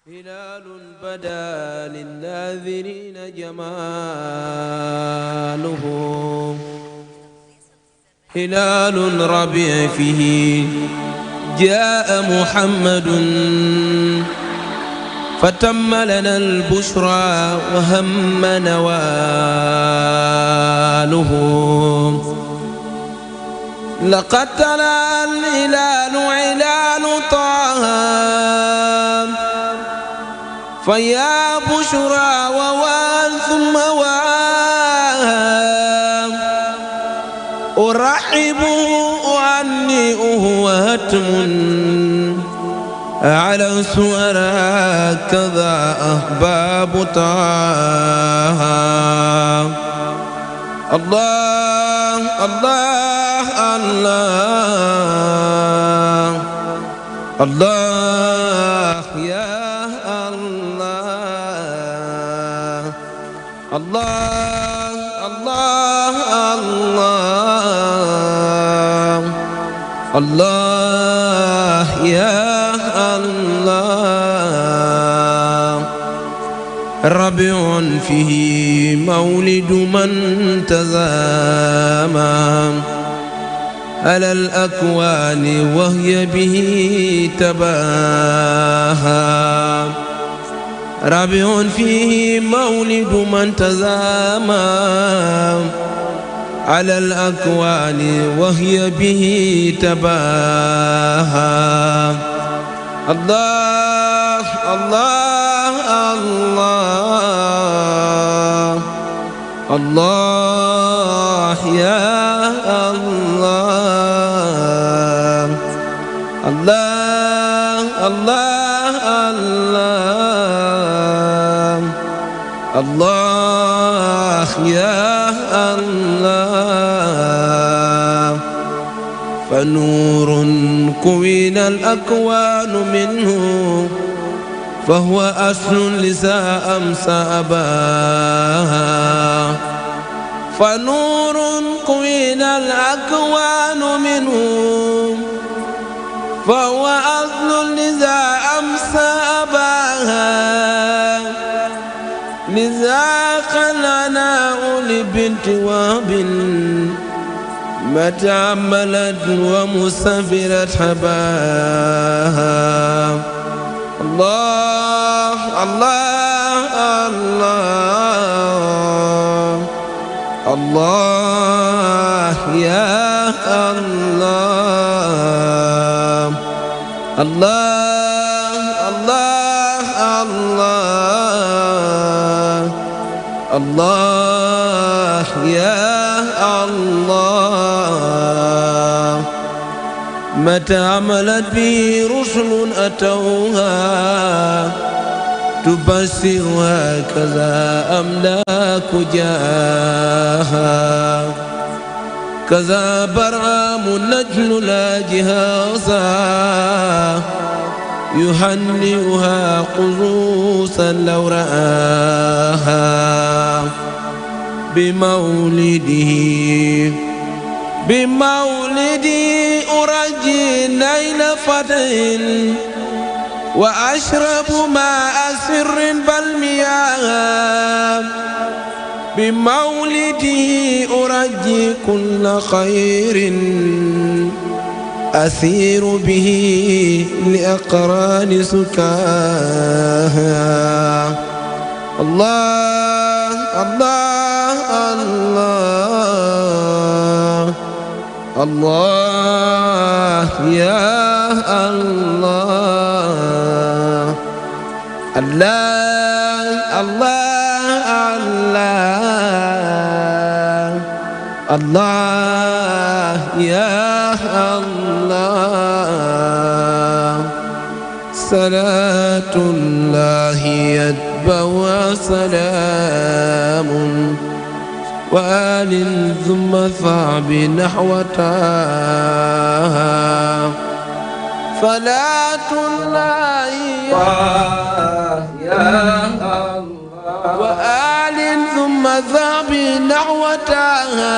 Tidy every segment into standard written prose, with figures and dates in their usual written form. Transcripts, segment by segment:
هلال بدا للناذرين جماله هلال ربيع فيه جاء محمد فتم لنا البشرى وهم نواله لقد تلا الهلال علال طه فيا بشرى ووال ثم واه أرحبه أهنئه وهتم على سؤال كذا أحباب طه الله الله الله الله يا الله الله الله الله يا الله ربيع فيه مولد من تزامى على الأكوان وهي به تباهى ربيع فيه مولد من تزامى على الأكوان وهي به تباهى الله الله الله الله يا الله الله الله الله الله يا الله فنور كوين الأكوان منه فهو أصل لسا أمس أباها فنور كوين الأكوان منه فهو أصل لسا أمس أباها لذا خلنا لبنت وهب متى عملت ومسافرت حباها الله الله الله الله يا الله الله الله الله الله يا الله متى عملت به رسل أتوها تبشرها كذا أملاك جاها كذا برام النجل لا جهازا يهنئها قروسا لو رآها بمولدي أرجي نيل فتح وأشرب ماء سر بل مياه بمولدي أرجي كل خير أسير به لأقران سكاها الله الله الله الله يا الله الله الله الله الله يا الله صلاة الله يتبوى سلام وآل ثم ثعب نحوتها صلاة الله يا الله وآل ثم ثعب نحوتها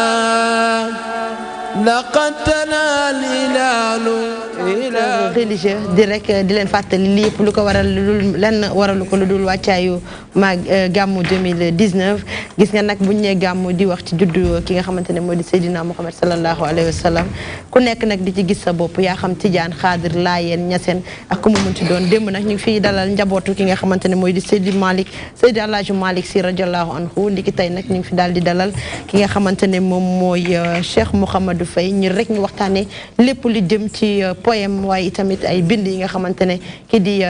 لقد تلا الهلال religieux di rek di leen fàttali lépp lu ko waral lenn waralu ko lu dul wàccaayu gàmmu 2019 gis nga nag buñ ne gàmmu di wax ci juddu ki nga xamante ne moo di Seydina Muhammad sallallahu alayhi wa sallam ku nekk nag di ci gis sa bopp yaa xam Tijaan Xaadir Laayeen Ñaseen ak ku mu mënti doon démb nag ñu ngi fiy dalal njabootu ki nga xamante ne mooy di Seydi Alaaji Malick Sy radiyallahu anhu ndiki tey nag ñu ngi fi daal di dalal ki nga xamante ne moom mooy Cheikh Mouhamadou Faye ñu rek ñu waxtaanee lépp lu jëm ci poème waaye itamit ay bind yi nga xamante ne ki di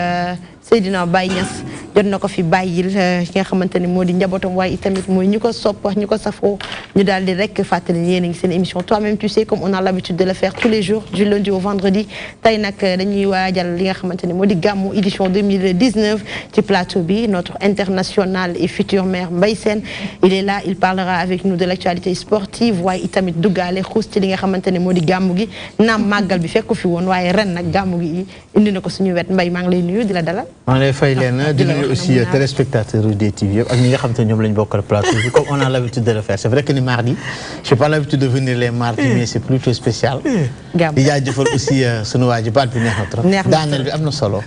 Seydina Baye Niass jot na ko fi bàyyil ki nga xamante ne moo di njabootam waaye itamit mooy ñu ko sopp ñu ko safoo ñu daal di rek fàttali yéen a ngi seen émission toi-même tu sais comme on a l'habitude de le faire tous les jours du lundi au vendredi tey nag dañuy waajal li nga xamante ne moo di gàmmu édition 2019 ci plateau bi notre international et futur maire Mbaye Sène il est là il parlera avec nous de l'actualité sportive waaye itamit duggaale xuus ci li nga xamante ne moo di gàmmu gi naam màggal bi fekk fi woon waaye ren nag gàmmu gi indi na ko suñu wet Mbaye maa ngi lay nuyu di la dalal. maa ngi lay fay leen di nuyu aussi téléspectateurs yu DTV yëpp ak ñi nga xam te ñoom lañ bokkal plateau bi comme on a l'habitude de le faire c'est vrai que ni mardi je n'ai pas l'habitude de venir les mardis mais c'est plutôt spécial. di jaajëfal aussi sunu waa ji baat bi neex na trop. daaneel bi am na solo.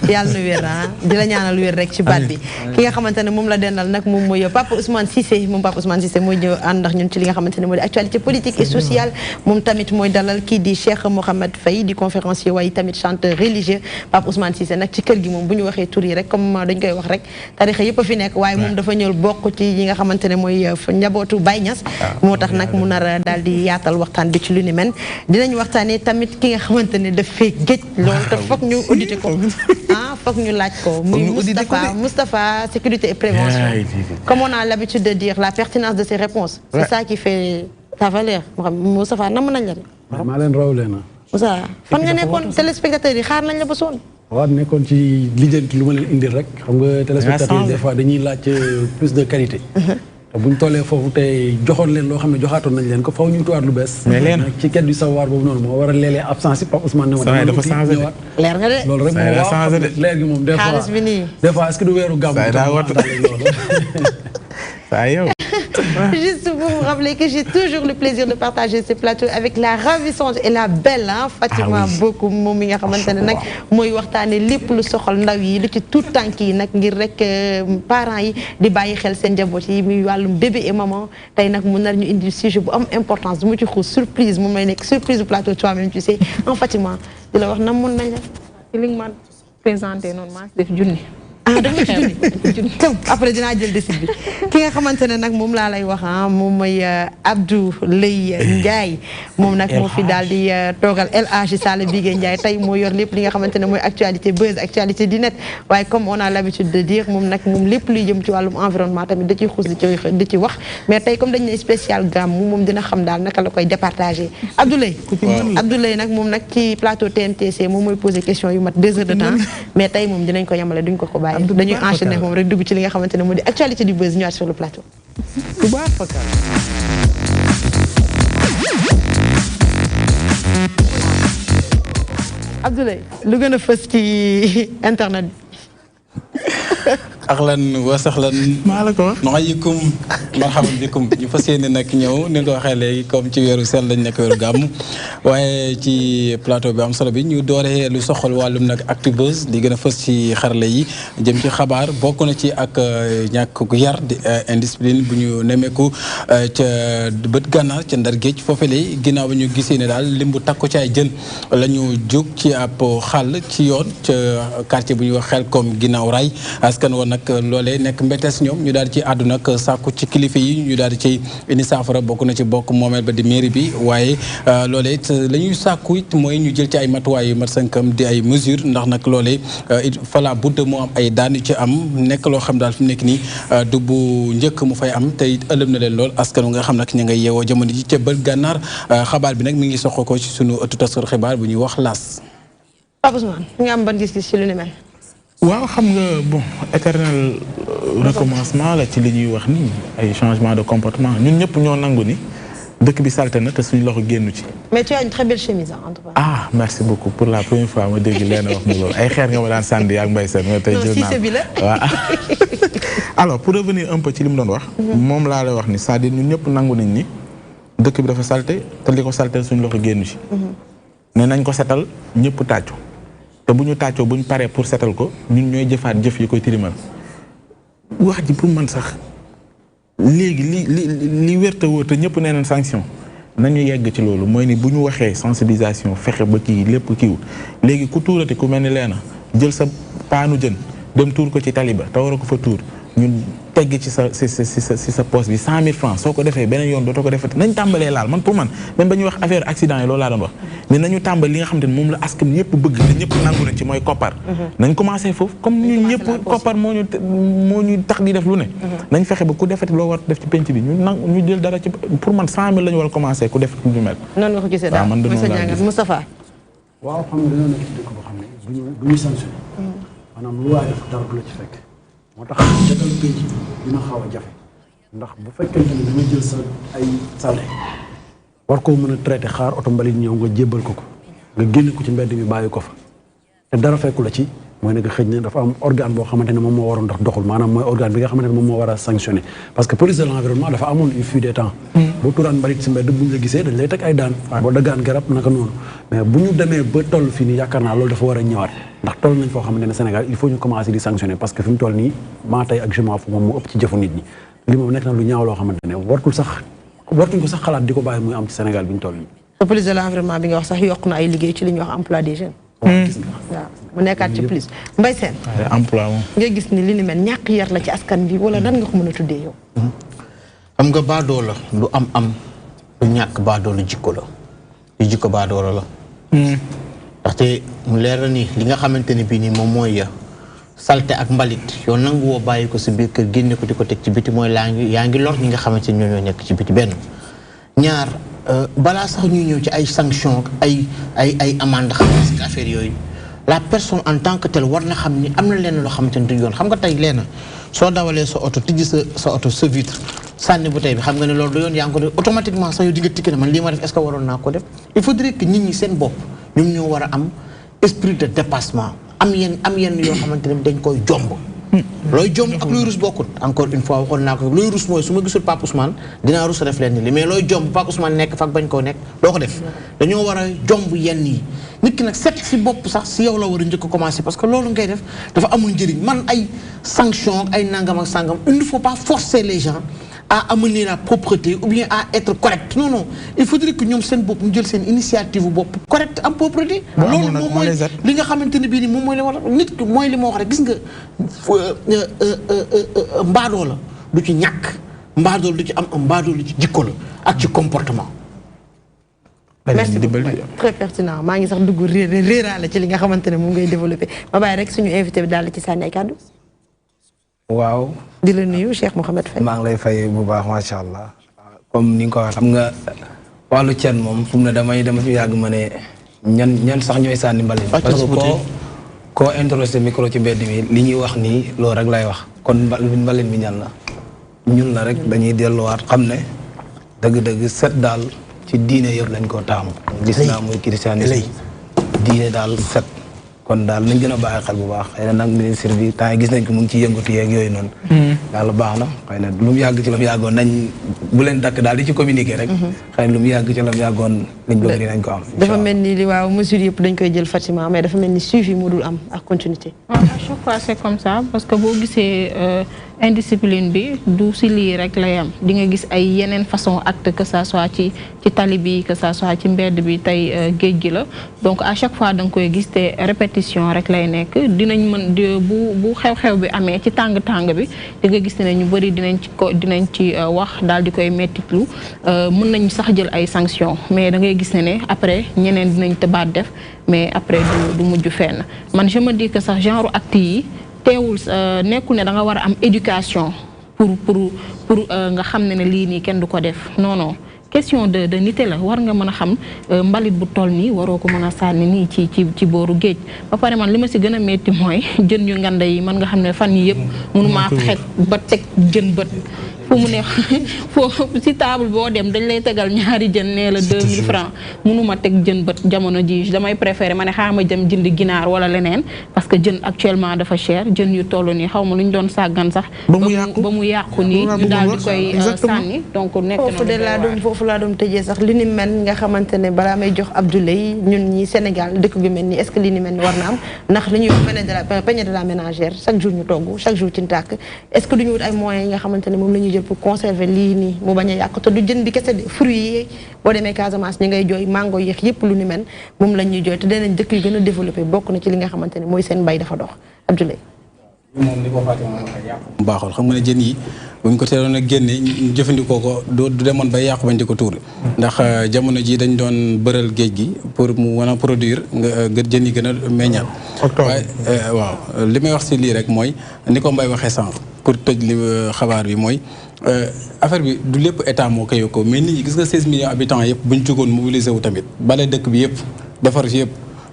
yàlla na wér di la ñaanal wér rek ci baat bi. ki nga xamante ne moom la dendal nag moom mooy Papa Ousmane Cissé moom Papa Ousmane Cissé mooy ñëw ànd ak ñun ci li nga xamante ne mooy di actualité politique et sociale moom tamit mooy dalal kii di Cheikh Mouhamed Faye di conférencier waaye tamit chanteur religieux Papa Ousmane Cissé nag ci kër gi moom bu ñu waxee tur yi rek comme dañ koy wax rek tarixa yëpp a fi nekk waaye moom dafa ñëw bokk ci yi nga xamante ne mooy njabootu Baye Niass moo tax nag mu nar a daal di yaatal waxtaan bi ci lu ni mel dinañ waxtaanee tamit ki nga xamante ne daf fee géej loolu te foog ñu audité ko foog ñu laaj ko muy Moustapha sécurité et prévention comme on a l'habitude de dire la pertinence de ses réponses c'est ça qui fait ta valeur Moustapha nam nañ la de maa leen raw leena Moussa fan nga nekkoon téléspectateurs yi xaar nañ la ba sonn waaw nekkoon ci lijjanti lu ma leen indil rek xam nga téléspectateurs yi des fois dañuy laaj plus de qualité te buñ tollee foofu tey joxoon leen loo xam ne joxaatoon nañ leen ko faw ñu tuwaat lu bees ci quête du savoir boobu noonu moo war a léeg-léeg absence yi Pape Ousmane ne ma dafa changé leer nga de loolu rek moo waaw leer gi moom des fois est-ce que du weeru gàmmu Juste pour vous rappeler que j'ai toujours le plaisir de partager ce plateau avec la ravissante et la belle Fatima Bokou moom mi nga xamante ne nag mooy waxtaane lépp lu soxal ndaw yi lu ci tout tànk yi nag ngir rek parents yi di bàyyi xel seen njaboot yi muy wàllum bébé et maman tey nag mu nar ñu indi sujet bu am importance du mu ci xuus surprise moom may nekk surprise du plateau toi-même tu sais en Fatima di la wax na mun nañ la ci li nga ma présenté noonu maa def junni dama ci junni après dinaa jël décide bi ki nga xamante ne nag moom laa lay wax moom mooy Abdou Leye Ndiaye moom nag moo fi daal di toogal El Hadji Sall Bigué Ndiaye tey moo yor lépp li nga xamante ne mooy actualité buzz actualité di net waaye comme on a l'habitude de dire moom nag moom lépp luy jëm ci wàllum environnement tamit da ciy xuus di ci wax mais tey comme dañ ne spécial gàmmu moom dina xam daal naka la koy départager Abdou Leye nag moom nag ci plateau TMTC moom mooy poser question yu mat 2 heures de temps mais tey moom dinañ ko yemale duñ ko bàyyi dañuy enchaîner moom rek dugg ci li nga xamante ne moo di actualité du buzz ñëwaat sur le plateau. Abdoulaye lu gën a fës ci internet bi. ahlan wa sahlan maa la ko wax nuhayyikum marhaban bikum ñu fas yéene nag ñëw ni nga ko waxee léegi comme ci weeru sel lañ nekk weeru gàmm waaye ci plateau bi am solo bi ñu dooree lu soxal wàllum nag Actubuzz li gën a fës ci xarale yi jëm ci xabaar bokk na ci ak ñàkk gu yar di indiscipline bu ñu nemmeeku ca bët gànnaar ca Ndar Géej foofule ginnaaw ba ñu gisee ne daal lim bu takku ci ay jën la ñu jóg ci ab xàll ci yoon ca quartier bu ñuy wax Xelkom ginnaaw raay askan woon nag loolee nekk mbettes ñoom ñu daal di ci àddu nag sàkku ci kilifa yi ñu daal di ci indi saafara bokk na ci bokk moomeel ba di mairie bi waaye loolee it la ñuy sàkku it mooy ñu jël ci ay matuwaay yu mat sënkam di ay mesures ndax nag loolee it fala budde moo am ay daan yu ci am nekk loo xam daal fi mu nekk nii du bu njëkk mu fay am te it ëllëm na leen lool askan wi nga xam nag ña ngay yeewoo jamono ji ca bët gànnaar xabaar bi nag mi ngi soxla ko ci sunu ëttu taskatu xibaar bu ñuy wax L'As. Pape Ousmane nga am ban gis-gis ci lu ni mel. waaw xam nga bon éternel recommencement la ci li ñuy wax nii ay changement de comportement ñun ñëpp ñoo nangu ni dëkk bi salte na te suñu loxo génnu ci. mais tu as une très belle chemise en tout cas. ah merci beaucoup pour la première fois ma dégg leen wax ma loolu ay xeer nga ma daan sànni ak Mbaye Sène mais tey jël naa bi la waaw alors pour revenir un peu ci li mu doon wax. moom laa lay wax ni c'est-à-dire ñun ñëpp nangu nañ ni dëkk bi dafa salte te li ko saltel suñu loxo génnu ci. ne nañ ko setal ñëpp tàccu. te bu ñu tàccoo bu ñu paree pour setal ko ñun ñooy jëfaat jëf yi koy tilimal wax ji pour man sax léegi li wérta wóor te ñëpp nee nañ sanction nañu yegg ci loolu mooy ni bu ñu waxee sensibilisation fexe ba kii lépp kiiw léegi ku tuurati ku mel ni leena jël sa paanu jën dem tuur ko ci taliba te war a ko fa tuur ñun tegg ci sa poste bi 100 000 francs soo ko defee beneen yoon dootoo ko defee nañ tàmbalee laal man pour man même ba ñuy wax affaire accident yi loolu laa doon wax ne nañu tàmbali li nga xamante ne moom la askan ñëpp bëgg te ñëpp nangu nañ ci mooy koppar nañ commencé foofu comme ñun ñëpp koppar moo ñu tax di def lu ne nañ fexe ba ku defati loo war def ci penc bi ñu jël dara ci pour man 100 000 la ñu war a commencé ku def lu ñu mel noonu nga ko gisee daal man dama la gis Moustapha waaw xam nga dañoo nekk ci dëkk boo xam ne bu ñu sanctionné maanaam lu waay def dara du la ci fekk moo tax setal pénc dina xaw a jafe ndax bu fekkente ni dama jël sa ay salte war koo mën a traité xaar oto mbalit ñëw nga jébbal ko nga génne ko ci mbedd mi bàyyi ko fa te dara fekku la ci mooy ne nga xëj na dafa am organe boo xamante ne moom moo waroon ndax doxul maanaam mooy organe bi nga xamante ne moom moo war a sanctionné parce que police de l'environnement dafa amoon une fuite des temps boo turaan mbalit si mbedd bu ñu la gisee dañ lay teg ay daan boo daggaan garab naka noonu mais bu ñu demee ba toll fii nii yaakaar naa loolu dafa war a ñëwaat ndax toll nañ foo xamante ne Sénégal il faut ñu commencer di sanctionner parce que fi mu toll nii maa tey ak jument fu moom moo ëpp ci jëfu nit ñi li moom nekk na lu ñaaw loo xamante ne wartuñ ko sax xalaat di ko bàyyi muy am ci Sénégal bi ñu toll nii police de l'environnement bi nga wax sax yokk na ay liggéey ci li ñuy wax emploi des jeunes waaw mu nekkaat ci plus Mbaye Sène emploi moom nga gis ni li ni mel ñàkk yar la ci askan bi wala nan nga ko mën a tuddee yow xam nga baadoo la lu am lu ñàkk baadoo la jikko la lu jikko baadoo la ndaxte mu leer na ni li nga xamante ne bii nii moom mooy salte ak mbalit yow nangu woo bàyyi ko si biir kër génne ko di ko teg ci biti mooy yaa ngi lor ñi nga xamante ne ñoo nekk ci biti benn ñaar balaa sax ñuy ñëw ci ay sanction ay amende xaalis ak affaire yooyu la personne en tant que tel war na xam ni am na lenn loo xamante ne du yoon xam nga tey leena soo dawalee sa oto tijji sa oto sa vitre sànni bu tey bi xam nga ne loolu du yoon yaa ngi ko def automatiquement sax yow di nga tikki ne man lii ma def est-ce que waroon naa ko def il faudrait que nit ñi seen bopp ñoom ñoo war a am esprit de dépassement am yenn yoo xamante ne dañ koy jomb looy jomb ak looy rus bokkut encore une fois waxoon naa ko looy rus mooy su ma gisul Pape Ousmane dinaa rus def leen ni li mais looy jomb Pape Ousmane nekk fa ak bañ koo nekk doo ko def dañoo war a jomb yenn yi nit ki nag set si bopp sax si yow la war a njëkk a commencer parce que loolu ngay def dafa amul njëriñ man ay sanction ay nangam ak sangam il ne faut pas forcer les gens à amener la propreté ou bien à être correct non il faudrait que ñoom seen bopp ñu jël seen initiative bopp correct am propreté loolu moom mooy li nga xamante ne bii nii moom mooy li war a nit ki mooy li ma wax rek gis nga mbaadoo la du ci ñàkk mbaadoo du ci am mbaadoo lu ci jikko la ak ci comportement merci beaucoup très pertinent maa ngi sax dugg réeraale ci li nga xamante ne moom ngay développé ma bàyyi rek suñu invité bi daal la ci sànni ay kàddu waaw di la nuyu Cheikh Mouhamed Faye maa ngi lay fay bu baax macha allah comme ni nga ko waxee xam nga wàllu cen moom fu mu ne dama ci yàgg ma ne ñan sax ñooy sànni mbalit parce que koo introsé micro ci mbedd mi li ñuy wax nii loolu rek lay wax kon mbalit mi ñan la ñun la rek dañuy delluwaat xam ne dëgg-dëgg set daal ci diine yëpp lañ koo taamu. l'islam muy christianisme diine daal set kon daal nañ gën a bàyyi xel bu baax xëy na nag ministre bi temps gis nañ ko mu ngi ciy yëngatu yeeg yooyu noonu yàlla baax na xëy na lu mu yàgg ci la mu yàggoon nañ bu leen dakk daal di ci communiquer rek xëy na lu mu yàgg ci la mu yàggoon liñ bëgg dinañ ko am dafa mel ni li waaw mesures yëpp dañ koy jël Fatima mais dafa mel ni suivi moo dul am ak continuité à chaque fois c'est comme ça parce que boo gisee indiscipline bi du si lii rek lay am di nga gis ay yeneen façon acte que ça soit ci tali bi que ça soit ci mbedd bi tey géej gi la donc à chaque fois da nga koy gis te répétition rek lay nekk dinañ mën bu xew-xew bi amee ci tàng-tàng bi di nga gis ne ñu bëri dinañ ci wax daal di koy mettitlu mën nañ sax jël ay sanctions mais da ngay gis ne après ñeneen dinañ tëbaat def mais après du mujj fenn man je me dis que sax genre acte yi teewul nekkul ne da nga war a am éducation pour nga xam ne lii nii kenn du ko def non question de nité la war nga mën a xam mbalit bu toll nii waroo ko mën a sànni nii ci booru géej ba pare man li ma si gën a metti mooy jën yu nganda yi mën nga xam ne fan yi yëpp mënumaa fexe ba teg jën bët fu mu ne foofu si table boo dem dañ lay tegal ñaari jën nee la 2000 francs mënuma teg jën bët jamono ji damay préféré ma ne xaama jëm jëndi ginaar wala leneen parce que jën actuellement dafa cher jën yu toll nii xaw ma lu ñu doon sàggan sax ba mu yàqu nii ñu daal di koy sànni donc nekk foofu laa doon tëjee sax li ni mel nga xamante ne balaa may jox Abdoulaye ñun ñi Sénégal dëkk gu mel ni est-ce que li ni mel ni war na am ndax li ñuy panier de la ménagère chaque jour ñu togg chaque jour ci tàkk est-ce que duñu wut ay moyens yi nga xamante ne moom la ñuy jël pour conserver lii nii mu bañ a yàq te du jën bi kese de fruits yi boo demee Casamance ñi ngay jooy mango yeex yëpp lu ni mel moom la ñuy jooy te danañ dëkk yu gën a développé bokk na ci li nga xamante ne mooy seen mbay dafa dox Abdoulaye moom ni ko Fatima baaxul xam nga ne jën yi buñ ko teeloon a génne ñu jëfandikoo ko du demoon bay yàqu bañ di ko tuur ndax jamono ji dañ doon bëral géej gi pour mu mën a produire nga jën yi gën a meññal waaye waaw li may wax si lii rek mooy ni ko Mbaye waxee sànq pour tëj li xabaar bi mooy affaire bi du lépp état moo koy yokkoo mais nit ñi gis nga 16 millions habitants yëpp buñ jógoon mobiliser wu tamit bale dëkk bi yëpp defar si yëpp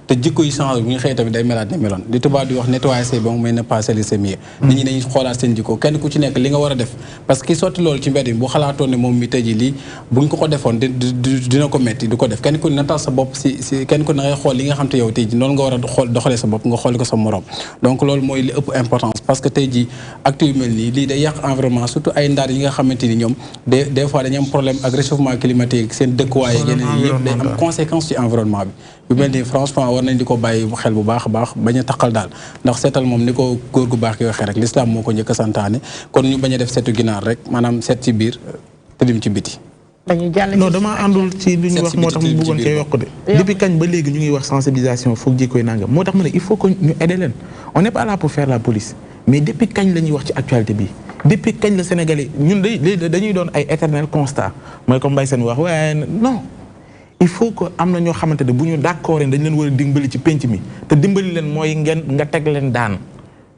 te jikko yi changé bu ñu xëy tamit day melaat ne meloon li tubaab di wax nettoyer say ba mu may ne passer les semis nit ñi dañuy xoolaat seen jikko kenn ku ci nekk li nga war a def parce que ki sotti loolu ci mbedd mi bu xalaatoon ne moom mi tey ji lii buñ ko defoon dina ko metti du ko def kenn ku ne natal sa bopp si kenn ku ne ngay xool li nga xam te yow tey ji noonu nga war a xool doxalee sa bopp nga xool ko sa morom donc loolu mooy li ëpp importance parce que tey ji acte yu mel nii lii day yàq environnement surtout ay ndaar yi nga xamante ni ñoom des fois dañu am problème ak réchauffement climatique seen dëkkuwaay yeneen yi yëpp day am conséquence ci environnement bi yu mel ni franchement war nañ di ko bàyyi xel bu baax a baax bañ a taqal daal ndax seetal moom ni ko góor gu baax ki waxee rek l'islam moo ko njëkk a santaane kon ñu bañ a def seetu ginaar rek maanaam seet ci biir tëdim ci biti non dama àndul ci li ñu wax moo tax mu bëggoon cee yokk de depuis kañ ba léegi ñu ngi wax sensibilisation foog jikkoy nangam moo tax ma ne il faut que ñu aider leen on n'est pas là pour faire la police mais depuis kañ la ñuy wax ci actualité bi depuis kañ la Sénégalais ñun dañuy doon ay éternel constat mooy comme Mbaye Sène wax waaye non il faut que am na ñoo xamante ne bu ñu d'accord dañ leen war a dimbali ci penc mi te dimbali leen mooy ngeen nga teg leen daan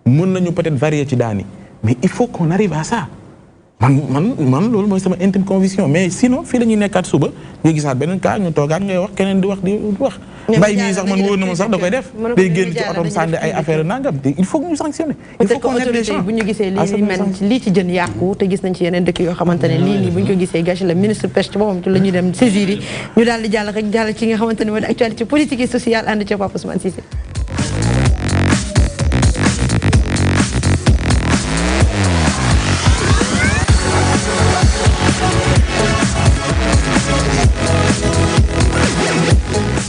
mën nañu peut-être varier ci daan yi mais il faut qu'on arrive à ça man loolu mooy sama intime conviction mais sinon fii la ñuy nekkaat suba nga gisaat beneen cas ñu toogaat ngay wax keneen di wax mbay mii sax man wóor na ma sax da koy def day génn ci otom sànni ay affaire nangam te il faut que ñu sanctionner il faut qu'on aide les gens bu ñu gisee lii mel lii ci jën yàqu te gis nañ ci yeneen dëkk yoo xamante ne lii nii bu ñu ko gisee gâché la ministre pêche ci boppam ci la ñuy dem saisir yi ñu daal di jàll rek jàll ci nga xamante ne mooy actualité politique et sociale ànd ci Pape Ousmane Cissé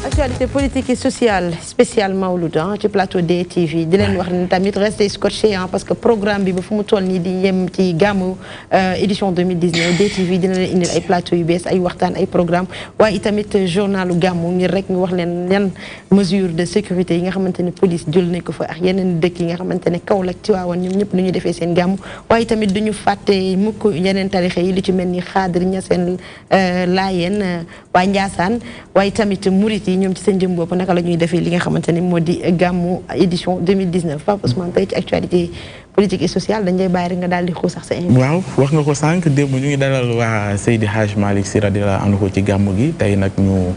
actualité politique et sociale spécial Mawlud ci plateau DTV di leen wax ne tamit restez scotché parce que programme bi ba fu mu toll nii di yem ci gàmmu édition 2019 DTV dina leen indil ay plateau yu bees ay waxtaan ay programme waaye itamit journalu gàmmu ngir rek ñu wax leen yan mesure de sécurité yi nga xamante ne police jël nañ ko fa ak yeneen dëkk yi nga xamante ne Kaolack Tivaouane ñoom ñëpp lu ñu defee seen gàmmu waaye tamit duñu fàtte mukk yeneen tarixa yi lu ci mel ni Xaadir Ñaseen Laayeen waa Njaasaan waaye tamit murit yi ñoom ci seen jëm bopp naka la ñuy defee li nga xamante ni moo di gàmmu édition 2019 Pape Ousmane tey ci actualité politique et sociale dañ lay bàyyi rek nga daal di xuus sax sa invité. waaw wax nga ko sànq démb ñu ngi dalal waa Seydi Hadj Malick Sy radiyallahu anhu ci gàmmu gi tey nag ñu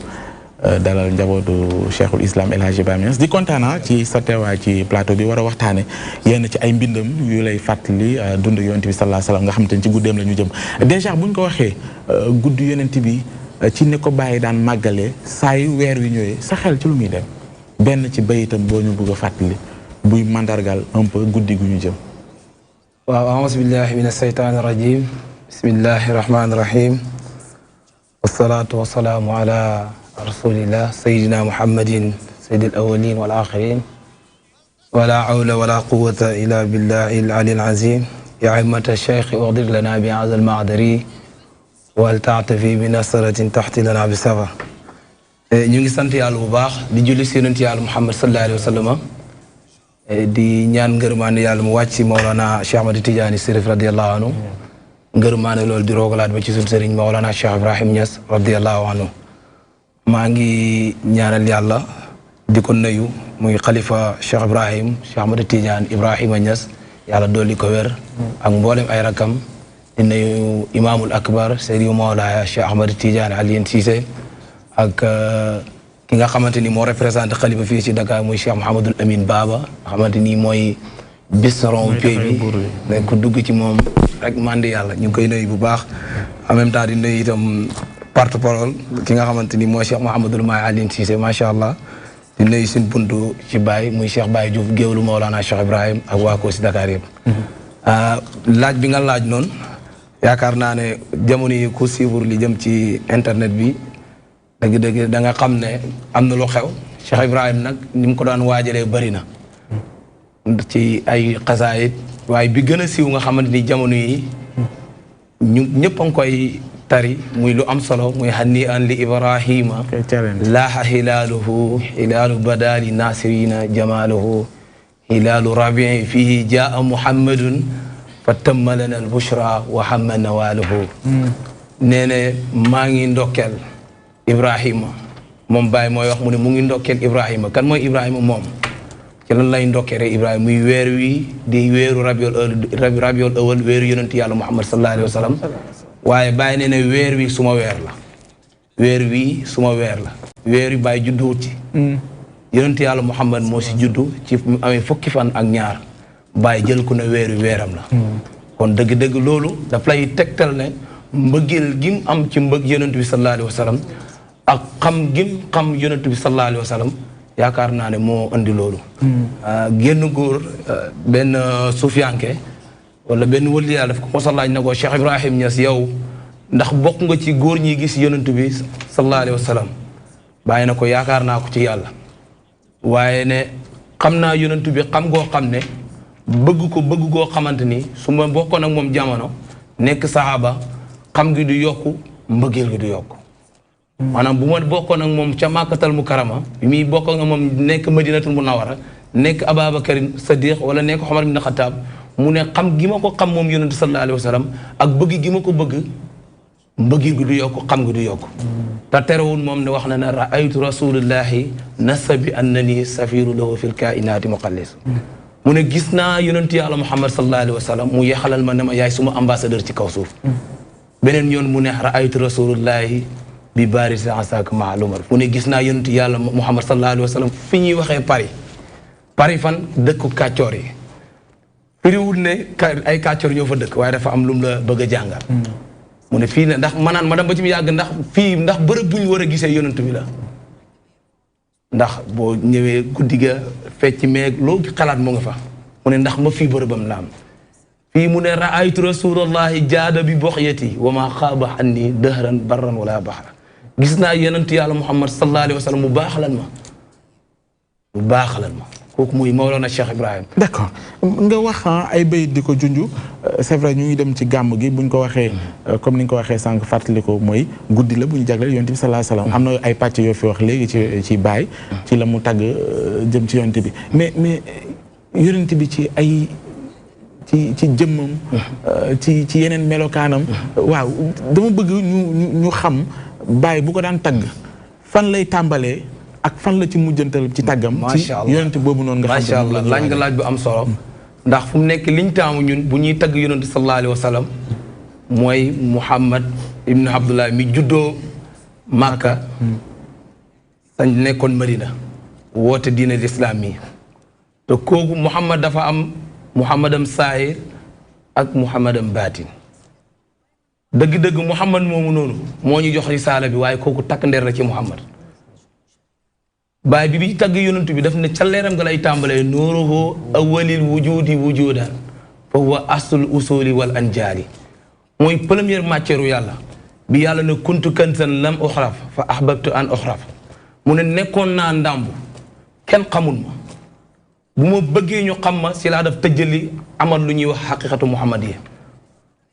dalal njabootu Cheikhul Islam El Hadji Ibrahima Niass di kontaan ci sa teewaay ci plateau bi war a waxtaane yenn ci ay mbindam yu lay fàttali dund yonent bi sallallahu alayhi wasallam nga xamante ni ci guddeem la ñu jëm déjà buñ ko waxee guddi yonent bi ci ne ko bàyyi daan màggalee saa yu weer wi ñëwee sa xel ci lu muy dem benn ci bayitam boo ñu bëgg a fàttali buy mandargal un peu guddi gu ñu jëm. waaw a'uuzu billahi min asheytaani rajim bismillahi rahmaani rahim wasalaatu wasalaamu ala rasulillah sayidina muhammadin sayyidil awwalin wal axirin wala hawla wala quwwata illa billahi al-ali al-azim ya a'immata cheikh ughdir lana bi hadha al-ma'dari wal ta'tafi bi nasratin tahti lana bi safar. ñu ngi sant yàlla bu baax di julli si yonent yàlla muhammad sallallahu alayhi wa sallam di ñaan ngërmaane yàlla mu wàcc si Mawlana Cheikh Ahmad Tidiane Sirif radiyallahu anhu ngërmaane loolu di roogalaat ba ci suñu sëriñ Mawlana Cheikh Ibrahim Niass radiyallahu anhu maa ngi ñaanal yàlla di ko nuyu muy xalifa Cheikh Ibrahim Cheikh Ahmad Tidiane Ibrahima Niass yàlla dolli ko wér ak mboolem ay rakam di nuyu imaamul akbar Seydi Mawlaya Cheikh Ahmad Tidiane Alioune Cissé ak ki nga xamante ni moo représenté xalifa fii ci Dakar muy Cheikh Mouhamadul Amin Baba nga xamante ni mooy bistron pays bi dañ ko dugg ci moom rek mandi yàlla ñu ngi koy nuyu bu baax en même temps di nuyu itam porte parole ki nga xamante ni mooy Cheikh Mouhamadul Maay Alioune Cissé macha allah di nuyu suñ buntu ci Baye muy Cheikh Baye Diouf géewlu Mawlana Cheikh Ibrahim ak waa ko si Dakar yëpp laaj bi nga laaj noonu yaakaar naa ne jamono yi ku suivre li jëm ci internet bi dëgg-dëgg da nga xam ne am na lu xew Cheikh Ibrahim nag ni mu ko daan waajalee bëri na ci ay xasaayit waaye bi gën a siiw nga xamante ni jamono yi ñu ñëpp a ngi koy tari muy lu am solo muy hanni an li Ibrahima laaha hilaaluhu hilaalu badali nasirina jamaaluhu hilaalu rabii fihi jaa muhammadun fa tamma lana al bushra wa hamma nawaaluhu nee ne maa ngi ndokkeel Ibrahima moom Baye mooy wax mu ne mu ngi ndokkeel Ibrahima kan mooy Ibrahima moom ci lan lay ndokkeere Ibrahima muy weer wi di weeru rabiul awal weeru yonent yàlla Muhammad sallallahu alayhi wa sallam waaye Baye nee na weer wi suma weer la weer wi suma weer la weer wi Baye judduwut ci yonent yàlla Muhammad moo si juddu ci amee fukki fan ak ñaar Baye jël ko ne weer wi weeram la kon dëgg-dëgg loolu daf lay tegtal ne mbëggeel gi mu am ci mbëgg yonent bi sallallahu alayhi wa sallam ak xam gim xam yonent bi sallallahu alayhi wa sallam yaakaar naa ne moo andi loolu génn góor benn suufiyanke wala benn wëli yàlla daf ko mos a laaj na ko Cheikh Ibrahim Niass yow ndax bokk nga ci góor ñi gis yonent bi sallallahu alayhi wa sallam bàyyi na ko yaakaar naa ko ci yàlla waaye ne xam naa yonent bi xam goo xam ne bëgg ko bëgg goo xamante ni su ma bokkoon ak moom jamono nekk saxaaba xam gi du yokku mbëggeel gi du yokku maanaam bu ma bokkoon ak moom ca Makkatal Mukarrama bi muy bokk ak moom nekk Madinatul Munawwara nekk Ababakar Sadiq wala nekk Omar ibn Khattab mu ne xam gi ma ko xam moom yonent sallallahu alayhi wa sallam ak bëgg gi ma ko bëgg mbëggeel gi du yokku xam gi du yokku te terewul moom ne wax na ne raaytu rasulullahi nasabi annani safiru lahu fil kainaati muqallis mu ne gis naa yonent yàlla Muhammad sallallahu alayhi wa sallam mu yaxalal ma ne ma yaay suma ambassadeur ci kaw suuf beneen yoon mu ne raaytu rasulullahi bi baari si asaak maalumar mu ne gis naa yonent yàlla Muhammad sallallahu alayhi wa sallam fi ñuy waxee Paris fan dëkku kàccoor yi firiwul ne ay kàccoor ñoo fa dëkk waaye dafa am lu mu la bëgg a jàngal mu ne fii ne ndax manaan ma dem ba ci mu yàgg ndax fii ndax bërëb bu ñu war a gisee yonent bi la ndax boo ñëwee guddi ga fecc meeg loo xalaat mu nga fa mu ne ndax ma fii bërëbam la am fii mu ne raaytu rasulallahi jaada bi boxyati wa ma xaaba anni dëhran barran wala baxra gis naa yonent yàlla Muhammad sallallahu alayhi wa sallam mu baaxalan ma kooku muy Mawlana Cheikh Ibrahim. d'accord nga wax ay bayit di ko junj c'est vrai ñu ngi dem ci gàmm gi buñ ko waxee comme ni nga ko waxee sànq fàttali ko mooy guddi la bu ñu jagleel yonent bi sallallahu alayhi wa sallam am na ay pàcc yoo fi wax léegi ci Baye ci la mu tagg jëm ci yonent bi mais yonent bi ci ay ci jëmmam ci yeneen melokaanam waaw dama bëgg ñu xam Baye bu ko daan tagg fan lay tàmbalee ak fan la ci mujjantal ci tàggam ci yonent boobu noonu nga xam macha allah laaj nga laaj bu am solo ndax fu mu nekk liñ taamu ñun bu ñuy tagg yonent sallallahu alayhi wa sallam mooy Muhammad ibn Abdullah mi juddoo Makka sañ nekkoon Madina woote diine l'islam yi te kooku Muhammad dafa am Muhammadam saahir ak Muhammadam baatin dëgg-dëgg Muhammad moomu noonu moo ñu jox risaala bi waaye kooku takk ndeer la ci Muhammad baay bi tagg yonent bi daf ne ca leeram nga lay tàmbalee nuuruhu awwalil wujudi wujudan fa huwa aslul usuli wal anjaali mooy première matière yàlla bi yàlla ne kuntu kanzan lam uxraf fa ahbabtu an uxraf mu ne nekkoon naa ndàmb kenn xamul ma bu ma bëggee ñu xam ma si laa daf tëjali amal lu ñuy wax xaqiqatu muhammadiya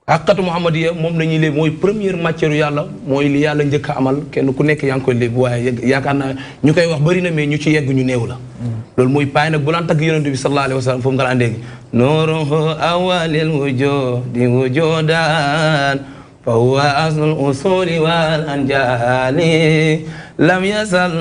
xaqiqatu muhammadiya moom la ñuy léegi mooy première matière yàlla mooy li yàlla njëkk a amal kenn ku nekk yaa ngi koy léegi waaye yaakaar naa ñu koy wax bëri na mais ñu ci yegg ñu néew la loolu mooy paay nag bu laan tagg yonent bi sallallahu alayhi wa sallam foofu nga la andéegi nuruhu awwalil wujudi wujudan fa huwa aslul usuli wal anjali lam yasal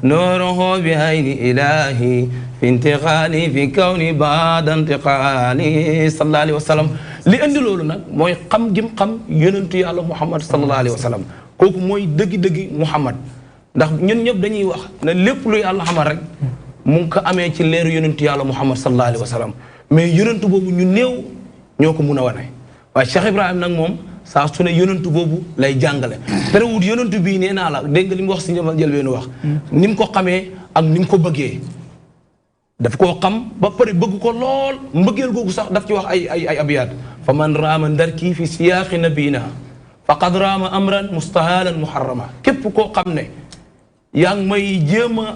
nuruhu bi ayni ilahi fi intiqaali fi kawni baada intiqaali sallallahu alayhi wa sallam li indi loolu nag mooy xam gim xam yonentu yàlla muhammad sallallahu alayhi wa sallam kooku mooy dëggi-dëggi muhammad ndax ñun ñëpp dañuy wax ne lépp lu yàlla xamal rek mu ngi ko amee ci leeru yonentu yàlla muhammad sallallahu alayhi wa sallam mais yonentu boobu ñu néew ñoo ko mun a wane waaye Cheikh Ibrahim nag moom saa su ne yonentu boobu lay jàngale terewut yonentu bii nee naa la dégg nga li mu wax si njëlbeenu wax ni mu ko xamee ak ni mu ko bëggee daf koo xam ba pare bëgg ko lool mbëggeel googu sax daf ci wax ay abiyaat fa man raama ndarkii fi siyaaqi nabina faqad raama amran mustahalan muharrama képp koo xam ne yaa ngi may jéem a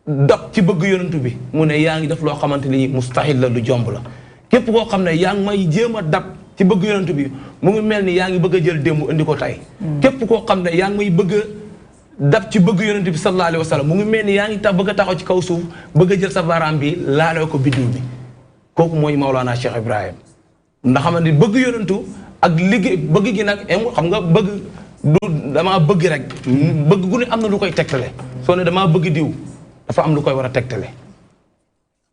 dab ci bëgg yonentu bi mu ne yaa ngi def loo xamante ni mustahil la lu jomb la képp koo xam ne yaa ngi may jéem a dab ci bëgg yonentu bi mu ngi mel ni yaa ngi bëgg a jël démb indi ko tey képp koo xam ne yaa ngi may bëgg a dab ci bëgg yonent bi sallallahu alayhi wa sallam mu ngi mel ni yaa ngi tax bëgg a taxaw ci kaw suuf bëgg a jël sa baaraam bi laaloo ko biddiw bi kooku mooy Maulana Cheikh Ibrahim ndax xam ne bëgg yonentu ak liggéey bëgg gi nag xam nga bëgg du damaa bëgg rek bëgg gu ne am na lu koy tegtale soo ne damaa bëgg diw dafa am lu koy war a tegtale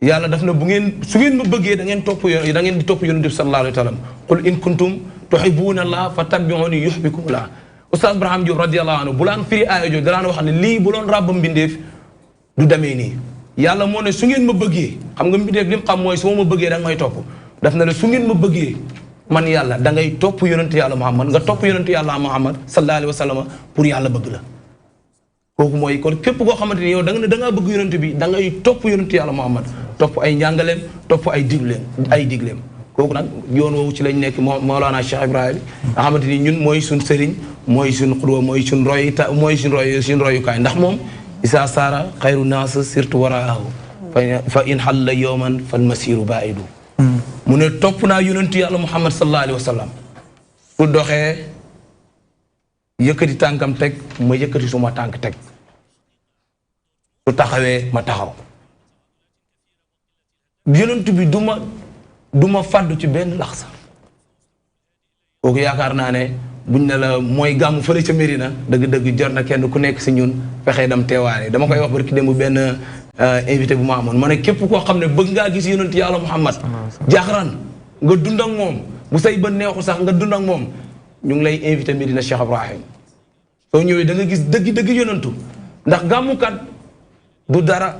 yàlla daf na bu ngeen su ngeen ma bëggee da ngeen topp da ngeen di topp yonent bi sallallahu alayhi wa sallam qul in kuntum tuhibbuna allah fattabi'uni yuhibbukum allah Oustaz Braham Diop radiyallahu anhu bu laan firi aaya jooju daan wax ne lii bu loon ràbbam mbindeef du demee nii yàlla moo ne su ngeen ma bëggee xam nga mbindeef li mu xam mooy su ma bëggee da nga may topp daf na la su ngeen ma bëggee man yàlla da ngay topp yonent yàlla Muhammad nga topp yonent yàlla Muhammad sallallahu alayhi wa sallam pour yàlla bëgg la kooku mooy kon képp koo xamante ni yow da nga ne da ngaa bëgg yonent bi da ngay topp yonent yàlla Muhammad topp ay njàngaleem topp ay digleem kooku nag yoon woowu ci lañ nekk Mawlana Cheikh Ibrahim nga xamante ni ñun mooy suñ sëriñ mooy suñ xudwa mooy suñ royukaay ndax moom isa saara xayru naas surtout waraahu fa in xalla yowman fal masiru baidu mu ne topp naa yonentu yàlla Muhammad sallallahu alayhi wa sallam su doxee yëkkati tànkam teg ma yëkkati suma tànk teg su taxawee ma taxaw yonentu bi du ma fàddu ci benn laxsa kooku yaakaar naa ne buñ ne la mooy gàmmu fële ca Mérina dëgg-dëgg jot na kenn ku nekk si ñun fexee dem teewaane dama koy wax barki démb benn invité bu ma amoon ma ne képp koo xam ne bëgg ngaa gis yonent yàlla Muhammad jaxran nga dund ak moom bu say ba neexu sax nga dund ak moom ñu ngi lay invité Mérina Cheikh Ibrahim soo ñëwee da nga gis dëgg yonentu ndax gàmmukat du dara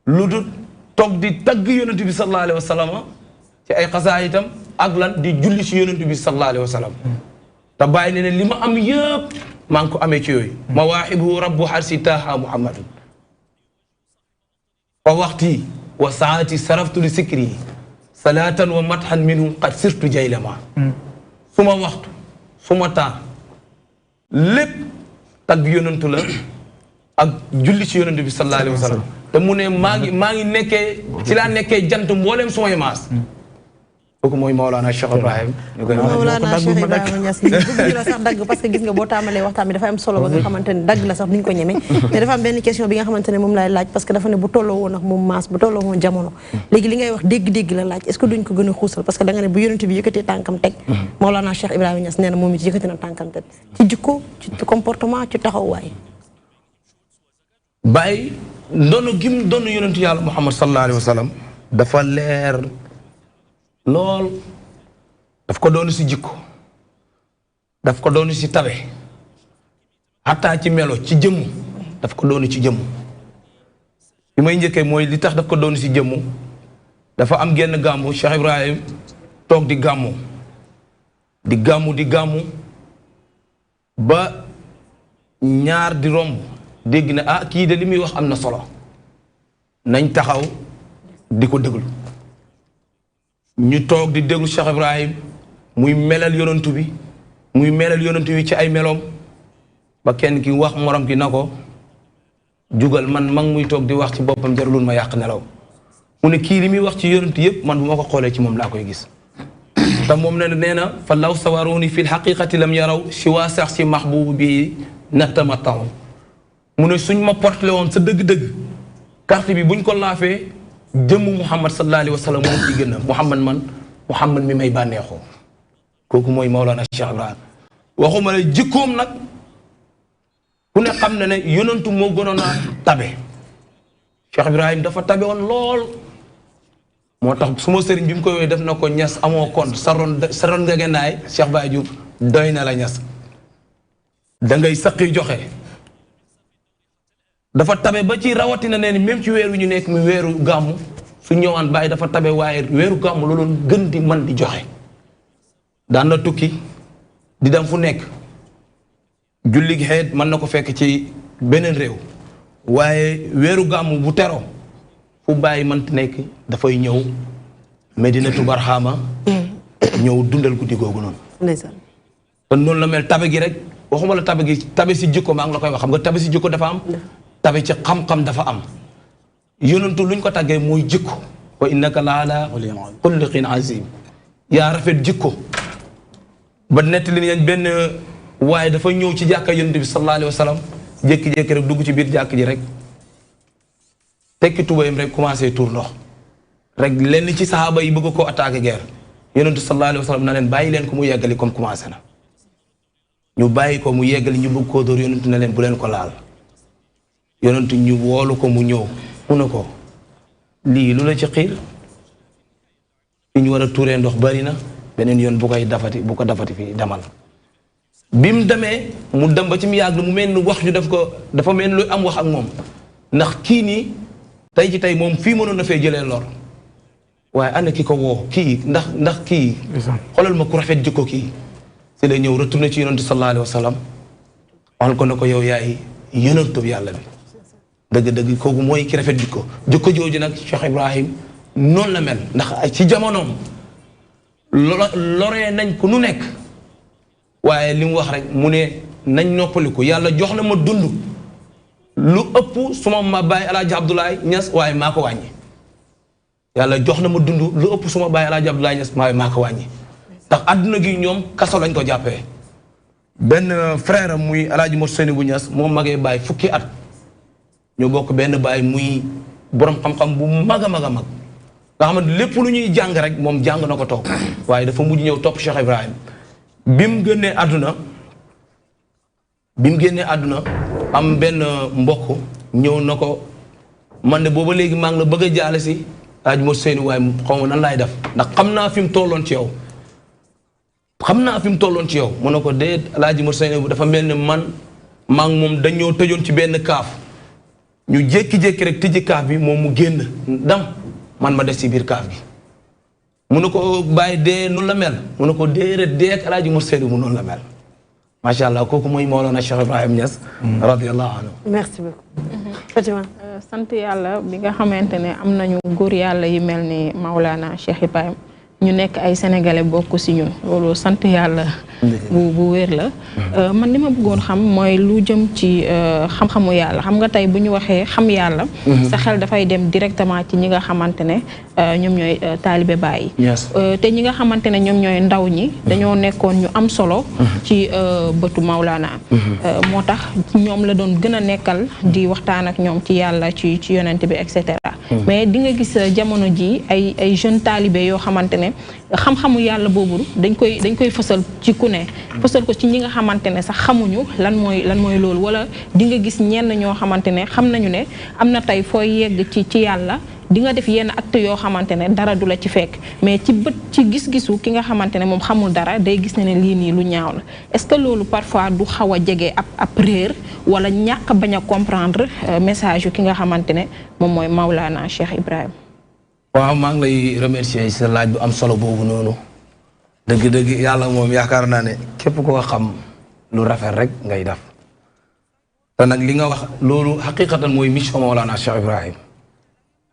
lu du toog di tagg yonent bi sallallahu alayhi wa sallam ci ay xasaa itam ak lan di julli ci yonent bi sallallahu alayhi wa sallam te bàyyi ne li ma am yëpp maa ngi ko amee ci yooyu mawaahibu rabbu harsi taaha muhammadun fa waxti wa saati saraftu li sikri salaatan wa mathan minhu qad sirtu jaylama suma waxtu suma temps lépp tagg yonentu la ak julli ci yonent bi sallallahu alayhi wa sallam te mu ne maa ngi nekkee ci laa nekkee jant mboolem sumay maas kooku mooy Maolana Cheikh Ibrahim. Maolana Cheikh Ibrahima Niass bëgg la sax dagg parce que gis nga boo tàmbalee waxtaan bi dafa am solo ba nga xamante ne dagg la sax duñ ko ñeme mais dafa am benn question bi nga xamante ne moom laay laaj parce que dafa ne bu tolloo woon ak moom maas bu tolloo woon jamono léegi li ngay wax dégg-dégg la laaj est-ce que duñ ko gën a xuusal parce que da nga ne bu yonent bi yëkkatee tànkam teg Maolana Cheikh Ibrahima Niass nee na moom it yëkkati na tànkam teg ci jikko ci comportement ci taxawaay bàyyi ndono gim doon yonentu yàlla Muhammad sallallahu alayhi wa sallam dafa leer lool daf ko doon si jikko daf ko doon si tabe xataa ci melo ci jëmm daf ko doon ci jëmm li may njëkkee mooy li tax daf ko doon si jëmm dafa am genn gàmmu Cheikh Ibrahim toog di gàmmu ba ñaar di romb dégg na ah kii de li muy wax am na solo nañ taxaw di ko déglu ñu toog di déglu Cheikh Ibrahim muy melal yonantu bi muy melal yonantu bi ci ay meloom ba kenn ki wax morom ki na ko jugal man mag muy toog di wax ci boppam jarulul ma yàq nelaw mu ne kii li muy wax ci yonantu yëpp man bu ma ko xoolee ci moom laa koy gis te moom ne nee na fa law sawaruni fi lxaqiqati lam yaraw si waa sax si mahbubu bi natamataw mu ne suñ ma porté woon sa dëgg-dëgg carte bi buñ ko laafee jëmm Muhammad sallallahu alayhi wa sallam moom ci gën a Muhammad mi may bànneexoo kooku mooy Mawlana Cheikh Ibrahim waxuma la jikkoom nag ku ne xam na ne yonantu moo gënoon a tabe Cheikh Ibrahim dafa tabe woon lool moo tax suma sëriñ bi mu koy woowe def na ko ñas amoo compte sa ron nga gennaay Cheikh Baye Diouf doy na la ñas da ngay saqi joxe dafa tabe ba ci rawatina ne ni même ci weer wi ñu nekk mu weeru gàmmu su ñëwaan Baye dafa tabe waaye weeru gàmmu la doon gën di man di joxe daan na tukki di dem fu nekk julli gi xeet mën na ko fekk ci beneen réew waaye weeru gàmmu bu teroo fu Baye mënti nekk dafay ñëw Medinatu Barhama ñëw dundal guddi googu noonu kon noonu la mel tabe gi rek waxuma la tabe gi tabe si jikko maa ngi la koy wax xam nga tabe si jikko dafa am tabe ci xam-xam dafa am yonentu luñ ko tàggee mooy jikko wa innaka la ala xulluqin azim yaa rafet jikko ba nettali nañ benn waaye dafa ñëw ci jàkka yonent bi sallallahu alayhi wa sallam jékki-jékki rek dugg ci biir jàkk ji rek tekki tubayam rek commencé tuur ndox rek lenn ci sahaaba yi bëgg koo attaqué guerre yonentu sallallahu alayhi wa sallam na leen bàyyi leen ko mu yeggali comme commencé na ñu bàyyi ko mu yeggali ñu bëgg koo dóor yonentu na leen bu leen ko laal yonentu ñu woolu ko mu ñëw mu ne ko lii lu la ci xiir fi ñu war a tuuree ndox bari na beneen yoon bu ko dafati fii demal bi mu demee mu dem ba ci mu yàgg mu mel ni wax ñu def ko dafa mel ni lu am wax ak moom ndax kii nii tey ci tey moom fii mënoon na fee jëlee lor waaye ana ki ko woo kii ndax kii xoolal ma ku rafet jikko kii si la ñëw retourné ci yonentu sallallahu alayhi wa sallam waxal ko ne ko yow yaay yonentu yàlla bi dëgg-dëgg kooku mooy ki rafet jikko jikko jooju nag Cheikh Ibrahim noonu la mel ndax ci jamonoom loree nañ ko nu nekk waaye li mu wax rek mu ne nañ noppaliku yàlla jox na ma dund lu ëpp suma ma bàyyi Alaaji Abdoulaye Niass waaye maa ko wàññi yàlla jox na ma dund lu ëpp suma bàyyi Alaaji Abdoulaye Niass waaye maa ko wàññi ndax àdduna gi ñoom kaso lañ ko jàppee benn frère am muy Alaaji Mor Seni bu Niass moom magee bàyyi fukki at ñoo bokk benn bàyyi muy borom xam-xam bu mag a mag a mag nga xam ne lépp lu ñuy jàng rek moom jàng na ko toog waaye dafa mujj ñëw topp Cheikh Ibrahim bi mu génnee àdduna am benn mbokk ñëw na ko man de booba léegi maa ngi la bëgg a jaale si Alaaji Mor Seyni waaye xaw ma nan laay def ndax xam naa fi mu tolloon ci yow mu ne ko dee Alaaji Mor Seyni bu dafa mel ni maa ngi moom dañoo tëjoon ci benn kaaf ñu jékki-jékki rek tëji kaaf bi moom mu génn dam man ma des ci biir kaaf gi mu ne ko bàyyi dee noonu la mel mu ne ko déedéet dee ak Alaaji Mor Seyni bu noonu la mel macha allah kooku mooy Mawlana Cheikh Ibrahim Niass radiyallahu anhu. merci beaucoup. Fatima. sant yàlla bi nga xamante ne am nañu góor yàlla yi mel ni Mawlana Cheikh Ibrahim ñu nekk ay sénégalais bokk si ñun loolu sant yàlla. bu wér la. man li ma bëggoon xam mooy lu jëm ci xam-xamu yàlla xam nga tey bu ñu waxee xam yàlla. sa xel dafay dem directement ci ñi nga xamante ne ñoom ñooy taalibe Baay. te ñi nga xamante ne ñoom ñooy ndaw ñi. dañoo nekkoon ñu am solo. ci bëtu Mawlana. moo tax ñoom la doon gën a nekkal di waxtaan ak ñoom ci yàlla ci yonent bi et cetera. mais di nga gis jamono ji ay jeunes taalibe yoo xamante ne xam-xamu yàlla boobu dañ koy fësal ci ku ne fësal ko ci ñi nga xamante ne sax xamuñu lan mooy loolu wala di nga gis ñenn ñoo xamante ne xam nañu ne am na tey fooy yegg ci yàlla di nga def yenn acte yoo xamante ne dara du la ci fekk mais ci bët ci gis-gisu ki nga xamante ne moom xamul dara day gis ne lii nii lu ñaaw la est-ce que loolu parfois du xaw a jege ab réer wala ñàkk bañ a comprendre message yu ki nga xamante ne moom mooy Mawlana Cheikh Ibrahim. waaw maa ngi lay remercier sa laaj bu am solo boobu noonu dëgg-dëgg yàlla moom yaakaar naa ne képp koo xam lu rafet rek ngay def te nag li nga wax loolu xaqiqatan mooy mission Mawlana Cheikh Ibrahim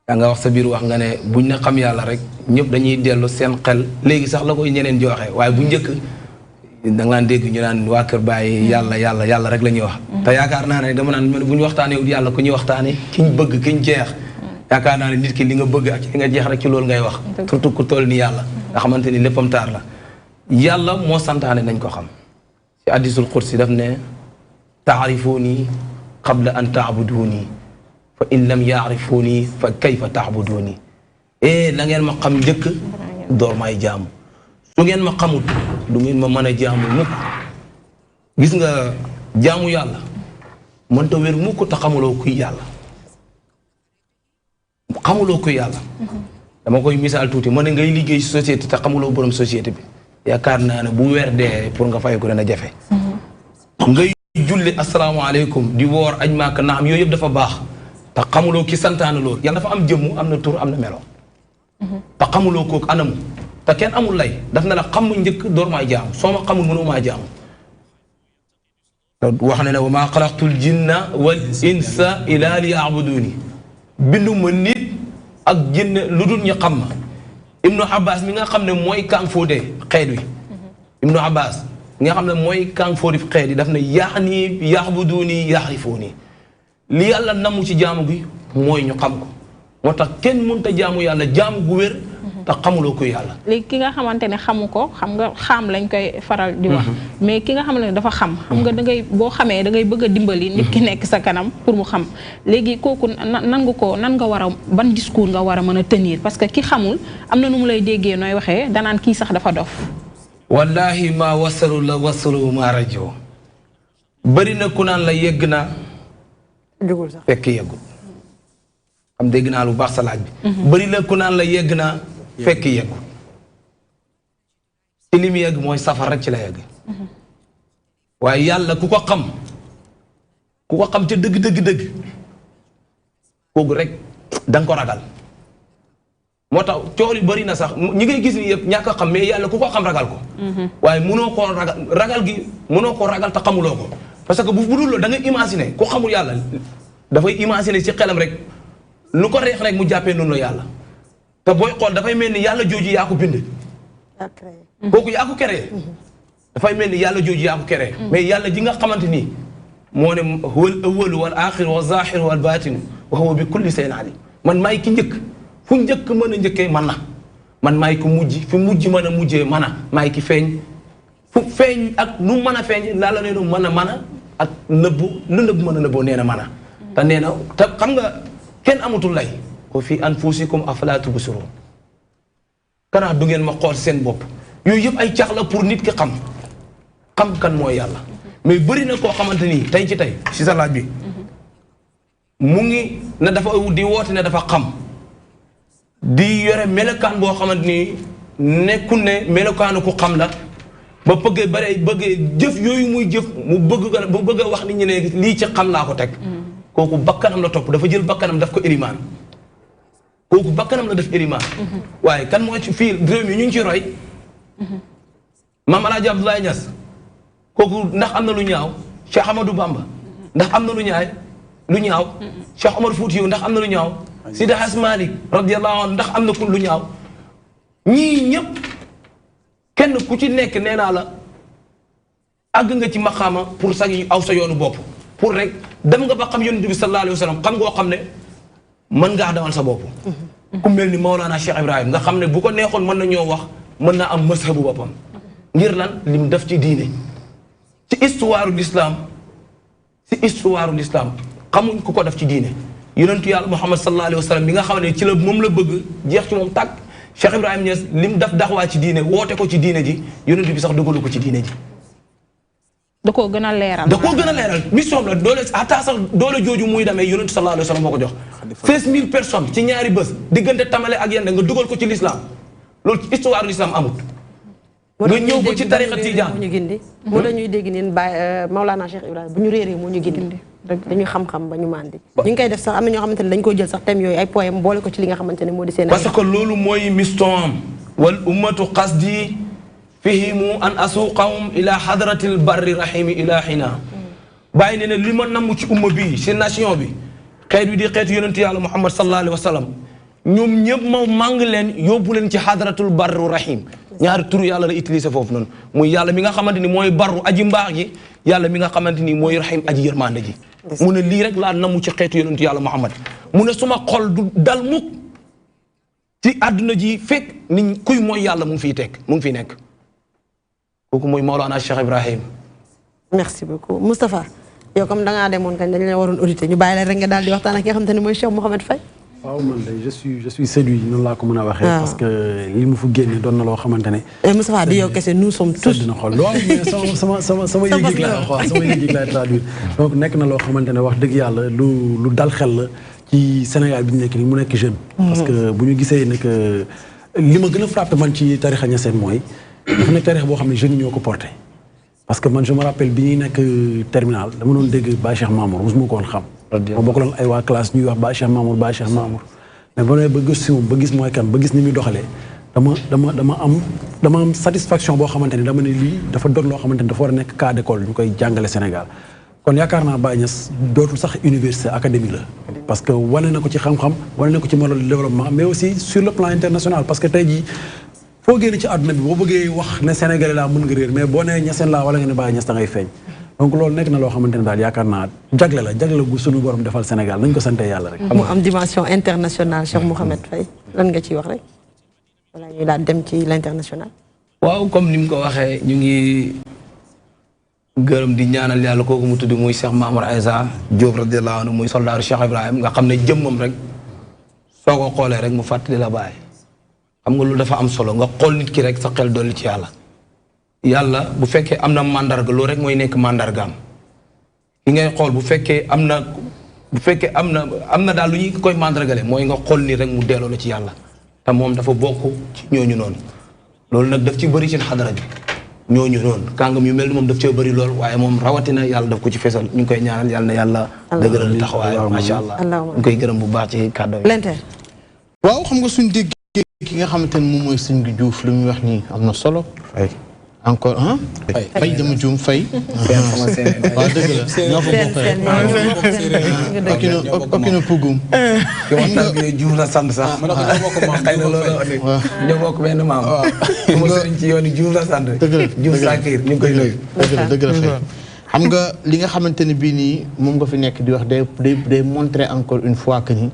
yaa nga wax sa biir wax nga ne buñ ne xam yàlla rek ñëpp dañuy dellu seen xel léegi sax la koy ñeneen joxe waaye bu njëkk da nga naan dégg ñu naan waa Kër Baye yàlla rek la ñuy wax. te yaakaar naa ne dama naan bu ñu waxtaanee wut yàlla ku ñuy waxtaanee kiñ bëgg kiñ jeex yaakaar naa ne nit ki li nga bëgg ak li nga jeex rek ci loolu ngay wax. surtout ku toll ni yàlla nga xamante ni léppam taar la yàlla moo santaane nañ ko xam ci hadisul qudsi daf ne taarifuni qabla an taabuduni fa in lam yaarifuni fa kayfa taabuduni na ngeen ma xam njëkk door may jaamu su ngeen ma xamut du ngeen ma mën a jaamu mukk gis nga jaamu yàlla mënta wér mukk te xamuloo kuy yàlla dama koy misaal tuuti ma ne ngay liggéey société te xamuloo borom société bi yaakaar naa ne bu weer dee pour nga fay ko dana jafe ngay julli asalaamaaleykum di woor aj maaka naam yooyu yëpp dafa baax te xamuloo ki santaane loolu yàlla dafa am jëmmu am na tur am na melo te xamuloo kooku anamu te kenn amul lay daf na la xam njëkk door maa jaamu soo ma xamul mënoo maa jaamu wax na ne wa maa xalaqtul jinna wal insa ila li yaabuduni binduma nit ak jinne lu dul ñu xam ma ibnu abbas mi nga xam ne mooy kàng fóode xeet wi ibnu abbas nga xam ne mooy kàng fóodi xeet yi daf ne yaani yaabuduni yaarifuuni li yàlla namu ci jaamu gi mooy ñu xam ko moo tax kenn mënta jaamu yàlla jaamu gu wér te xamuloo ko yàlla léegi ki nga xamante ne xamu ko xam nga xaam lañ koy faral di wax mais ki nga xamante ne dafa xam nga da ngay boo xamee da ngay bëgg a dimbali nit ki nekk sa kanam pour mu xam léegi kooku nan nga war a ban discours nga war a mën a tenir parce que ki xamul am na nu mu lay déggee nooy waxee danaan kii sax dafa dof wallahi ma wasalu la wasalu ma rajo bëri na ku naan la yegg na jugul sax fekk yeggul am dégg naa lu baax sa laaj bi bëri na ku naan la yegg na fekk yeggul ci li mu yegg mooy safar rek ci la yegg waaye yàlla ku ko xam ca dëgg kooku rek da nga ko ragal moo tax coow li bëri na sax ñi ngay gis ni yëpp ñàkk a xam mais yàlla ku ko xam ragal ko waaye mënoo koo ragal gi mënoo koo ragal te xamuloo ko parce que bu dul loolu da ngay imaginer ku xamul yàlla dafay imaginer ci xelam rek lu ko reex rek mu jàppee noonu la yàlla te booy xool dafay mel ni yàlla jooju yaa ko bind kooku yaa ko créé dafay mel ni yàlla jooju yaa ko créé mais yàlla ji nga xamante nii moo ne huwal awwalu wal aaxiru wa zaahiru wal baatinu wa huwa bi kulli shay'in alim man maay ki njëkk fu njëkk mën a njëkkee man na man maay ki mujj fi mujj mën a mujjee man a maay ki feeñ fu feeñ ak nu mën a feeñ laala nee na mën a ak nëbbu lu nëbbu mën a nëbboo nee na mën a te nee na te xam nga kenn amatul lay wa fi anfusikum afala tubsirun kanaa du ngeen ma xool seen bopp yooyu yëpp ay cax la pour nit ki xam kan mooy yàlla mais bëri na koo xamante nii tey ci tey si sa laaj bi mu ngi ne dafa di woote ne dafa xam di yore melokaan boo xamante ni nekkul ne melokaanu ku xam la ba bëggee jëf yooyu muy jëf mu bëgg a wax nit ñi ne lii ci xam laa ko teg kooku bakkanam la topp dafa jël bakkanam daf ko érimaan kooku bakkanam la def érimaan waaye kan moo ci fii réew mi ñu ngi ci roy Maam Alaaji Abdoulaye Niass kooku ndax am na lu ñaaw Cheikh Amadou Bamba ndax am na lu ñaaw Cheikh Omar Foutiyou ndax am na lu ñaaw Sidi Hadj Malick radiyallahu anhu ndax am na lu ñaaw ñii ñëpp kenn ku ci nekk nee naa la àgg nga ci maqaama pour sag aw sa yoonu bopp pour rek dem nga ba xam yonent bi sallallahu alayhi wa sallam xam ngoo xam ne mën ngaa demal sa bopp ku mel ni Maolana Cheikh Ibrahim nga xam ne bu ko neexoon mën na ñoo wax mën naa am mazhabu boppam ngir lan lim def ci diine ci histoire l'islam xamuñ ku ko def ci diine yonentu yàlla Muhammad sallallahu alayhi wa sallam bi nga xam ne ci la moom la bëgg jeex ci moom tàkk Cheikh Ibrahim Niass lim daf daxwaa ci diine woote ko ci diine ji yonent bi sax dugalu ko ci diine ji da koo gën a leeral mission la doole ata sax doole jooju muy demee yonent sallallahu alayhi wa sallam moo ko jox 16000 personnes ci ñaari bés diggante tamale ak yende nga dugal ko ci l'islam loolu ci histoire l'islam amut nga ñëw ko ci tariqa tijaan ñu gindi moo dañuy dégg neen Maolana Cheikh Ibrahima bu ñu réeree moo ñu gindi dañuy xam-xam ba ñu mandi ñu ngi koy def sax am na ñoo xamante ne dañ koy jël sax thème yooyu ay poème boole ko ci li nga xamante ne moo di seen parce que loolu mooy mission am wal ummatu qasdi fihimu an asuqahum ila hadratil barri rahimi ilahina bàyyi ne ne li ma namm ci umma bii si nation bi xeet wi di xeetu yonentu yàlla Muhammad sallallahu alayhi wa sallam ñoom ñëpp ma màng leen yóbbu leen ci hadratul barru rahim ñaari turu yàlla la utiliser foofu noonu muy yàlla mi nga xamante ni mooy barru aji mbaax gi yàlla mi nga xamante ni mooy rahim aji yërmande ji mu ne lii rek laa namu ci xeetu yonentu yàlla Muhammad mu ne suma xol du dal mukk ci àdduna ji fekk ni kuy mooy yàlla mu ngi fiy tekk mu ngi fiy nekk kooku mooy Mawlana Cheikh Ibrahim. merci beaucoup Moustapha yow comme da ngaa demoon kañ dañ la waroon auditer ñu bàyyi la rek nga daal di waxtaan ak ki nga xamante ne mooy Cheikh Mouhamed Faye. waaw man de je suis séduit noonu laa ko mën a waxee. parce que li mu fu génne doon na loo xamante ne. Moustapha di yow kese nous sommes tous. dina xool waaw mais sama yëg-yëg laa wax sama yëg-yëg laa traduire. donc nekk na loo xamante ne wax dëgg yàlla lu dal xel la ci Sénégal bi ñu nekk nii mu nekk jeune. parce que bu ñu gisee ne que li ma gën a frappé man ci tarixa Niassène mooy. dafa nekk tarix boo xam ne jeunes yi ñoo ko porté. parce que man je me rappelle bi ñuy nekk terminal dama doon dégg Baye Cheikh Mamour mosuma ko woon xam. ma bokkaloon ay waa classe ñuy wax Baye Cheikh Mamour Baye Cheikh Mamour. mais ba nee ba gëstu ba gis mooy kan ba gis ni muy doxalee dama am satisfaction boo xamante ni dama ne lii dafa doon loo xamante ni dafa war a nekk cas d'école ñu koy jàngale Sénégal. kon yaakaar naa Baye Niass dootul sax université académie la. parce que wane na ko ci xam-xam wane na ko ci modèle de développement mais aussi sur le plan international parce que tey jii. foo génne ci àdduna bi boo bëggee wax ne Sénégalais laa mën nga réer mais boo nee Niassène laa wala nga ne Baye Niass da ngay feeñ donc loolu nekk na loo xamante ne daal yaakaar naa jagle gu sunu borom defal Sénégal nañ ko sante yàlla rek. mu am dimension internationale Cheikh Mouhamed Faye lan nga ciy wax rek wala ñuy daal dem ci l'international. waaw comme ni mu ko waxee ñu ngi gërëm di ñaanal yàlla kooku mu tudd muy Cheikh Mamour Aïssa Diop radiyallahu anhu muy soldaaru Cheikh Ibrahim nga xam ne jëmmam rek soo ko xoolee rek mu fàttali la Baye. xam nga loolu dafa am solo nga xool nit ki rek sa xel dolli ci yàlla bu fekkee am na mandarga loolu rek mooy nekk mandargaam ki ngay xool bu fekkee am na daal lu ñuy koy mandargale mooy nga xool ni rek mu delloo la ci yàlla te moom dafa bokk ci ñooñu noonu loolu nag daf ci bëri ci xadara bi ñooñu noonu kàngam yu mel ni moom daf cee bëri lool waaye moom rawatina yàlla daf ko ci fesal ñu ngi koy ñaanal yàlla na yàlla dëgëral taxawaay macha allah ñu ngi koy gërëm bu baax ci kàddu yi waaw xam nga suñ dégg ki nga xamante ne moom mooy sëñ bi Diouf lu muy wax nii am na solo. encore Faye dama juum Faye. waaw dëgg la ñoo ko bokk rek. okino pugum. xam nga Diouf la sant sax. xëy na loolu ñoo bokk benn maam. mu sëriñ ci yoon yi Diouf la sant. dëgg la Diouf Sakir ñu ngi koy nuyu. dëgg la Faye. xam nga li nga xamante ne bii nii moom nga fi nekk di wax day montrer encore une fois que ni.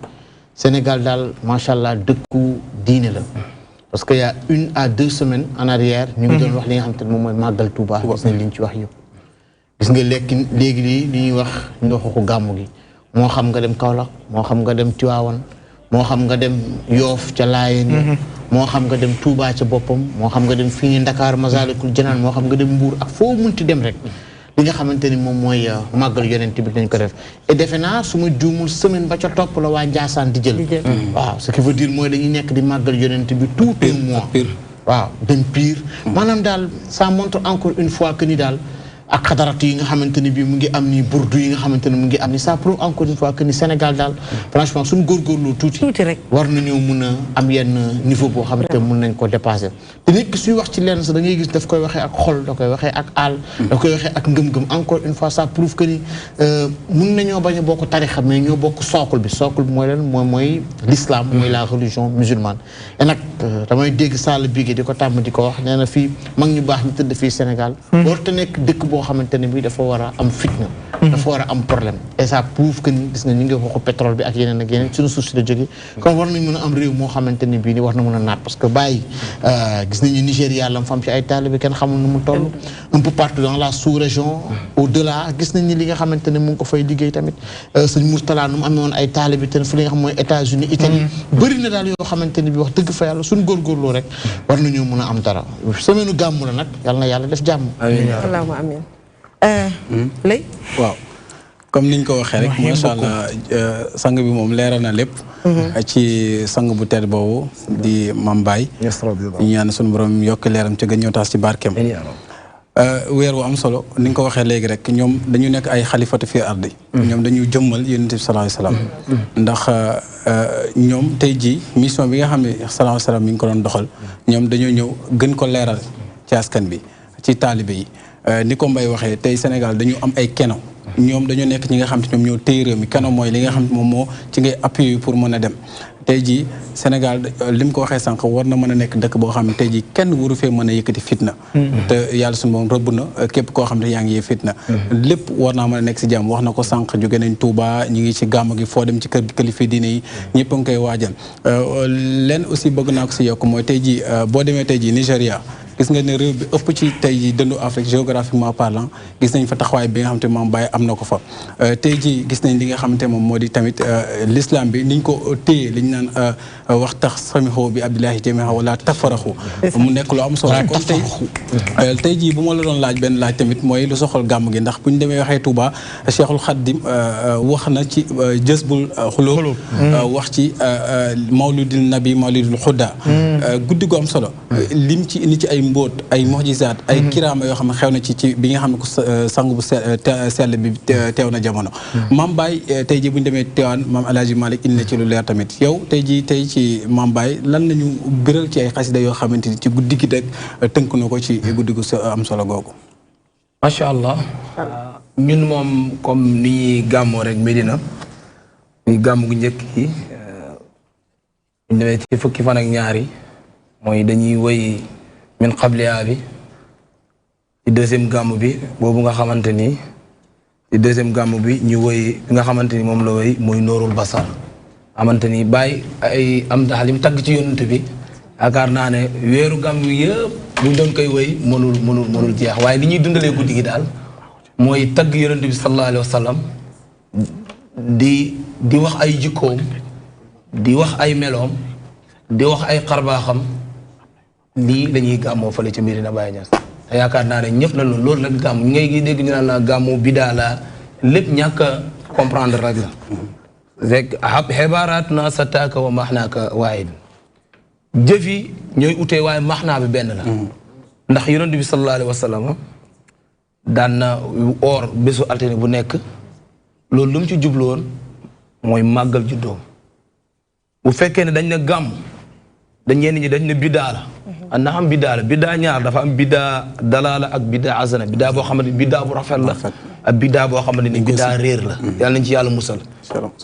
Sénégal daal macha allah dëkku diine la parce que y' a 1 à 2 semaines en arrière. ñu ngi doon wax li nga xamante ne moom mooy màggal Touba. gis nañ li ñu ci wax yëpp. gis nga léegi li ñuy wax ñu nga waxu gàmmu gi moo xam nga dem Kaolack moo xam nga dem Tivaouane moo xam nga dem Yoff ca Laayeen. moo xam nga dem Touba ca boppam moo xam nga dem fii nii Dakar Masalikul Jinaan moo xam nga dem Mbour ak foo munti dem rek. li nga xamante ni moom mooy màggal yonent bi dañ ko def et defe naa su ma juumul semaine ba ca topp la waa Ndiassane di jël. waaw ce qui veut dire mooy dañuy nekk di màggal yonent bi tout un mois. waaw dem pire. maanaam daal ça montre encore une fois que ni daal ak xadaratu yi nga xamante ni bii mu ngi am ni burdu yi nga xamante ne mu ngi am ni ça prouve encore une fois que ni Sénégal daal franchement suñu góorgóorlu tuuti rek war nañoo mun a am yenn niveau boo xamante ne mun nañ ko dépasser te nit ki suy wax ci lenn sax da ngay gis daf koy waxee ak xol da koy waxee ak àll da koy waxee ak ngëm-ngëm encore une fois ça prouve que ni mun nañoo bañ a bokk tarixa mais ñoo bokk socle bi mooy lan mooy l'islam mooy la religion musulmane et nag damay dégg Sall Bigué di ko tàmm di ko wax nee na fii mag ñu baax ñu tëdd fii Sénégal warut a nekk dëkk boo xamante ne bi dafa war a am fitna dafa war a am problème et ça prouve que ni gis nga ñu ngi waxu pétrole bi ak yeneen ak yeneen suñu suuf si la jógee kon war nañ mën a am réew moo xamante ne bii ni war na mën a naat parce que bàyyi gis nañu Nigéria la fam ci ay taalibe kenn xamul nu mu toll un peu partout dans la sous-région au delà gis nañ ni li nga xamante ne mu ngi ko fay liggéey tamit sëñ Mourtala nu mu amee woon ay taalibe te fu li nga xam mooy États-Unis Italie bëri na daal yoo xamante ne bi wax dëgg fa yàlla suñu góorgóorloo rek war nañoo mën a am dara semaine gàmmu la nag yàlla na yàlla def jàmm allahumma amiin lay waaw comme niñ ko waxee rek macha allah sang bi moom leeral na lépp ci sang bu tedd boobu di Mame Baye ñu ñaan suñu borom yokk leeram ci gën ñëw taas ci barkeem weer wu am solo ni nga ko waxee léegi rek ñoom dañu nekk ay xalifatu fi ardi ñoom dañu jëmmal yonent bi sallallahu alayhi wasallam ndax ñoom tey jii mission bi nga xam ne sallallahu alayhi wasallam mi ngi ko doon doxal ñoom dañoo ñëw gën ko leeral ci askan bi ci taalibe yi ni ko Mbaye waxee tey Sénégal dañu am ay keno ñoom dañoo nekk ñi nga xam te ñoom ñoo téye réew mi kanam mooy li nga xam te moom moo ci ngay appuyer pour mën a dem tey jii Sénégal li mu ko waxee sànq war na mën a nekk dëkk boo xam ne tey jii kenn waru fee mën a yëkkati fitna te yàlla suñu moom rëbb na képp koo xam ne yaa ngi yee fitna lépp war naa mën a nekk si jàmm wax na ko sànq jóge nañ Touba ñu ngi ci gàmm gi foo dem ci kër kilifa diine yi ñëpp a ngi koy waajal leen aussi bëgg naa ko si yokk mooy tey jii boo demee tey jii Nigéria gis nga ne réew bi ëpp ci tey jii dëndu Afrique géographiquement parlant gis nañ fa taxawaay bi nga xamante Mame Baye am na ko fa tey jii gis nañ li nga xamante moom moo di tamit l'islam bi niñ ko téye liñ naan wax tax samiho bi Abdullahi jamiha wala tafaraxu mu nekk lu am solo kon tey jii bu ma la doon laaj benn laaj tamit mooy lu soxal gàmm gi ndax bu ñu demee waxee Touba Cheikhul Khadim wax na ci jësbul xulóob wax ci mawlidul nabi mawlidul xudda guddi gu am solo lim ci indi ci ay mbóot ay mojisaat ay kiraama yoo xam ne xew na ci bi nga xam ne ko sang bu sell bi teew na jamono Mame Baye tey jii bu ñu demee teewaan Mame El Hadji Malick indi na ci lu leer tamit yow tey jii tey ci Mame Baye lan lañu gëral ci ay xasida yoo xamante ni ci guddi gi rek tënk na ko ci guddi gu am solo googu macha allah ñun moom comme ni ñuy gàmmoo rek Medina muy gàmm gu njëkk yi ñu demee ci fukki fan ak ñaari mooy dañuy woy min qabliya bi ci deuxième gàmm bi boobu nga xamante ni ci deuxième gàmm bi ñu woy bi nga xamante ni moom la woy mooy Noorul Basar xamante ni Baye ay am daal lim tagg ci yonent bi yaakaar naa ne weeru gàmm bi yëpp buñ doon koy woy mënul jeex waaye li ñuy dundalee guddi gi daal mooy tagg yonent bi sallallahu alayhi wa sallam di wax ay jikkoom di wax ay meloom di wax ay xarbaaxam lii lañuy gàmmoo fële ca Medina Baye Niass te yaakaar naa ne ñëpp na loolu rek gàmm ñu ngay dégg ñu naan la gàmmu bidaa la lépp ñàkk a comprendre rek la rek xibaaraat naa sa taaka wa maxnaaka waahid jëf yi ñooy utee waaye maxnaa bi benn la ndax yonent bi sallallahu alayhi wa sallam daan na oor bésu altine bu nekk loolu lu mu ci jubloon mooy màggal juddoom bu fekkee ne dañ ne gàmm dañ ñenn ñi dañ ne bidaa la na am bidaa la bidaa ñaar dafa am bidaa dalaala ak bidaa asana bidaa boo xamante ni bidaa bu rafet la ak bidaa boo xamante ni bidaa réer la yàlla nañ ci yàlla musal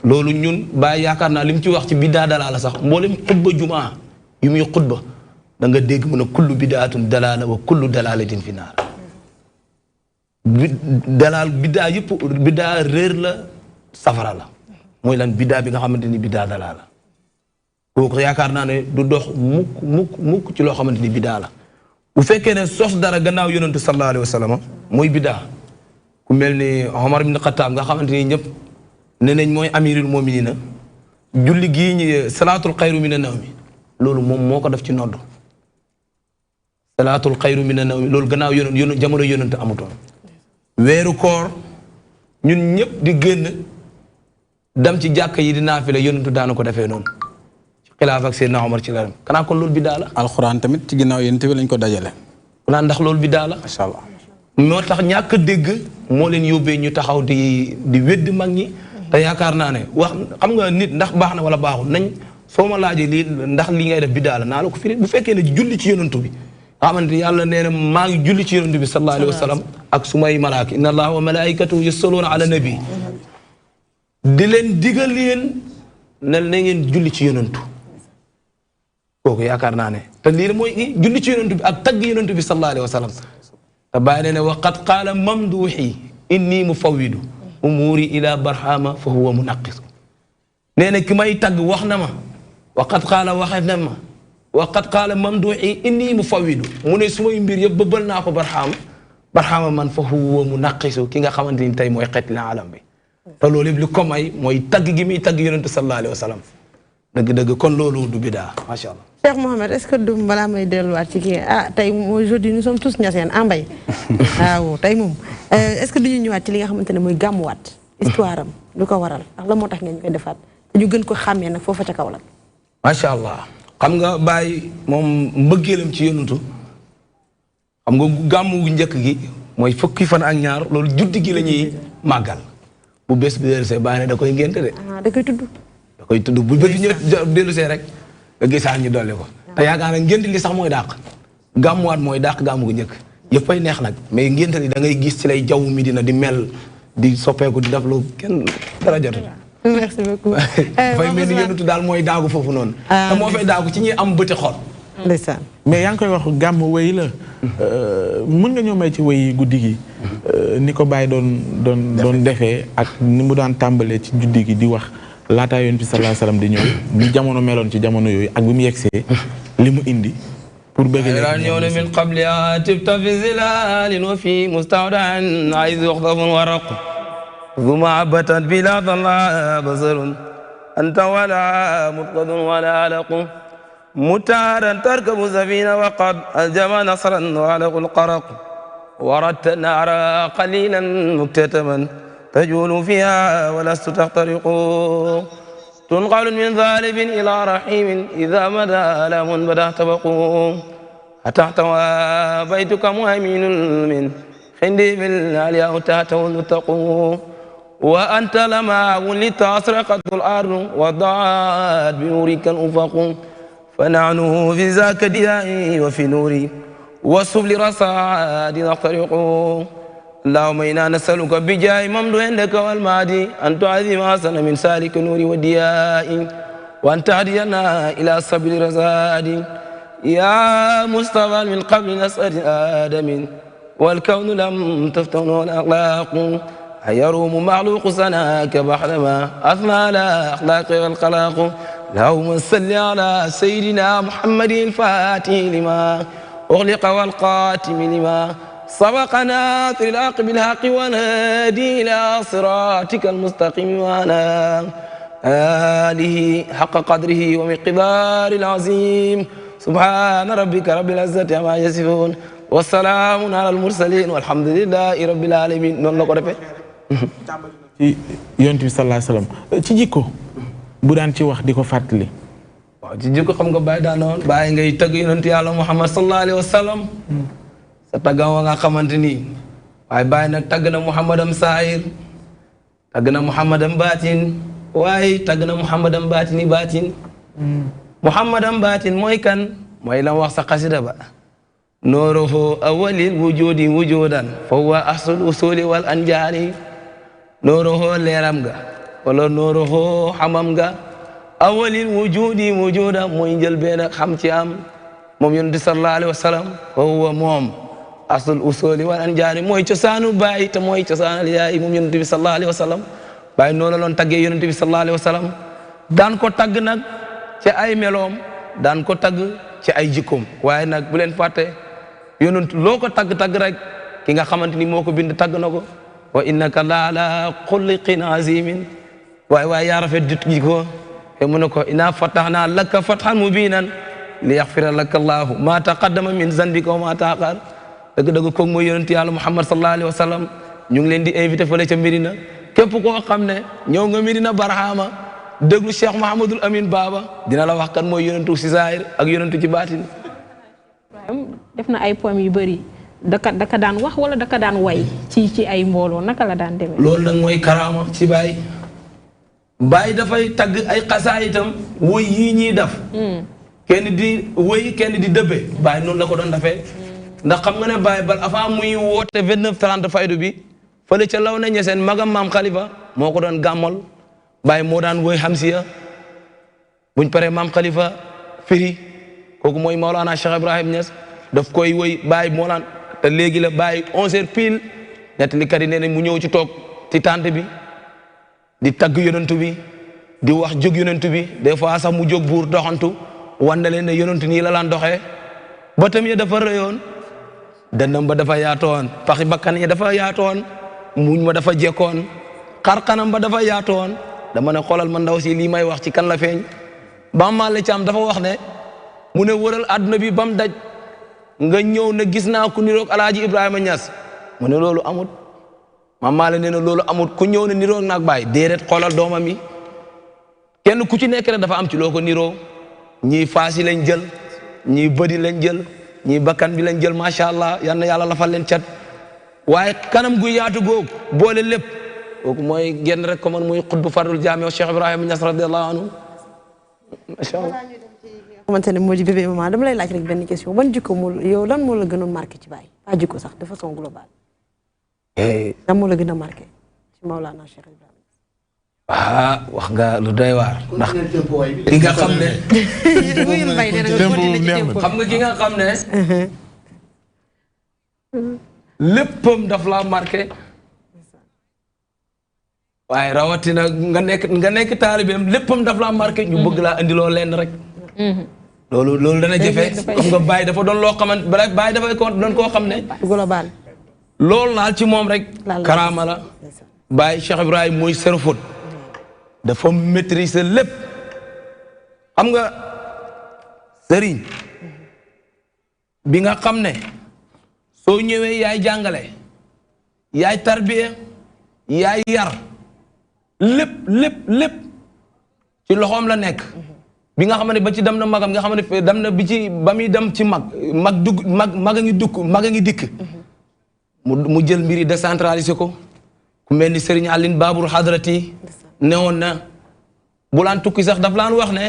loolu ñun Baye yaakaar naa li mu ci wax ci bidaa dalaala sax mboolem xutba jumaa yu muy xutba da nga dégg mu ne kullu bidaatun dalaala wa kullu dalaalatin fi naar dalaal bidaa yëpp bidaa réer la safara la mooy lan bidaa bi nga xamante ni bidaa dalaala kooku yaakaar naa ne du dox mukk ci loo xamante ni bidaa la bu fekkee ne sos dara gannaaw yonentu sallallahu alayhi wa sallam mooy bidaa ku mel ni Omar ibn Khattab nga xamante ni ñëpp ne nañ mooy amirul muminina julli gii ñi salaatul xayru mina nawmi loolu moom moo ko def ci nodd salaatul xayru mina nawmi loolu gannaaw yonent jamono yonent amutoon weeru koor ñun ñëpp di génn dem ci jàkk yi di naafila yonentu daana ko defee noonu xilaaf ak Seydina Omar ci la dem kanaa kon loolu bidaa la alxuraan tamit ci ginnaaw yéen tamit lañ ko dajale kanaa ndax loolu bidaa la macha allah moo tax ñàkk dégg moo leen yóbbee ñu taxaw di wedd mag ñi te yaakaar naa ne wax xam nga nit ndax baax na wala baaxul nañ soo ma laajee lii ndax li ngay def bidaa la naa la ko firi bu fekkee ne julli ci yonantu bi nga xamante yàlla nee na maa ngi julli ci yonantu bi sallallahu alayhi wa sallam ak sumay malaaka inna allaha wa malaikatahu yusalluuna ala nabi di leen digal yéen ne na ngeen julli ci yonantu kooku yaakaar naa ne te lii mooy julli ci yonantu bi ak tagg yonantu bi sallallahu alayhi wa sallam te bàyyi ne ne wa qad qaala mamduuxi inni mufawwidu umuuri ila barhama fa huwa munaqisu nee na ki may tagg wax na ma wa qad qaala waxe na ma wa qad qaala mamduuxi inni mufawwidu mu ne sumay mbir yëpp bëbbal naa ko barhama man fa huwa munaqisu ki nga xamante ni tey mooy xeet la alam bi te loolu yëpp li ko may mooy tagg gi muy tagg yonantu sallallahu alayhi wa sallam dëgg-dëgg kon loolu du bidaa macha allah. Cheikh Mohamed est-ce que du balaa may delluwaat ci kii tey aujourd'hui nous sommes tous Niassène en mbay waaw tey moom est-ce que duñu ñëwaat ci li nga xamante ne mooy gàmmuwaat histoire am lu ko waral ndax la moo tax ngeen ñu koy defaat te ñu gën ko xàmmee nag foofa ca kaw la. macha allah xam nga Baye moom mbëggeelam ci yonantu xam nga gàmmu gu njëkk gi mooy fukki fan ak ñaar loolu juddi gi la ñuy màggal bu bés bi dellusee Baye ne da koy ngénte de. da koy tudd. da koy tudd bu bés bi ñëw dellusee rek nga gisaa ñu dolli ko. te yaakaar naa ngénte li sax mooy dàq gàmmuwaat mooy dàq gàmmu gu njëkk yëpp ay neex nag mais ngénte li da ngay gis ci lay jaww mi dina di mel di soppeeku di def lu kenn dara jotul. merci beaucoup. fay mel ni yëngatu daal mooy daagu foofu noonu. te moo fay daagu ci ñi am bëti xol. ndeysaan. mais yaa ngi koy wax gàmm wéy la mën nga ñëw may ci wéy guddi gi ni ko Baye doon defee ak ni mu daan tàmbalee ci guddi gi di wax laataa Yonent bi sallallahu alayhi wasallam di ñëw ni jamono meloon ci jamono yooyu ak bi mu yegsee li mu indi pour bëgg ñëw ne min qabliha tibta fi zilalin wa fi mustawdan aiz yuxdafun waraq zuma abatat bila dalla basarun anta wala mutqadun wala alaqu متارا تركب سفينة وقد ألجم نصرا وعلق القرق وردت النار قليلا مكتتما تجول فيها ولست تخترق تنقل من ظالب إلى رحيم إذا مدى ألم بدا تبق أتحتوى بيتك مهيمن من خندي بالعلياء تحته المتق وأنت لما ولدت أسرقت الأرض وضاعت بنورك الأفق فنعنه في ذاك ديائي وفي نوري والسبل رصاد نخترق اللهم إنا نسألك بجاه ممدوح عندك والمعدي أن تعظم حسن من سالك نوري وديائي وأن تهدينا إلى سبيل رزاد يا مصطفى من قبل نسأل آدم والكون لم تفتنه الأخلاق يروم معلوق سناك بحرما أثنى على أخلاق والخلاق اللهم صل على سيدنا محمد الفاتح لما أغلق والقاتم لما سبقنا طلاق بالحق والهادي إلى صراطك المستقيم وعلى آله حق قدره ومقدار العظيم سبحان ربك رب العزة عما يصفون والسلام على المرسلين والحمد لله رب العالمين noonu la ko defee ci Yonent bi sallallahu alayhi wasallam ci jikko bu daan ci wax di ko fàttali. waaw ci jikko xam nga Baye daanoon Baye ngay tagg Yonent Yàlla Muhammad sallallahu alayhi wasallam sa tagga wa nga xamante ni waaye Baye nag tagg na Muhammadam saahir tagg na Muhammadam baatin waaye tagg na Muhammadam baatini baatin Muhammadam baatin mooy kan mooy la wax sa xasida ba nooruhu awwalil wujudi wujudan fa huwa ahsul usuli wal anjaani nooruhu leeram ga wala nooruhu xamam nga awalil wujudi wujuda mooy njël benn xam ci am moom Yonent bi sallallahu alayhi wa sallam wa huwa moom asul usuli wal anjaani mooy cosaanu baay te mooy cosaanal yaay moom Yonent bi sallallahu alayhi wa sallam baay noonu la doon taggee Yonent bi sallallahu alayhi wa sallam daan ko tagg nag ci ay meloom daan ko tagg ci ay jikkoom waaye nag bu leen fàtte Yonent loo ko tagg-tagg rek ki nga xamante ni moo ko bind tagg na ko wa innaka la ala xuluqin azimin waaye yaa rafet dit ji ko te mu ne ko inna fatahna laka fathan mubinan li yaxfira laka allahu ma taqaddama min zanbika wa ma taaqar dëgg-dëgg kooku mooy Yonent Yàlla Muhammad sallallahu alayhi wa sallam ñu ngi leen di invité fële ca Médina képp koo xam ne ñëw nga Médina Barhama déglu Cheikh Mahamadul Amin Baba dina la wax kan mooy yonentu si zahir ak yonentu ci baatin. def na ay poème yu bëri daka daan wax wala daka daan way ci ay mbooloo naka la daan demee. loolu nag mooy karaama ci Baye. Baye dafay tagg ay xasaa itam woy yii ñuy def. kenn di woy kenn di dëbbe Baye noonu la ko doon defee. ndax xam nga ne Baye bal avant muy woote 29-30 faydu bi fële ca law na ñeseen magam maam Khalifa moo ko doon gàmmal Baye moo daan woy Hamsiya buñ paree maam Khalifa firi kooku mooy Maolana Cheikh Ibrahim Niass daf koy woy Baye moo laan te léegi la Baye 11h pile nettalikat yi nee nañ mu ñëw ci toog ci tànt bi di tagg yonentu bi di wax jóg yonentu bi des fois sax mu jóg buur doxantu wan na leen ne yonentu nii la laan doxee bëtam ya dafa rëyoon dënnam ba dafa yaatoon paxi bakkan ya dafa yaatoon muñ ma dafa jekkoon xarxanam ba dafa yaatoon dama ne xoolal ma ndaw si lii may wax ci kan la feeñ ba Maale Caam dafa wax ne mu ne wëral àdduna bi ba mu daj nga ñëw ne gis naa ku niroog Alaaji Ibrahima Niass mu ne loolu amut Maam Maale nee na loolu amut ku ñëw ne niroog naag Baay déedéet xoolal doomam yi kenn ku ci nekk rek dafa am ci loo ko niroo ñii faas yi lañ jël ñii bëdi lañ jël ñii bakkan bi lañ jël macha allah yal na yàlla lafal leen cat waaye kanam gu yaatu googu boole lépp kooku mooy genn rek ko man muy xutbu fardul jaami Cheikh Ibrahima Niass radiyallahu anhu macha allah. xamante ne moo di bébé maman dama lay laaj rek benn question ban jikko moo yow lan moo la gënoon marqué ci Baye pas jikko sax de façon globale. lan moo la gën a marqué. Maulana Cheikh Ibrahima. wax nga lu doy waar ndax ki nga xam ne xam nga ki nga xam ne léppam daf laa marqué waaye rawatina nga nekk taalibeem léppam daf laa marqué ñu bëgg laa indiloo lenn rek loolu dana jafe xam nga Baye dafa doon loo xamante Baye dafay doon koo xam ne global loolu laal ci moom rek karaama la Baye Cheikh Ibrahima mooy serfot dafa maîtriser lépp xam nga sëriñ bi nga xam ne soo ñëwee yaay jàngale yaay tarbiya yaay yar lépp ci loxoom la nekk bi nga xam ne ba ci dem na magam nga xam ne dem na bi ci ba muy dem ci mag a ngi dikk mu jël mbir yi décentralisé ko ku mel ni Serigne Aline Babour Hadrati newoon na bu laan tukki sax daf laan wax ne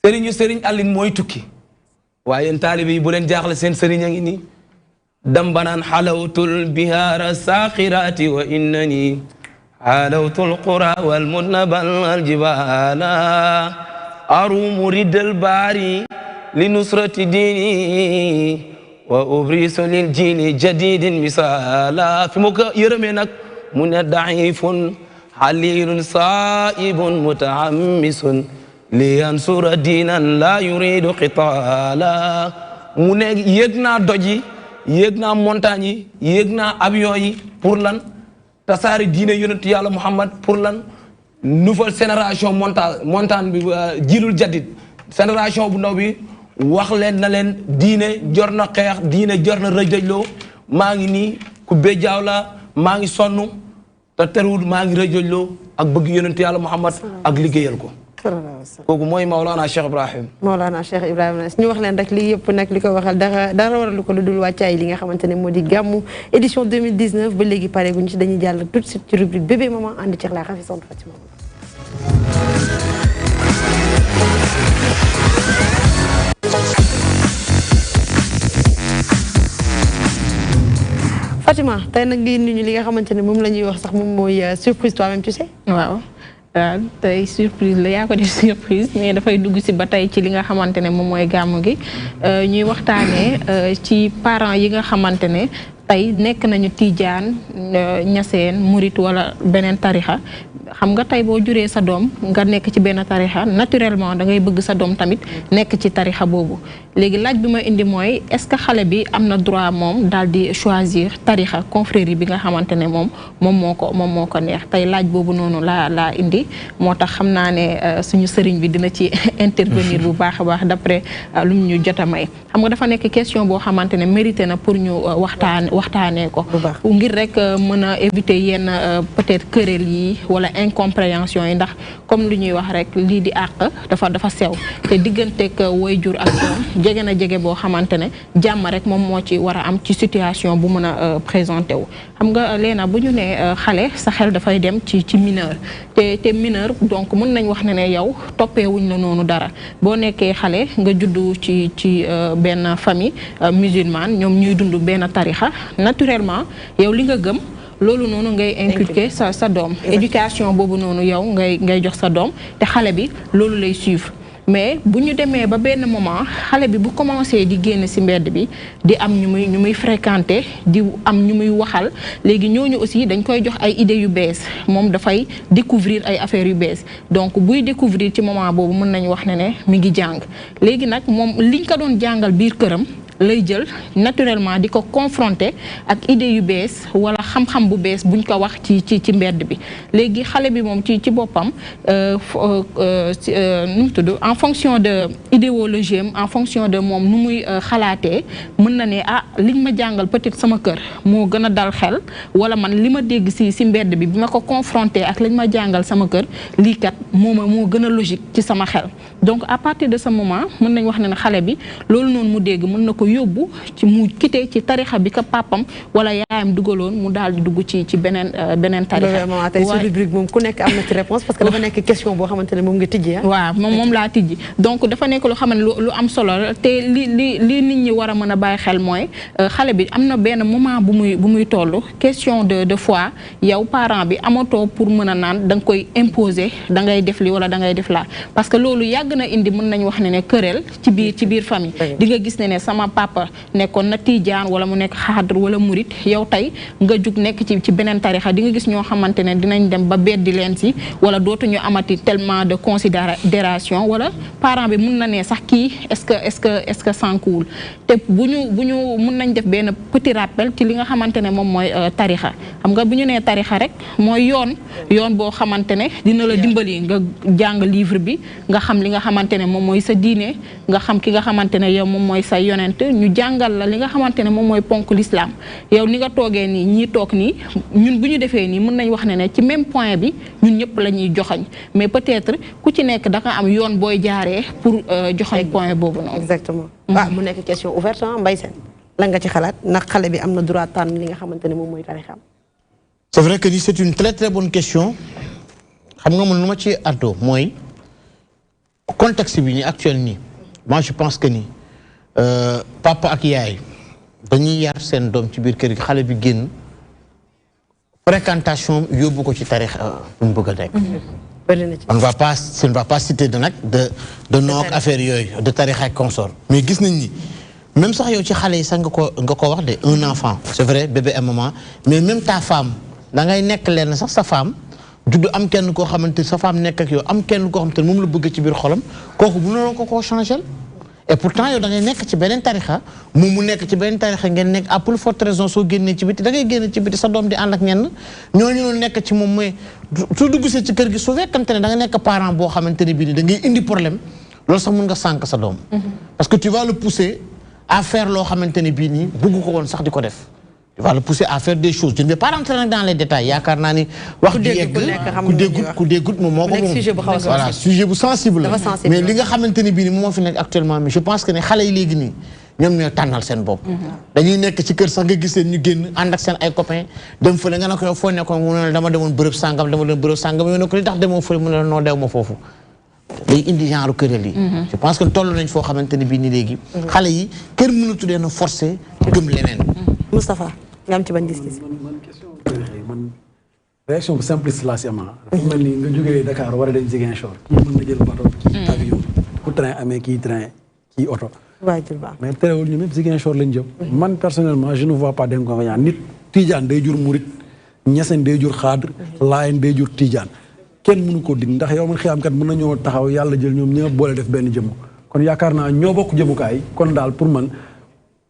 Serigne Aline mooy tukki waaye yéen taalibe yi bu leen jaaxle seen Serigne a ngi nii dam banaan xalawtul bihaara saaxiraati wa innani xalawtul qura wal mudnabal aljibala arumu riddal baari li nusrati diini wa ubrisu lil jiili jadidin misala fi mu ko yërëmee nag mu ne daifun xalilun saibun mutahammisun li yansura diinan la yuridu qitaala mu ne yéeg naa doj yi yéeg naa montagne yi yéeg naa avion yi pour lan tasaari diine yonent yàlla Muhammad pour lan nouvelle génération montagne bi jiilul jadid génération bu ndaw bi wax leen na leen diine jor na xeex diine jor na rëjëjloo maa ngi nii ku béjaaw la maa ngi sonn te terewul maa ngi rëjëjloo ak bëgg yonent yàlla Muhammad ak liggéeyal ko kooku mooy Maulana Cheikh Ibrahim. Maulana Cheikh Ibrahima ñu wax leen rek lii yëpp nag li ko waxal dara waralu ko lu dul wàccaay li nga xamante ne moo di gàmmu édition 2019 ba léegi pare bu ñu ci dañuy jàll tout de suite ci rubrique bébé maman ànd ci la ravissante Fatima. Fatima tey nag ngi indi ñu li nga xamante ne moom la ñuy wax sax moom mooy surprise toi-même tu sais. waaw. tey surprise la yaa ko def surprise mais dafay dugg si ba tey ci li nga xamante ne moom mooy gàmmu gi ñuy waxtaanee ci parents yi nga xamante ne tey nekk nañu Tijaan Ñaseen Murit wala beneen tarixa xam nga tey boo juree sa doom nga nekk ci benn tarixa naturellement da ngay bëgg sa doom tamit nekk ci tarixa boobu léegi laaj bi ma indi mooy est-ce que xale bi am na droit moom daal di choisir tarixa confrérie bi nga xamante ne moom moo ko neex tey laaj boobu noonu laa indi moo tax xam naa ne suñu sëriñ bi dina ci intervenir bu baax a baax d'après lu mu ñu jot a may xam nga dafa nekk question boo xamante ne mérité na pour ñu waxtaanee ko ngir rek mën a éviter yenn peut-être querelle yi wala incompréhension yi ndax comme lu ñuy wax rek lii di àq dafa sew te digganteeg waajur ak doom jege na jege boo xamante ne jàmm rek moom moo ci war a am ci situation bu mën a présenté wu xam nga leena bu ñu ne xale sa xel dafay dem ci mineur te mineur donc mën nañ wax ne yow toppee wuñ la noonu dara boo nekkee xale nga juddu ci benn famille musulmane ñoom ñuy dund benn tarixa naturellement yow li nga gëm loolu noonu ngay inculquer sa doom éducation boobu noonu yow ngay jox sa doom te xale bi loolu lay suivre mais bu ñu demee ba benn moment xale bi bu commencé di génn ci mbedd bi di am ñu muy fréquenter di am ñu muy waxal léegi ñooñu aussi dañ koy jox ay idées yu bees moom dafay découvrir ay affaires yu bees donc buy découvrir ci moment boobu mën nañu wax ne mi ngi jàng léegi nag moom liñ ko doon jàngal biir këram lay jël naturellement di ko confronter ak idée yu bees wala xam-xam bu bees buñ ko wax ci mbedd bi léegi xale bi moom ci boppam nu mu tudd en fonction de idéologie am en fonction de moom nu muy xalaatee mën na ne liñ ma jàngal peut-être sama kër moo gën a dal xel wala man li ma dégg ci mbedd bi ma ko confronter ak liñ ma jàngal sama kër lii kat moo gën a logique ci sama xel donc à partir de ce moment mën nañ wax ne xale bi loolu noonu mu dégg mën na ko yóbbu ci mu quitté ci tarixa bi ka papam wala yaayam dugaloon mu daal di dugg ci beneen tarixa. vraiment tey sur rubrique moom ku nekk am na ci réponse parce que dafa nekk question boo xamante ne moom nga tijji waaw moom laa tijji donc dafa nekk loo xam ne lu am solo la te li nit ñi war a mën a bàyyi xel mooy xale bi am na benn moment bu muy toll question de foi yow parent bi amatoo pour mën a naan da nga koy imposer da ngay def li wala da ngay def laa parce que loolu yàgg na indi mën nañu wax ne këreel ci biir famille di nga gis ne sama papa nekkoon na tijaan wala mu nekk xaadar wala murit yow tey nga jug nekk ci beneen tarixa di nga gis ñoo xamante ne dinañ dem ba beddi leen si wala dootuñu amati tellement de considération wala parent bi mun na ne sax kii est-ce que sànkuwul te bu ñu mun nañ def benn petit rappel ci li nga xamante ne moom mooy tarixa xam nga bu ñu nee tarixa rek mooy yoon boo xamante ne dina la dimbali nga jàng livre bi nga xam li nga xamante ne moom mooy sa diine nga xam ki nga xamante ne yow moom mooy sa yonent ñu jàngal la li nga xamante ne moom mooy ponk l'islam yow ni nga toogee nii ñii toog nii ñun bu ñu defee nii mën nañ wax ne ci même point bi ñun ñëpp la ñuy joxañ mais peut-être ku ci nekk da nga am yoon booy jaaree pour joxañ point boobu noonu. exactement mu nekk question ouverte Mbaye Sène lan nga ci xalaat ndax xale bi am na droit tànn li nga xamante ne moom mooy tarixam. c'est vrai que c'est une très très bonne question xam nga man lu ma ci àddoo mooy contexte bi ni actuel nii moi je pense que ni papa ak yaay dañuy yar seen doom ci biir kër gi xale bi génn fréquentation yóbbu ko ci tarix bu mu bëgg a nekk. on va pas citer de noog affaire yooyu de tarix ak consort mais gis nañ ni même sax yow ci xale yi sax nga ko wax de un enfant c'est vrai bébé et maman mais même ta femme da ngay nekk leen sax sa femme juddu am kenn koo xamante sa femme nekk ak yow am kenn koo xamante moom la bëgg ci biir xolam kooku mënuloo ko koo changer et pourtant yow da ngay nekk ci beneen tarixa moom mu nekk ci beneen tarixa ngeen nekk à plus forte raison soo génnee ci biti da ngay génn ci biti sa doom di ànd ak ñenn ñooñu noonu nekk ci moom mooy su dugg see ci kër gi su fekkante ne da nga nekk parent boo xamante ne bii ni da ngay indi problème loolu sax mun nga sànk sa doom parce que tu vas le pousser à faire loo xamante ne bii nii bëgg ko woon sax di ko def tu vas le pousser à faire des choses je ne vais pas rentrer dans les détails yaakaar naa ni wax ju yegg ku déggut moom moo ko moom voilà sujet bu sensible mais li nga xamante ne bii ni moom moo fi nekk actuellement mais je pense que ne xale yi léegi nii ñoom ñooy tànnal seen bopp dañuy nekk ci kër sax nga gis leen ñu génn ànd ak seen ay copains dem fële nga ne ko yow foo nekkoon mu ne dama demoon bërëb sàngam yow ne ko li tax demoo fële mu ne noo dew ma foofu day indi genre kërel yi je pense que toll nañ foo xamante ne bii ni léegi xale yi kër mënatu leen a forcer gëm leneen Moustapha nga am ci ban gis-gis. man question man réaction bu simpliste laa si am dafa mel ni nga jógee Dakar war a dem Ziguinchor. kii mën na jël bateau. kii avion ku train amee kii train kii oto. mais terewul ñu même Ziguinchor lañ jëm. man personnellement je ne vois pas d'inconvénient nit Tidiane day jur Murit Ñaseen day jur Xaadr Laayeen day jur Tidiane kenn mënu ko dig ndax yow man xiyaamkat mën na ñoo taxaw yàlla jël ñoom ñëpp boole def benn jëmm kon yaakaar naa ñoo bokk jëmukaay kon daal pour man.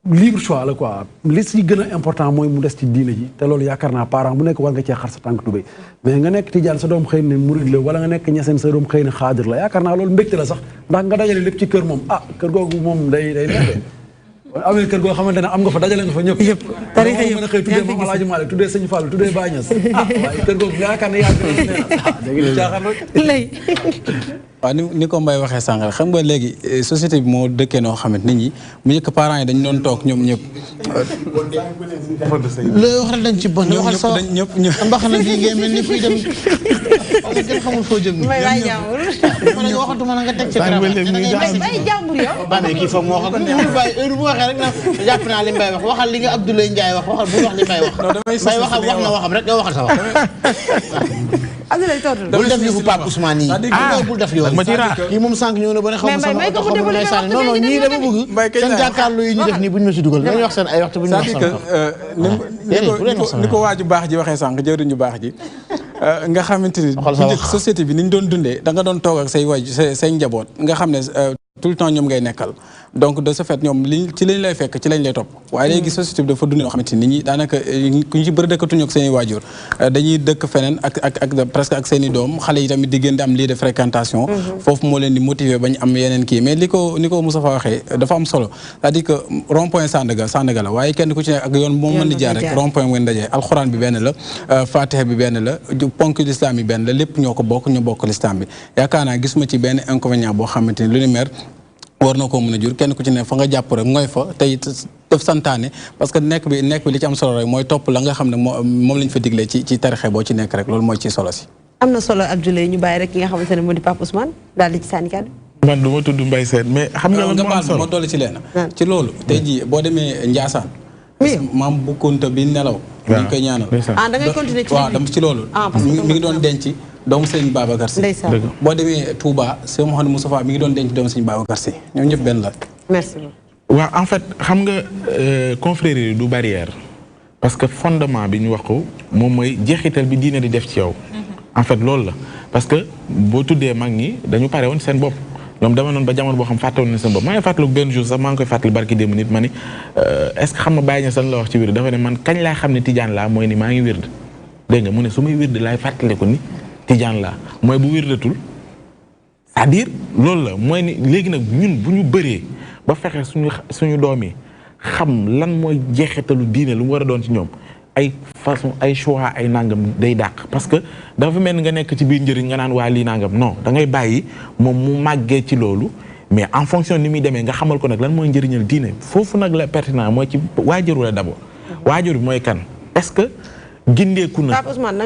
libre choix la quoi li si gën a important mooy mu des ci diine ji te loolu yaakaar naa parent bu nekk war nga cee xar sa tànk tubéy mais nga nekk tijaan sa doom xëy na murid la wala nga nekk ñaseen sa doom xëy na xaadir la yaakaar naa loolu mbégte la sax ndax nga dajale lépp ci kër moom kër googu moom day neex amee kër goo xamante ne am nga fa dajale nga fa ñëpp tarixa yëpp mën a xëy tuddee Maam Alaaji Maalik tuddee Sëñ Fallu tuddee Baay Ñas waaye kër googu nga yaakaar ne yaa ngi caaxaan rek waaw ni ko Mbaye waxee sànq rek xam nga léegi société bi moo dëkkee noo xamante nit ñi mu njëkk parents yi dañu doon toog ñoom ñëpp. looy wax rek dañ ci bon waxal sa ñëpp mbax na bii ngeen mel ni kuy dem wala gën xamul foo jëm. may waay jàmbur. ma ne waxatuma na nga teg ci bay jàmbur yow. ba ne kii foog moo wax ak bàyyi heure bu waxee rek na jàpp naa li Mbaye wax waxal li nga Abdoulaye Ndiaye wax waxal bu wax li Mbaye wax. Mbaye waxal wax na waxam rek nga waxal sa wax. Abdoulaye tontu bul def yëfu Pape Ousmane yi bul def yooyu kii moom sànq ñëw na ba ne xaw ma sama oto xaw ma lay sànni non non ñii dama bëgg seen jàkkaarloo yi ñu def nii bu ñu ma si dugal dañuy wax seen ay waxtu bu ñu wax ni ko waaju baax ji waxee sànq jëwriñ ñu baax ji nga xamante ni société bi ni ñu doon dundee da nga doon toog ak say waaj say njaboot nga xam ne tout le temps ñoom ngay nekkal donc de ce fait ñoom ci lañ lay fekk ci lañ lay topp waaye léegi société bi dafa dund yoo xamante ni nit ñi daanaka ku ñu ci bëri dëkkatuñu ak seen i waajur dañuy dëkk feneen ak presque ak seen i doom xale yi tamit di gën di am lii de fréquentation foofu moo leen di motiver bañ am yeneen kii mais ni ko Moustapha waxee dafa am solo c'est-à-dire que rond point Sandaga la waaye kenn ku ci nekk ak yoon moo mën di jaar rek rond point ngeen dajee alxuraan bi benn la fatiha bi benn la ponk l'islam yi benn la lépp ñoo ko bokk ñu bokk l'islam bi yaakaar naa gisuma ci benn inconvénient boo xamante ni lu ni mer war na koo mën a jur kenn ku ci ne fa nga jàpp rek ngoy fa tey def santaane parce que nekk bi li ci am solo rek mooy topp la nga xam ne moom lañ fa diglee ci tarixe boo ci nekk rek loolu mooy ci solo si. am na solo Abdoulaye ñu bàyyi rek ki nga xamante ne moo di Pape Ousmane daal di ci sànni kàddu. man du ma tudd Mbaye Sène mais xam nga lan moo am solo ma dolli ci leen ci loolu tey jii boo demee Ndiassane maam bu Kunta bi nelaw ñu koy ñaanal da ngay continuer ci waaw dama ci loolu mi ngi doon denc doomu Serigne Babacar Sy boo demee Touba Cheikh Mouhamadou Moustapha mi ngi doon denc doomu Serigne Babacar Sy ñoom ñëpp benn la merci waaw en fait xam nga confrérie du barrière parce que fondement bi ñu wax ko moom mooy jeexital bi diine di def ci yow en fait loolu la parce que boo tuddee mag ñi dañu pare woon seen bopp ñoom dama noonu ba jamono boo xam fàttewoon na seen bopp maa ngi fàttaliku benn jour sax maa ngi koy fàttali barki démb nit ma ni est-ce que xam nga bàyyi ña san la wax ci wird dafa ne man kañ laa xam ne tijaan laa mooy ni maa ngi wird dégg nga mu ne su may wird laay fàttaliku ni tijaan laa mooy bu wirdatul c'est-à-dire loolu la mooy ni léegi nag ñun bu ñu bëree ba fexe suñu doom yi xam lan mooy jeexitalu diine lu mu war a doon ci ñoom ay façon ay choix ay nangam day dàq parce que dafa mel ni nga nekk ci biir njëriñ nga naan waa lii nangam non da ngay bàyyi moom mu màggee ci loolu mais en fonction ni muy demee nga xamal ko nag lan mooy njëriñal diine foofu nag la pertinent mooy ci waajur la d'abord waajur bi mooy kan est-ce que gindeeku na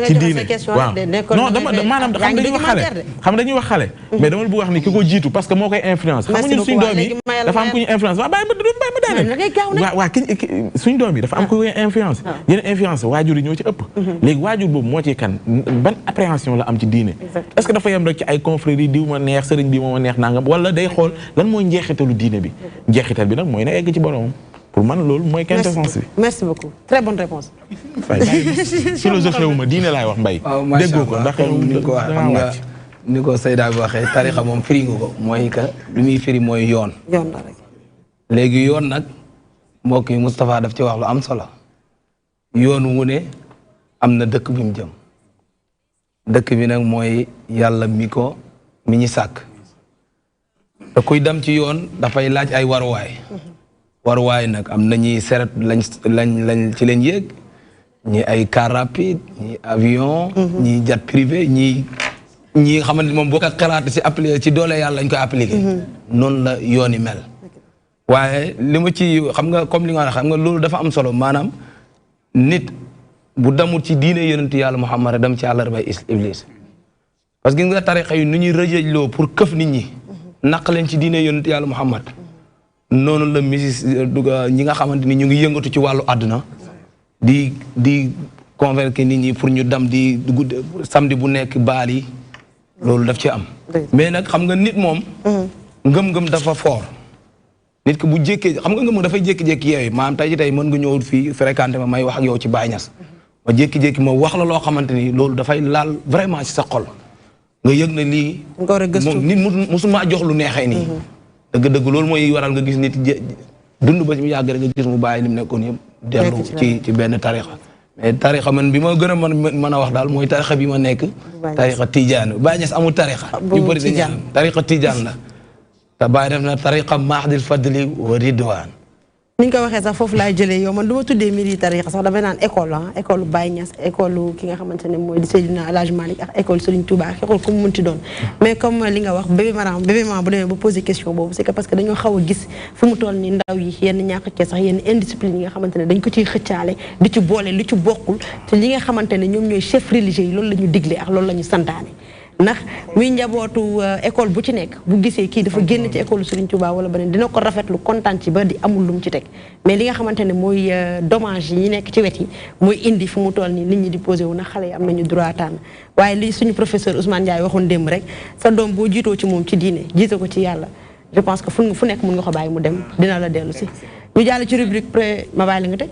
ci diine waaw non dama maanaam xam dañuy wax xale mais dama la bëgg wax ni ki ko jiitu parce que moo koy influence xam nga ñun suñu doom yi dafa am ku ñu influence waaw bàyyi ma daane waaw suñu doom yi dafa am ku ñu influence yeneen influence waajur yi ñoo ci ëpp léegi waajur boobu moo ci kan ban appréhension la am ci diine est-ce que dafa yem rek ci ay confréries diw ma neex sëriñ bi moo ma neex nangam wala day xool lan mooy njeexitalu diine bi njeexital bi nag mooy na egg ci boromam pour man loolu mooy quintessence bi. merci beaucoup très bonne réponse. philosophie wu ma diine laay wax Mbaye. déggoo ko ndax ni ko xam nga ni ko Seyda bi waxee tarixa moom firi nga ko mooy que li muy firi mooy yoon. yoon la rek. léegi yoon nag mbokk yi Moustapha daf ci wax lu am solo yoon wu ne am na dëkk bi mu jëm dëkk bi nag mooy yàlla mi ñu sàkk te kuy dem ci yoon dafay laaj ay waruwaay. waruwaay nag am na ñuy seret lañ ci leen yéeg ñi ay car rapide ñi avion ñi jet privé ñi xamante moom boo ko xalaat ci appliqué ci doole yàlla lañ koy appliqué noonu la yooni mel waaye li ma ci xam nga comme li nga wax xam nga loolu dafa am solo maanaam nit bu damul ci diine yonentu yàlla Muhammad dem ci àllarbay iblis parce que nga tarixa yi nu ñuy rëjëjloo pour këf nit ñi naq leen ci diine yonentu yàlla Muhammad noonu la misis ñi nga xamante ni ñu ngi yëngatu ci wàllu àdduna di convaincre nit ñi pour ñu dem di samedi bu nekk baal yi loolu daf ci am mais nag xam nga nit moom ngëm-ngëm dafa fort nit ki bu jékkee xam nga ngëm dafay jékki-jékki yeewi maanaam tey ci tey mën nga ñëw fii fréquenté ma may wax ak yow ci Baye Niass ma jékki-jékki ma wax la loo xamante ni loolu dafay laal vraiment ci sa xol nga yëg na lii nit musuma jox lu neexee nii dëgg-dëgg loolu mooy waral nga gis nit dund ba ci mu yàgg rek nga gis mu bàyyi li mu nekkoon yëpp dellu ci benn tarixa mais tarixa man bi ma gën a mën a wax daal mooy tarixa bi ma nekk tarixa Tijaan Baye Niass amul tarixa ñu bëri dañu tarixa Tijaan la te Baye def na tarixa Mahdil Fadli wa Ridwaan ni ñu ko waxee sax foofu laay jëlee yow man du ma tuddee mbir yi tarixa sax damay naan école école Baye Niass école ki nga xamante ne mooy di Seydina El Hadj Malick ak école Serigne Touba ak école comme mu mënti doon mais comme li nga wax bébé maram bu demee ba poser question boobu c'est que parce que dañoo xaw a gis fi mu toll ni ndaw yi yenn ñàkk cee sax yenn indiscipline yi nga xamante ne dañ ko ciy xëccaale di ci boole li ci bokkul te li nga xamante ne ñoom ñooy chef religieux yi loolu la ñu digle ak loolu la ñu santaane ndax muy njabootu école bu ci nekk bu gisee kii dafa génn ci école Serigne Touba wala beneen dina ko rafetlu kontaan ci ba di amul lu mu ci teg mais li nga xamante ne mooy dommage yi nekk ci wet yi mooy indi fu mu toll nii nit ñi di posé wu na xale yi am nañu droit tànn waaye li suñu professeur Ousmane Ndiaye waxoon démb rek sa doom boo jiitoo ci moom ci diine jiite ko ci yàlla je pense que fu nekk mun nga ko bàyyi mu dem dina la dellu si ñu jàll ci rubrique pré ma bàyyi la nga teg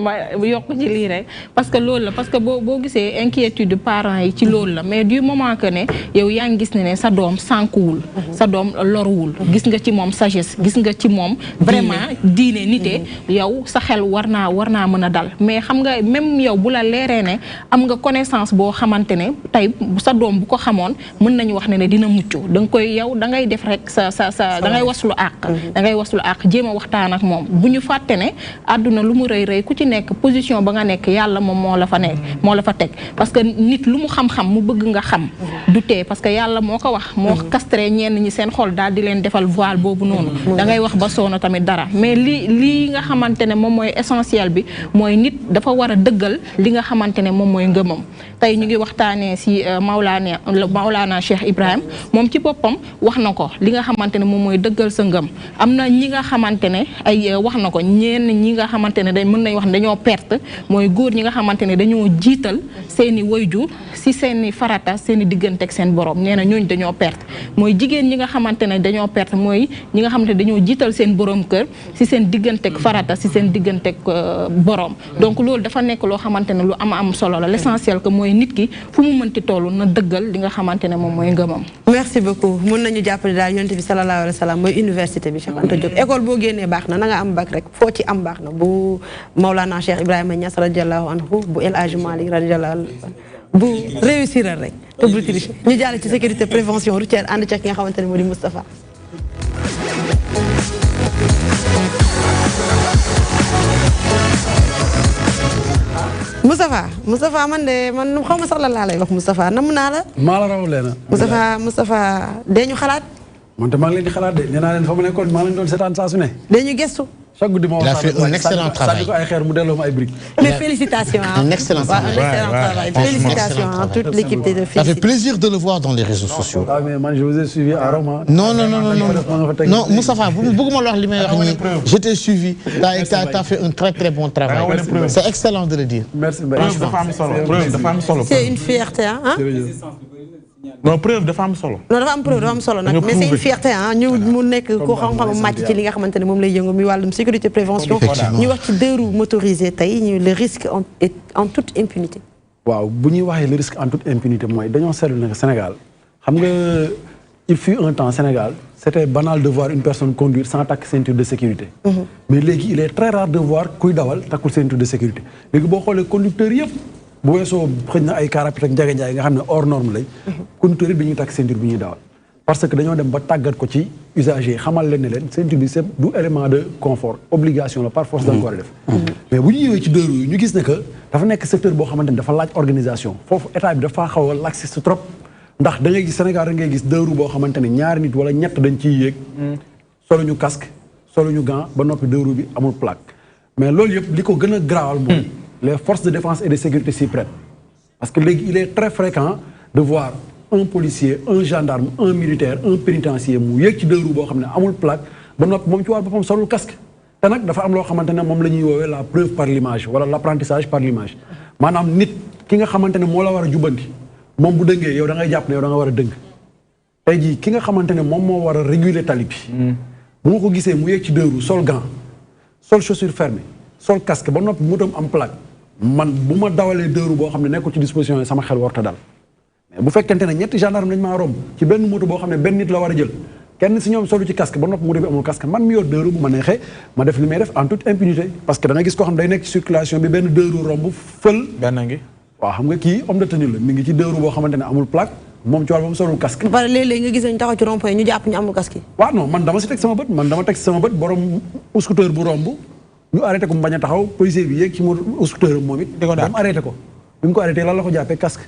ma yokk ci lii rek parce que loolu la parce que boo gisee inquiétude parents yi ci loolu la mais du moment que ne yow yaa ngi gis ne sa doom sànkuwul sa doom loruwul gis nga ci moom sagesse gis nga ci moom vraiment diine nite yow sa xel war naa mën a dal mais xam nga même yow bu la leeree ne am nga connaissance boo xamante ne tey sa doom bu ko xamoon mën nañu wax ne dina mucc da nga koy yow da ngay def rek sa da ngay waslu àq da ngay waslu àq jéem a waxtaan ak moom bu ñu fàtte ne àdduna lu mu rëy rëy ci nekk position ba nga nekk yàlla moom moo la fa nekk moo la fa teg parce que nit lu mu xam-xam mu bëgg nga xam du tee parce que yàlla moo ko wax moo castré ñenn ñi seen xol daal di leen defal voile boobu noonu da ngay wax ba soona tamit dara mais lii nga xamante ne moom mooy essentiel bi mooy nit dafa war a dëggal li nga xamante ne moom mooy ngëmam tey ñu ngi waxtaanee si Maulana Cheikh Ibrahim moom ci boppam wax na ko li nga xamante ne moom mooy dëggal sa ngëm am na ñi nga xamante ne ay wax na ko ñenn ñi nga xamante ne dañ mën nañ wax ne dañoo perte mooy góor ñi nga xamante ne dañoo jiital seeni wayjur si seeni farata seeni diggante ak seen borom nee na ñooñu dañoo perte mooy jigéen ñi nga xamante ne dañoo perte mooy ñi nga xamante ne dañoo jiital seen borom kër si seen diggante ak farata si seen diggante ak borom donc loolu dafa nekk loo xamante ne lu am solo la l'essentiel que mooy nit ki fu mu mënti toll na dëggal li nga xamante ne moom mooy ngëmam. merci beaucoup mën nañu jàppale daal yonent bi sallallahu alayhi wa sallam mooy université bi Cheikh Anta Diop école boo génnee baax na nga am bac rek foo ci am baax na bu Maulana Cheikh Ibrahima Niass radiyallahu anhu bu El Hadji Malick radiyallahu anhu bu réussir rek te bu tricher ñu jàll ci sécurité prévention routière ànd ci ki nga xamante ne moo di Moustapha. Moustapha man de man xaw ma sax la laa lay wax Moustapha namm naa la. maa la raw leena. Moustapha dee ñu xalaat. man te maa ngi leen di xalaat de nee naa leen fa mu nekkoon maa leen doon seetaan saa su ne. dee ñu gëstu. chaque guddi ma il a fait un excellent travail. ko ay xeer mu delloo ma ay briques. mais félicitations. Un excellent travail. Félicitations à toute l'équipe de Ça fait plaisir de le voir dans les réseaux sociaux. Ah mais man je vous ai suivi à Roma. Non, Moustapha, beaucoup de je t'ai suivi. Tu as fait un très bon travail. C'est excellent de le dire. Merci. C'est une fierté, hein? Non, preuve de femme solo. Non, dafa am preuve, dafa am solo nag mais c'est une fierté hein ñu mu nekk ko xam-xam màcc ci li nga xamante ne moom lay yëngu mi wàllum sécurité prévention ñu wax ci deux roues motorisées tey ñu le risque en toute impunité. waaw bu ñuy waxee le risque en toute impunité mooy dañoo seetlu ne Sénégal xam nga il fut un temps Sénégal c'était banal de voir une personne conduire sans takk ceinture de sécurité. Mais léegi il est très rare de voir kuy dawal takkul ceinture de sécurité léegi boo xoolee conducteurs yëpp. bu weesoo xëy na ay car rapide ak njaga njaay nga xam ne hors norme lay conducteurs yi dañuy takk ceinture bi ñuy dawal parce que dañoo dem ba tàggat ko ci usagers yi xamal leen ne leen ceinture bi c'est du élément de confort obligation la par force da nga ko war a def mais bu ñu ñëwee ci deux roues yi ñu gis ne que dafa nekk secteur boo xamante ne dafa laaj organisation foofu état bi dafa xaw a laxiste trop ndax da ngay gis Sénégal da ngay gis deux roues boo xamante ne ñaari nit wala ñett dañ ciy yéeg solo ñu casque solo ñu gant ba noppi deux roues bi amul plaque mais loolu yëpp li ko gën a graawal mooy les forces de défense et de sécurité s'y prennent. Parce que il est très fréquent de voir un policier, un gendarme, un militaire, un pénitencier mu yéeg ci deux roues boo xam ne amul plaque ba noppi moom ci wàllu boppam solul casque te nag dafa am loo xamante ne moom la ñuy woowee la preuve par l'image wala l'apprentissage par l'image maanaam nit ki nga xamante ne moo la war a jubbanti moom bu dëngee yow da ngay jàpp ne yow da nga war a dëng tey jii ki nga xamante ne moom moo war a réguler tali bi bu ma ko gisee mu yéeg ci deux roues sol gant sol chaussure fermée sol casque ba noppi motom am plaque man bu ma dawalee deux roues boo xam ne nekkul ci disposition yi sama xel warta dal mais bu fekkente ne ñetti gendarme lañ maa romb ci benn moto boo xam ne benn nit la war a jël kenn si ñoom solu ci casque ba noppi moto bi amul casque man mi yor deux roues bu ma neexee ma def li may def en toute impunité parce que da nga gis koo xam ne day nekk ci circulation bi benn deux roues romb fël benn ngi waaw xam nga kii homme de tenue la mi ngi ci deux roues boo xamante ne amul plaque moom ci wàll ba mu solul casque ba pare léeg-léeg nga gis ñu taxaw ci rond-point ñu jàpp ñu amul casque. waaw non man dama si teg sama bët borom scooter bu romb ñu arrêté ko mu bañ a taxaw policier bi yéeg ci mo scooter moom it mu arrêté ko bi mu ko arrêté lan la ko jàppee casque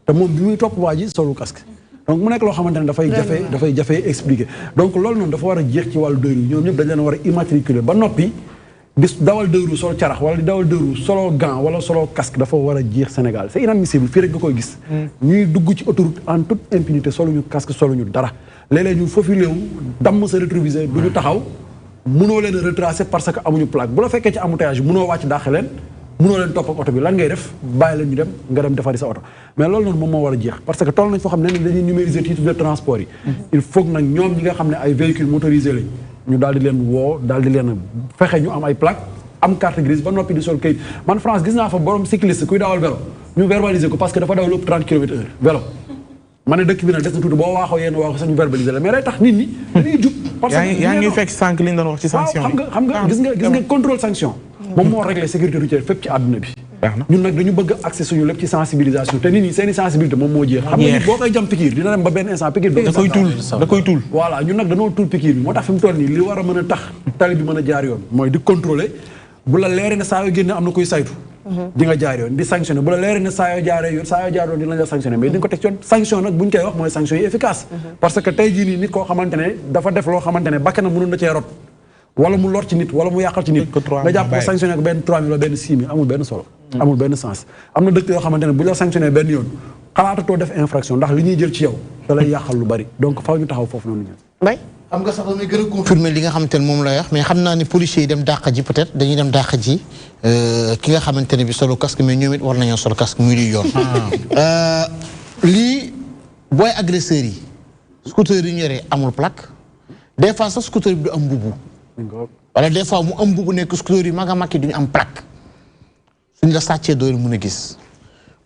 te moom bi muy topp waa ji solul casque donc mu nekk loo xamante ne dafay jafe expliquer donc loolu noonu dafa war a jeex ci wàllu deux roues ñoom ñëpp dañ leen war a immatriculer ba noppi di dawal deux roues sol carax wala di dawal deux roues solo gant wala solo casque dafa war a jeex Sénégal c'est inadmissible fii rek nga koy gis ñuy dugg ci autoroute en toute impunité solo ñu casque solo ñu dara léeg-léeg ñu foofu léew damm sa rétroviseur du ñu taxaw mënoo leen retracer parce que amuñu plaque bu la fekkee ci embouteillage mënoo wàcc dàq leen mënoo leen topp ak oto bi lan ngay def bàyyi leen ñu dem nga dem defari sa oto mais loolu noonu moom moo war a jeex parce que toll nañ foo xam ne dañuy numériser titre de transport yi il faut que nag ñoom ñi nga xam ne ay véhicules motorisés lañ ñu daal di leen woo daal di leen fexe ñu am ay plaque am carte grise ba noppi di sol kayit man France gis naa fa borom cycliste kuy dawal vélo ñu verbaliser ko parce que dafa daw lépp 30 km/h vélo ma ne dëkk bi nag des na tuuti boo waaxoo yenn waaxoo sax ñu verbaliser la mais day tax nit ñi dañuy jub parce que yaa ngi fekk sànq li ñu doon wax ci sanction xam nga gis nga contrôle sanction moom moo réglé sécurité routière fépp ci àdduna bi ñun nag dañu bëgg accès suñu lépp ci sensibilisation te nit ñi seeni sensibilité moom moo jeex xam nga nit boo koy jam piqûre dina dem ba benn instant piqûre bi da koy tuul voilà ñun nag dañoo tuul piqûre bi moo tax fi mu toll nii li war a mën a tax tali bi mën a jaar yoon mooy di contrôler bu la leeree ne saa yoo génne am na kuy saytu di nga jaar yoon di sanctionné bu la leeree ne saa yoo jaaree yoon saa yoo jaar yoon dina la sanctionné mais di nga ko teg ci yoon sanction nag bu ñu koy wax mooy sanction yi efficace parce que tey jii nii nit koo xamante ne dafa def loo xamante ne bakkanam mënoon na cee rot wala mu lor ci nit wala mu yàqal ci nit nga jàpp ko sanctionné ko benn 3000 wala benn 6000 amul benn solo amul benn sens am na dëkk yoo xamante ne bu la sanctionné benn yoon xalaatatoo def infraction ndax li ñuy jël ci yow da lay yàqal lu bari donc faaw ñu taxaw foofu noonu ñun xam nga sax damay gën a confirmer li nga xamante ne moom lay wax mais xam naa ne policiers yi dem dàq ji peut-être dañuy dem dàq ji ki nga xamante ne bi solo casque mais ñoom it war nañoo solo casque muy di yoon. lii booy agresseurs yi scooter yi ñu yoree amul plaque des fois sax scooter bi du am mbubu wala des fois mu am mbubu nekk scooter yi mag a mag yi duñu am plaque suñ la sàccee doole mën a gis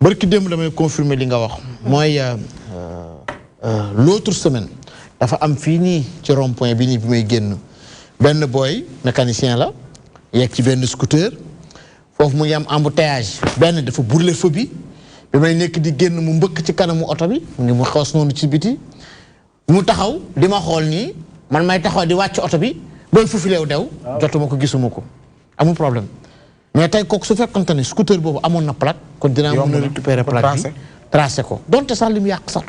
barki démb damay confirmer li nga wax mooy l'autre semaine. dafa am fii nii ci rond point bi nii bi may génn benn boy mécanicien la yegg ci benn scooter foofu mu ngi am embouteillage benn dafa brûler feu bi may nekk di génn mu mbëkk ci kanamu oto bi mu ngi mu xos noonu ci biti mu taxaw di ma xool nii man may taxaw di wàcc oto bi booy fufileew dew jotuma ko gisuma ko amul problème mais tey kooku su fekkonte ne scooter boobu amoon na plaque kon dinaa mën a récupérer plaque bi tracé ko donte sax li mu yàq sax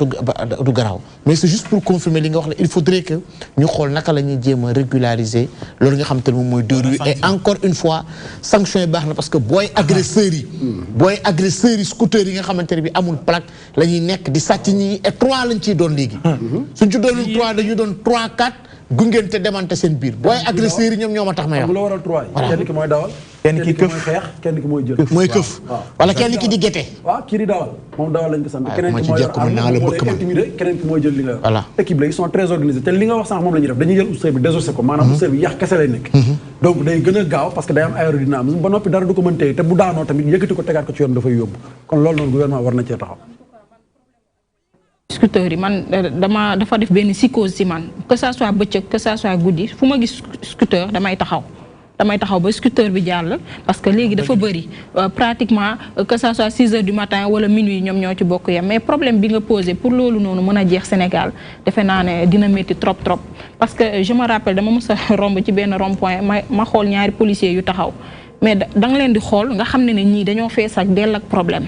du garaaw mais c'est juste pour confirmer li nga wax la il faudrait que ñu xool naka la ñuy jéem a régulariser loolu nga xam te ne moom mooy deux roues et encore une fois sanction yi baax na parce que booy agresseurs yi scooter yi nga xamante ne bi amul plaque la ñuy nekk di sàcc ñi et 3 lañ ciy doon léegi suñ ci doonul 3 dañuy doon 3 4 gungente demante seen biir booy agresseurs yi ñoom ñoo ma tax may wax la waral 3 kenn ki mooy dawal kenn ki mooy xeex kenn ki mooy jël mooy këf wala kenn ki di gete waaw kii di dawal moom dawal lañ ko sant keneen ki mooy intimider keneen ki mooy jël li nga wax équipe la ils sont très organisés te li nga wax sànq moom la ñuy def dañuy jël oustaz bi désossé ko maanaam oustaz bi yàq kese lay nekk donc day gën a gaaw parce que day am aérodynamisme ba noppi dara du ko mën téye te bu daanoo tamit yëkkati ko tegaat ko ci yoon dafay yóbbu kon loolu noonu gouvernement war na cee taxaw scooter yi man dafa def benn psychose ci man que ça soit bëccëg que ça soit guddi fu ma gis scooter damay taxaw ba scooter bi jàll parce que léegi dafa bëri pratiquement que ça soit 6 heures du matin wala minuit ñoom ñoo ci bokk yam mais problème bi nga posé pour loolu noonu mën a jeex Sénégal defe naa ne dina métti trop parce que je me rappelle dama mës a romb ci benn rond point ma xool ñaari policiers yu taxaw mais da nga leen di xool nga xam ne ñii dañoo fees ak dell ak problème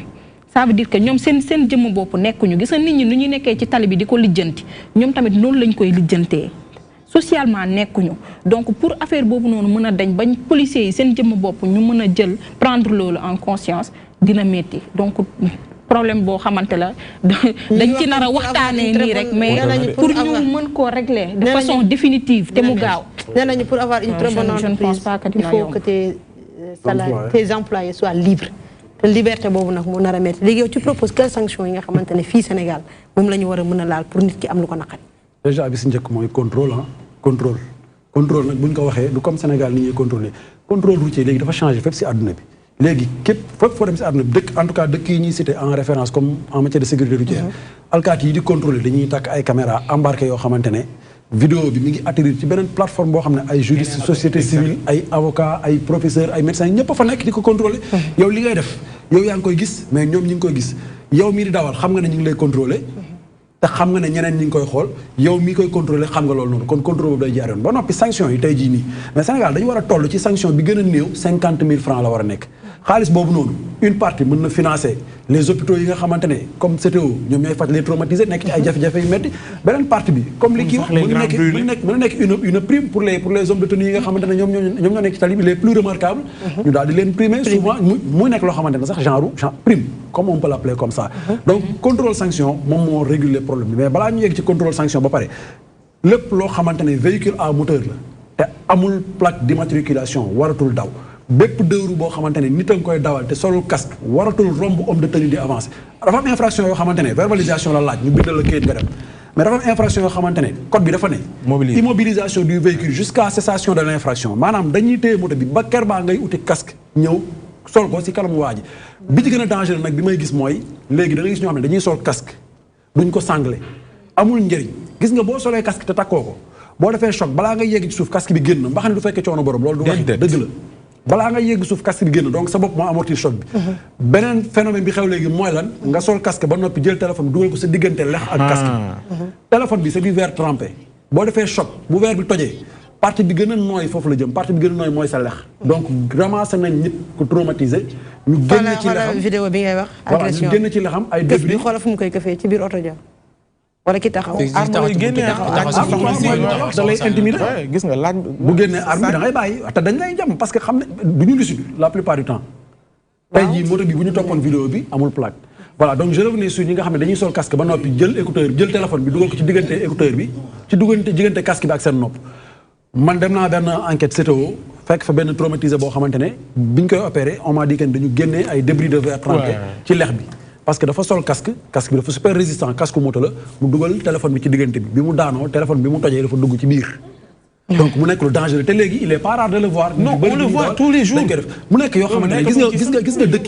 ça veut dire que ñoom seen jëmm bopp nekkuñu gis nga nit ñi nu ñuy nekkee ci tali bi di ko lijjanti ñoom tamit noonu lañ koy lijjantee socialement nekkuñu donc pour affaire boobu noonu mën a dañ bañ policiers yi seen jëmm bopp ñu mën a jël prendre loolu en conscience dina métti donc problème boo xamante la dañ ci nar a waxtaanee nii rek mais pour ñu mën koo régler de façon définitive te mu gaaw nee nañu pour avoir une très bonne entreprise il faut que tes employés soient libres te liberté boobu nag moo nar a métti léegi yow tu proposes quelles sanctions yi nga xamante ne fii Sénégal moom la ñu war a mën a laal pour nit ki am lu ko naqari déjà bi si njëkk mooy contrôle contrôle nag bu ñu ko waxee du comme Sénégal ni ñuy contrôle routier léegi dafa changé fépp si àdduna bi léegi fépp foo dem si àdduna bi dëkk en tout cas dëkk yi ñuy cité en référence comme en matière de sécurité routière alkaati yi di contrôler dañuy takk ay caméra embarqué yoo xamante ne vidéo bi mi ngi atterrir ci beneen plateforme boo xam ne ay juristes société civile ay avocats ay professeurs ay médecins ñëpp a fa nekk di ko contrôler yow li ngay def yow yaa ngi koy gis mais ñoom ñi ngi koy gis yow mii di dawal xam nga ne ñu ngi lay contrôler te xam nga ne ñeneen ñi ngi koy xool yow mii koy contrôler xam nga loolu noonu kon contrôle boobu day jaar yoon ba noppi sanction yi tey jii nii mais Sénégal dañu war a toll ci sanction bi gën a néew 50 000 francs la war a nekk xaalis boobu noonu une partie mën na financer les hôpitaux yi nga xamante ne comme CTO ñoom ñooy faj les traumatisés nekk ci ay jafe-jafe yu métti beneen partie bi comme li kii wax mën na nekk une prime pour les hommes de tenue yi nga xamante ne ñoom ñoo nekk ci tali bi les plus remarquables ñu daal di leen primer souvent muy nekk loo xamante ne sax genre prime comme on peut l'appeler comme ça donc contrôle sanction moom moo réguler problème bi mais balaa ñu yegg ci contrôle sanction ba pare lépp loo xamante ne véhicule à moteur la te amul plaque d'immatriculation waratul daw bépp dëwru boo xamante ne nit a nga koy dawal te solul casque waratul romb homme de tenue di avancer dafa am infraction yoo xamante ne verbalisation la laaj ñu bindal la kayit nga dem mais dafa am infraction yoo xamante ne code bi dafa ne immobilisation du véhicule jusqu'à cessation de l'infraction maanaam dañuy téye moto bi ba ker baa ngay uti casque ñëw sol ko si kanamu waa ji bi ci gën a dangereux nag bi may gis mooy léegi da ngay gis ñoo xam ne dañuy sol casque duñ ko sanglé amul njëriñ gis nga boo solee casque te takkoo ko boo defee choc balaa ngay yegg ci suuf casque bi génn mba xam ne du fekkee coono borom loolu du wax dëgg la balaa nga yegg suuf casque bi génn donc sa bopp moo amortir choc bi beneen phénomène bi xew léegi mooy lan nga sol casque ba noppi jël téléphone dugal ko sa diggante lex ak casque bi téléphone bi c'est du verre trempé boo defee choc bu verre bi tojee partie bi gën a nooy foofu la jëm partie bi gën a nooy mooy sa lex donc ramassé nañ nit ku traumatisé ñu génn ci lexam vidéo bi ngay wax agression ñu génn ci lexam ay débris bi xoolal fu mu koy këfee ci biir oto ja wala ki taxaw da lay intimider gis nga laaj bu génnee arme da ngay bàyyi te dañ lay jàmm parce que xam ne du ñu lucide la plupart du temps tey jii moto bi bu ñu toppoon vidéo bi amul plaque voilà donc je revenais sur ñi nga xam ne dañuy sol casque ba noppi jël écouteur jël téléphone bi dugal ko ci diggante écouteur bi ci diggante casque bi ak seen nopp man dem naa benn enquête CTO fekk fa benn traumatisé boo xamante ne biñ koy opéré on m'a dit que dañu génnee ay débris de verre trempé ci lex bi parce que dafa sol casque bi dafa super résistant casque moto la mu dugal téléphone bi ci diggante bi mu daanoo téléphone bi mu tojee dafa dugg ci biir donc mu nekk lu dangereux te léegi il est pas rare de le voir. non on le voit tous les jours dañ koy def mu nekk yoo xamante ne gis nga dëkk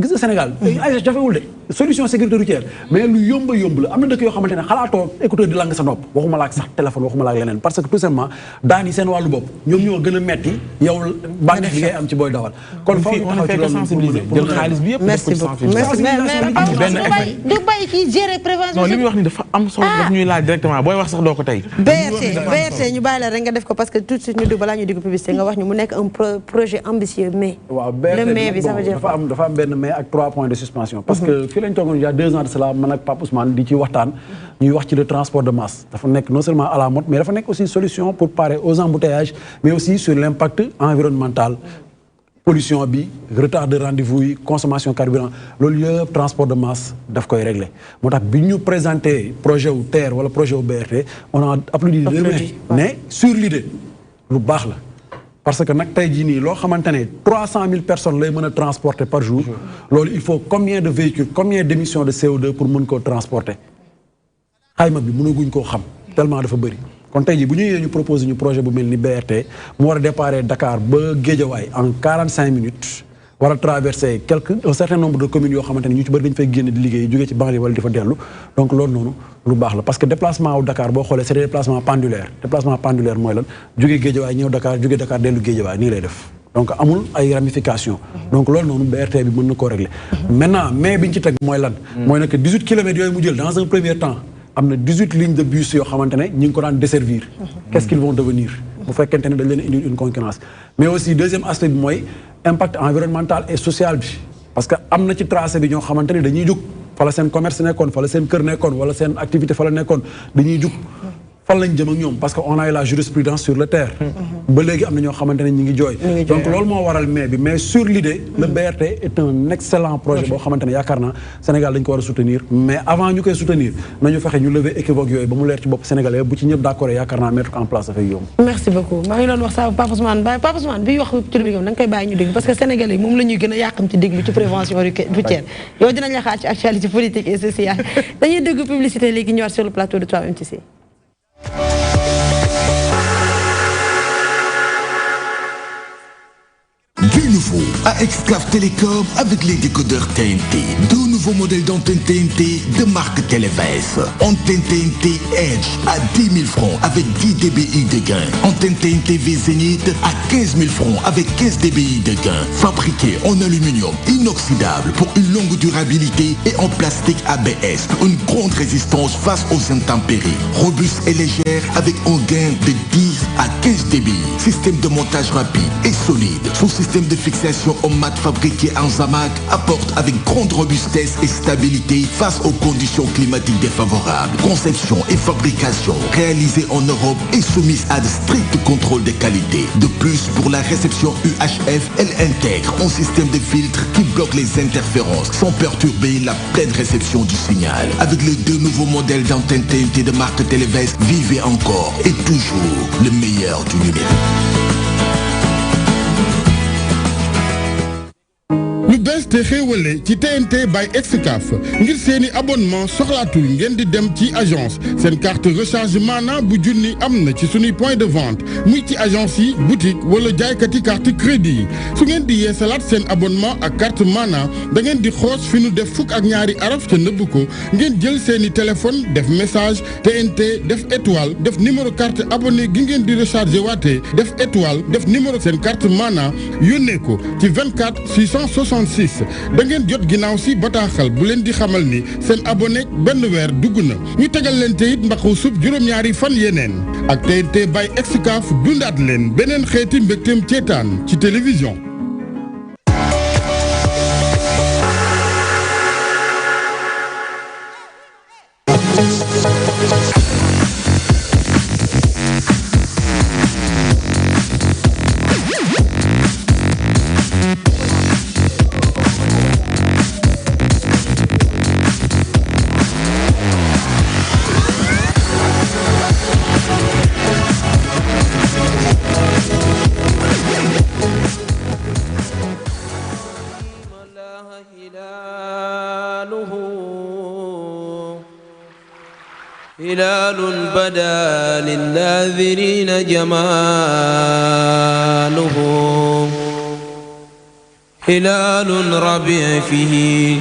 gis nga Sénégal ay jafewul de solution sécurité routière mais lu yomb la am na dëkk yoo xamante ne xalaatoo écouteur di lang sa nopp waxuma la ak sax téléphone waxuma la ak leneen parce que tout simplement daan yi seen wàllu bopp ñoom ñoo gën a metti yow bànneex bi ngay am ci booy dawal kon foofu ñu taxaw ci loolu sensibiliser jël xaalis bi yëpp merci beaucoup mais du bàyyi kii gérer prévention. non li muy wax ni dafa am solo daf ñuy laaj directement booy wax sax doo ko tey BRT ñu bàyyi la rek nga def ko parce que tout de suite ñu dugg balaa ñu dugg publicité nga wax ñu mu nekk un projet ambitieux mais. waaw le mais bi ça veut dire dafa am benn mais ak 3 points de suspension. parce que fii lañ toogoon il y a 2 ans de cela man ak Pape Ousmane di ci waxtaan. ñuy wax ci le transport de masse. dafa nekk non seulement à la mode mais dafa nekk aussi solution pour parer aux embouteillages mais aussi sur l'impact environnemental. pollution bi retard de rendez-vous yi consommation carburant loolu yëpp transport de masse daf koy régler moo tax bi ñu présenté projet wu TER wala projet wu BRT on a applaudi de main mais sur l'idée lu baax la parce que nag tey jii nii loo xamante ne 300 000 personnes lay mën a transporter par jour loolu il faut combien de véhicules combien d'émissions de CO2 pour mën koo transporter xayma bi mënaguñ koo xam tellement dafa bëri kon tey jii bu ñu ñëwee ñu proposé ñu projet bu mel ni BRT mu war a déparé Dakar ba Guédiawaye en 45 minutes war a traverser un certain nombre de communes yoo xamante ne ñu ci bëri dañu fay génn di liggéey jógee ci banlieue wala di fa dellu donc loolu noonu lu baax la parce que déplacement wu Dakar boo xoolee c'est des déplacements pendulaire mooy lan jógee Guédiawaye ñëw Dakar jógee Dakar dellu Guédiawaye nii lay def donc amul ay ramifications donc loolu noonu BRT bi mën na koo régler maintenant mais biñ ci teg mooy lan mooy nag 18 kilomètres yooyu mu jël dans un premier temps am na 18 lignes de bus yoo xamante ne ñi ngi ko daan desservir qu'est-ce qu'ils vont devenir bu fekkente ne dañ leen indi une concurrence mais aussi deuxième aspect bi mooy impact environnemental et social bi parce que am na ci tracé bi ñoo xamante ne dañuy jug fa la seen commerce nekkoon fa la seen kër nekkoon wala seen activité fa la nekkoon dañuy jug fan lañ jëm ak ñoom parce que on a eu la jurisprudence sur le terre ba léegi am na ñoo xamante ne ñi ngi jooy donc loolu moo waral mais bi mais sur l'idée le BRT est un excellent projet boo xamante ne yaakaar naa Sénégal dañ ko war a soutenir mais avant ñu koy soutenir nañu fexe ñu lever équivoque yooyu ba mu leer ci bopp Sénégalais bu ci ñëpp d'accord yaakaar naa mettre ko en place dafay yomb merci beaucoup maa ngi doon wax sa Pape Ousmane bi wax ci bi da nga koy bàyyi ñu dégg parce que Sénégalais moom la ñuy gën a yàqam ci déglu ci prévention routière yow dinañ la xaar ci actualité politique et sociale dañuy dégg publicité léegi ñëwaat sur le plateau de 3MTC. Du nouveau à Exclave Télécom avec les décodeurs TNT. Deux nouveaux modèles d'antenne TNT de marque Televès. Antenne TNT Edge à 10 000 francs avec 10 dBi de gain. Antenne TNT V Zénith à 15 000 francs avec 15 dBi de gain. Fabriqué en aluminium inoxydable pour une longue durabilité et en plastique ABS. Une grande résistance face aux intempéries. Robuste et légère avec un gain de 10 à 15 dBi. Système de montage rapide et solide. Son système de fixation au mat fabriqué en Zamac apporte avec grande robustesse et stabilité face aux conditions climatiques défavorables. Conception et fabrication réalisées en Europe et soumises à de stricts contrôles de qualité. De plus, pour la réception UHF, elle intègre un système de filtre qui bloque les interférences sans perturber la pleine réception du signal. Avec les deux nouveaux modèles d'antenne TNT de marque Televès, vivez encore et toujours le meilleur du numérique. lu bees te xéewale ci TNT by Excaf ngir seeni abonnement soxlaatul ngeen di dem ci agence seen carte recharge maana bu junni am na ci suñuy point de vente muy ci agence yi boutique wala jaaykati carte crédit yi su ngeen di yeesalaat seen abonnement ak carte maana da ngeen di xoos fi nu def fukk ak ñaari araf ca nëbb ko ngeen jël seeni téléphone def message TNT def étoile def numéro carte abonné gi ngeen di recharger waatee def étoile def numéro seen carte maana yónnee ko ci 24 666 6 da ngeen jot ginnaaw si bataaxal bu leen di xamal ni seen abonné benn weer dugg na ñu tegal leen te it mbaxu suuf juróom-ñaari fan yeneen ak TNT by Excaf dundaat leen beneen xeeti mbégteem ceetaan ci télévision. هلال بدا للناذرين جماله هلال ربيع فيه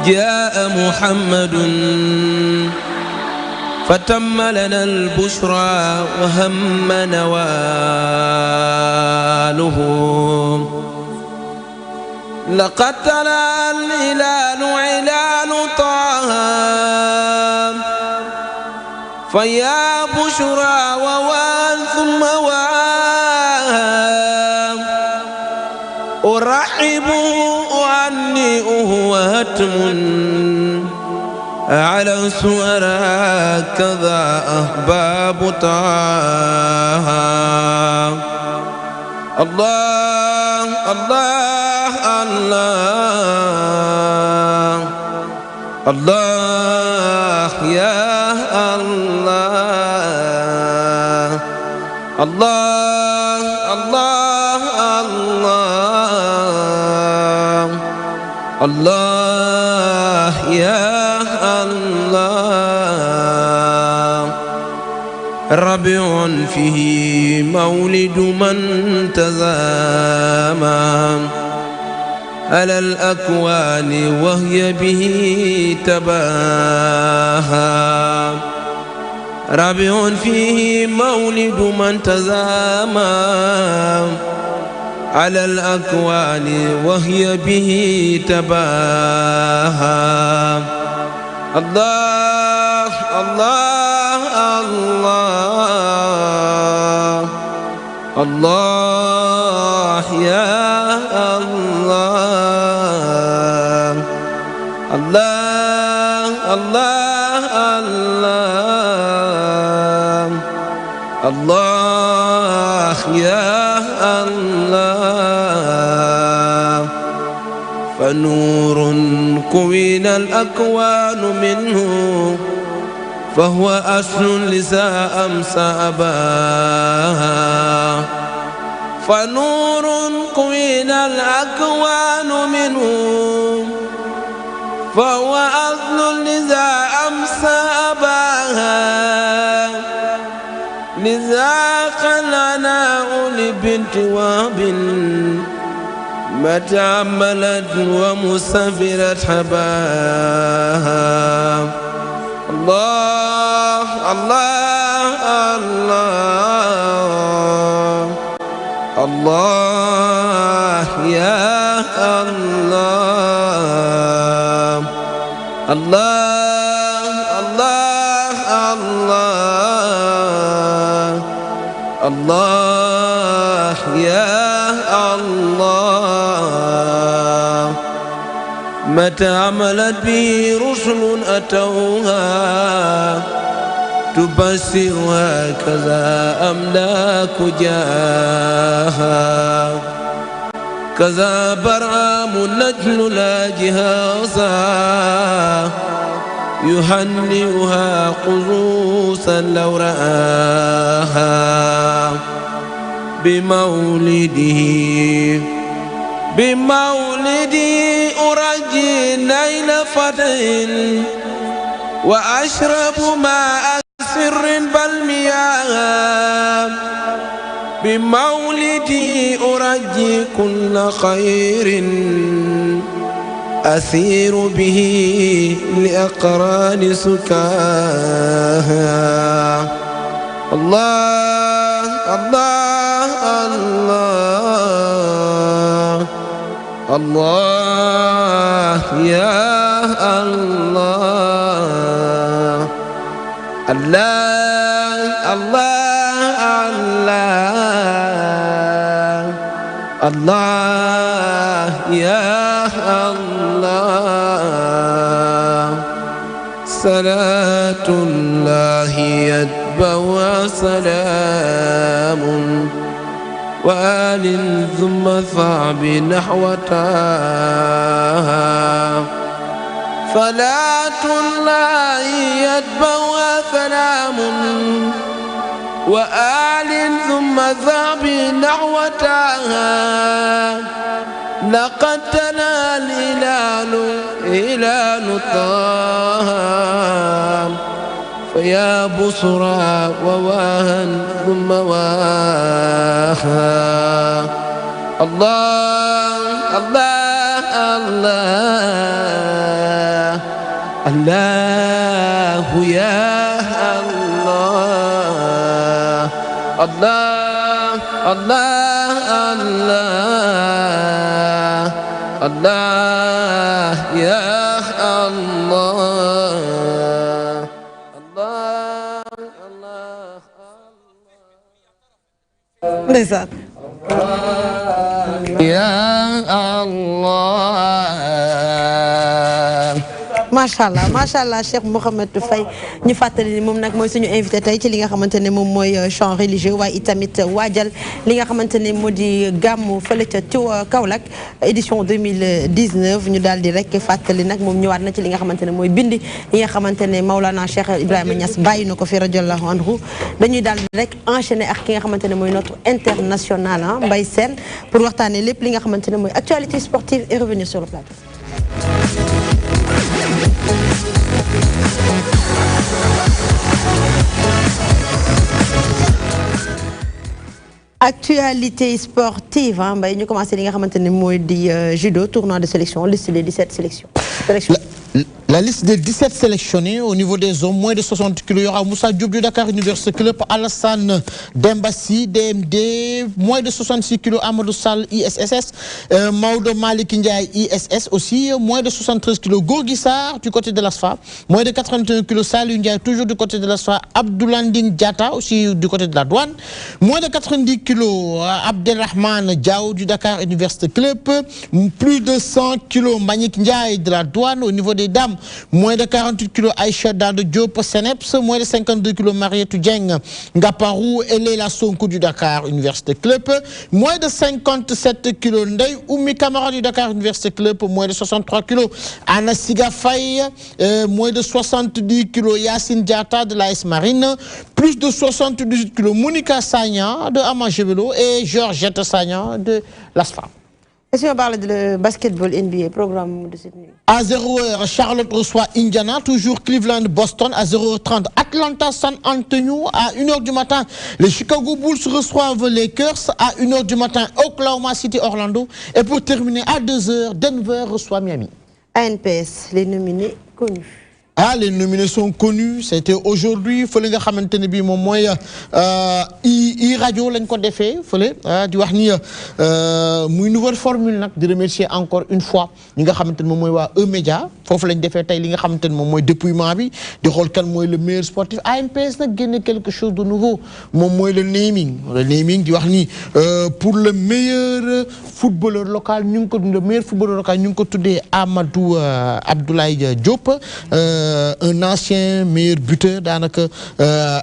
جاء محمد فتم لنا البشرى وهم نواله لقد تلا الهلال علال طه فيا بشرى ووال ثم واه أرحبه أهنئه وهتم على سؤال كذا أحباب طه الله الله الله الله يا الله الله الله الله الله يا الله ربيع فيه مولد من تزامى على الأكوان وهي به تباهى ربيع فيه مولد من تزامى على الأكوان وهي به تباهى الله الله الله الله يا الله الله الله الله الله يا الله فنور كوين الأكوان منه فهو أصل لسا أمسى أباها فنور كوين الأكوان منه فهو أصل لذا أمسى أباها لذا خلنا لبنت وهب متى عملت ومسافرت حباها الله الله الله الله يا الله الله الله الله الله يا الله متى عملت به رسل أتوها تبصرها كذا أملاك جاها كذا برعام النجل لا جهازا يهنئها قروسا لو رآها بمولده أرجي نيل فتح وأشرب ماء سر بل مياه بمولدي أرجي كل خير أسير به لأقران سكاها الله الله الله الله يا الله الله الله الله الله يا الله صلاة الله يتبع سلام وآل ثم صعب نحوتها صلاة الله يتبع سلام وآل ثم صعب نحوتها لقد تلا الهلال طه فيا بصرى وواهن ثم واها الله الله الله الله يا الله الله الله الله الله يا الله ndeysaan ya Allah macha allah Cheikh Mouhamed Faye ñu fàttali ni moom nag mooy suñu invité tey ci li nga xamante ne moom mooy chant religieux waaye itamit waajal li nga xamante ne moo di gàmmu fële ca Kaolack édition 2019 ñu daal di rek fàttali nag moom ñëwaat na ci li nga xamante ne mooy bindi yi nga xamante ne Maulana Cheikh Ibrahima Niass bàyyi na ko fi radiyallahu anhu dañuy daal di rek enchaîner ak ki nga xamante ne mooy notre international Mbaye Sène pour waxtaanee lépp li nga xamante ne mooy actualité sportive et revenir sur le plateau. Actualité sportive Mbaye ñu commencé li nga xamante ne mooy di judo tournoi de sélection liste des 17 sélections. La liste des 17 sélectionnés au niveau des hommes, moins de 60 kg, il y aura Moussa Diop du Dakar Université Club, Alassane Dembassi, DMD, moins de 66 kg, Amadou Sall, ISSS, Maoudo Malik Ndiaye, ISS aussi, moins de 73 kg, Gourgissar du côté de l'ASFA, moins de 81 kg, Salou Ndiaye toujours du côté de l'ASFA, Abdoulandine Diata aussi du côté de la douane, moins de 90 kg, Abdelrahman Diaw du Dakar Université Club, plus de 100 kg, Manik Ndiaye de la douane au niveau des dames. Moins de 48 kg Aïcha Dado Diop Seneps, moins de 52 kg Marietou Dieng Ngaparou et Leila Sonko du Dakar Université Club, moins de 57 kg Ndeye Oumi Kamara du Dakar Université Club, moins de 63 kg Anna Siga Faye, moins de 70 kg Yassine Diata de l'AS Marine, plus de 78 kg Monica Sagna de Amagevelo et Georgette Sagna de l'ASFA. Est-ce qu'on parle de basketball NBA, programme de cette nuit? À 0h, Charlotte reçoit Indiana, toujours Cleveland, Boston. À 0h30, Atlanta, San Antonio. À 1h du matin, les Chicago Bulls reçoivent les Lakers. À 1h du matin, Oklahoma City, Orlando. Et pour terminer, à 2h, Denver reçoit Miami. ANPS, les nominés connus. Ah, les nominés sont connus. C'était aujourd'hui. Il fallait que xamante ne bii moom mooy radio lañ ko defee fële di wax ni muy nouvelle formule nag di remercier encore une fois ñi nga xamante ne moom mooy waa E-Média foofu lañ defee tey li nga xamante ne moom mooy dépouillement bi di xool kan mooy le meilleur sportif. ANPS nag génne quelque chose de nouveau moom mooy le naming di wax ni pour le meilleur footballeur local ñu ngi ko le meilleur footballeur local ñu ngi ko tuddee Amadou Abdoulaye Diop. Un ancien meilleur buteur daanaka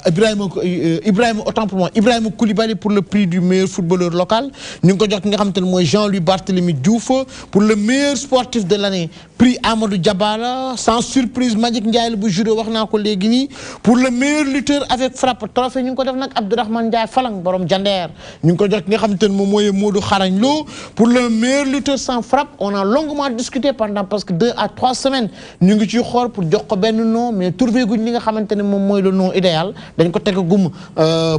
Ibrahima autant pour moi Ibrahima Koulibaly pour le prix du meilleur footballeur local ñu ngi ko jox ki nga xamante ne mooy Jean-Louis Barthélemy Diouf pour le meilleur sportif de l'année prix Amadou Diabala sans surprise Magic Ndiaye la bu judo wax naa ko léegi nii pour le meilleur lutteur avec frappe trophée ñu ngi ko def nag Abdourahmane Ndiaye Falang borom Jandeer ñu ngi ko jox ki nga xamante ne moom mooy Modou Xarañ Lo pour le meilleur lutteur sans frappe on a longuement discuté pendant presque 2 à 3 semaines ñu ngi ciy xool pour jox ko benn nom mais trouvé guñ li nga xamante ne moom mooy le nom idéal dañ ko tegagum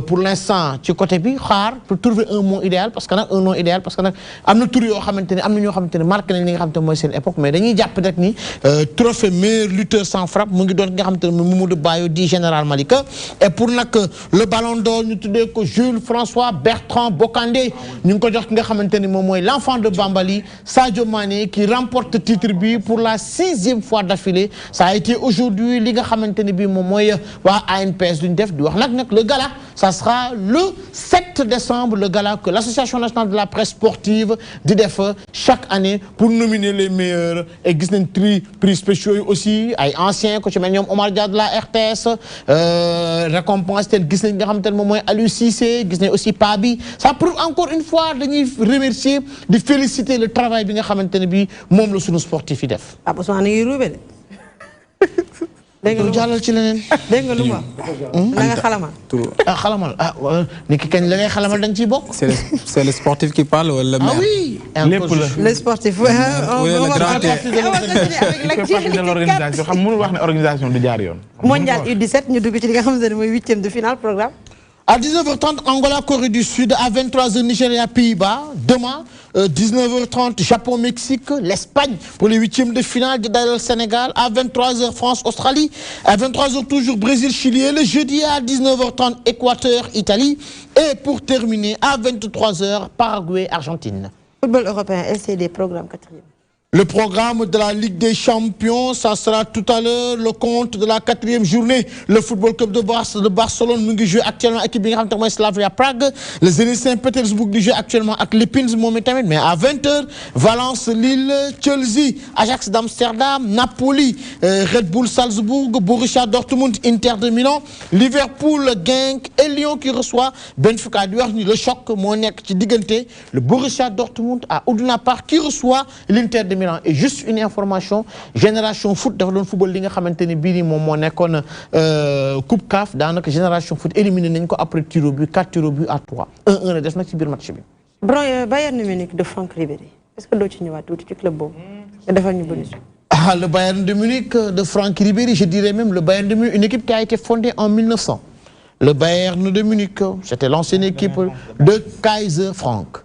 pour l'instant ci côté bi xaar pour trouver un nom idéal parce que nag un nom idéal parce que nag am na tur yoo xamante ne am na ñoo xamante ne marqué nañ li nga xamante ne mooy seen époque mais dañuy jàpp rek ni trophée meilleur lutteur sans frappe mu ngi doon nga xamante ne mooy Mamadou Bayo di Général Malika et pour nag le ballon d'or ñu tuddee ko Jules François Bertrand Bocandé ñu ngi ko jox ki nga xamante ne moom mooy l'enfant de Bambali Sadio Mané qui remporte titre bi pour la 6e fois d'affilée ça a été aujourd'hui li nga xamante ne bi moom mooy waa ANPS duñ def di wax nag le gala ça sera le 7 décembre le gala que l'association nationale de la presse sportive di def chaque année pour nominer les meilleurs et gis nañ prix spéciaux yi aussi ay anciens ko ci mel ñoom Omar Dia de la RTS récompense teen gis nañ nga xamante ne moom mooy Aliou Cissé gis nañ aussi Pa bi ça prouve encore une fois dañuy remercier di féliciter le travail bi nga xamante ne bi moom la sunu sportif yi def. ah Ousmane ngi ruube de. dégg nga jàllal ci leneen. dégg nga lu ma. la nga xalamal. ah xalamal ah nit ki kañ la ngay xalamal da nga ciy bokk. c'est le sportif qui parle wala le maire. ah oui. lépp la le sportif. oui le grand de l'organisation xam mënul wax ne organisation du jaar yoon. mondial U17 ñu dugg ci li nga xamante ne mooy 8e de finale programme. À 19h30, Angola, Corée du Sud. À 23h, Nigeria, Pays-Bas. Demain, 19h30, Japon, Mexique. L'Espagne pour les 8e de finale. Le Sénégal. À 23h, France, Australie. À 23h, toujours Brésil, Chili. Et le jeudi, à 19h30, Équateur, Italie. Et pour terminer, à 23h, Paraguay, Argentine. Football européen, LCD, programme 4e. Le programme de la Ligue des Champions, ça sera tout à l'heure le compte de la 4e journée. Le Football Club de Barcelone mu ngi joué actuellement équipe bi nga xam te mooy Slavia Prague. Le Zenit Saint-Pétersbourg di joué actuellement ak Lipins moom tamit mais à 20h Valence, Lille, Chelsea, Ajax d'Amsterdam, Napoli, Red Bull Salzbourg, Borussia Dortmund, Inter de Milan, Liverpool, Genk et Lyon qui reçoit Benfica. Di wax ni le choc moo nekk ci diggante le Borussia Dortmund à Ouduna Park qui reçoit l'Inter de Milan. Et juste une information, Génération Foot dafa doon football li nga xamante ne bii nii moom moo nekkoon Coupe CAF daanaka Génération Foot éliminé nañ ko après tir au but 4 tirs au but à 3 1-1 la def nag ci biir match bi. Bayern Munich de Franck Ribéry est-ce que doo ci ñëwaat tuuti ci club boobu nga defal ñu bonus. Ah, le Bayern de Munich de Franck Ribéry, je dirais même le Bayern de Munich, une équipe qui a été fondée en 1900. Le Bayern de Munich, c'était l'ancienne équipe de Kaiser Frank.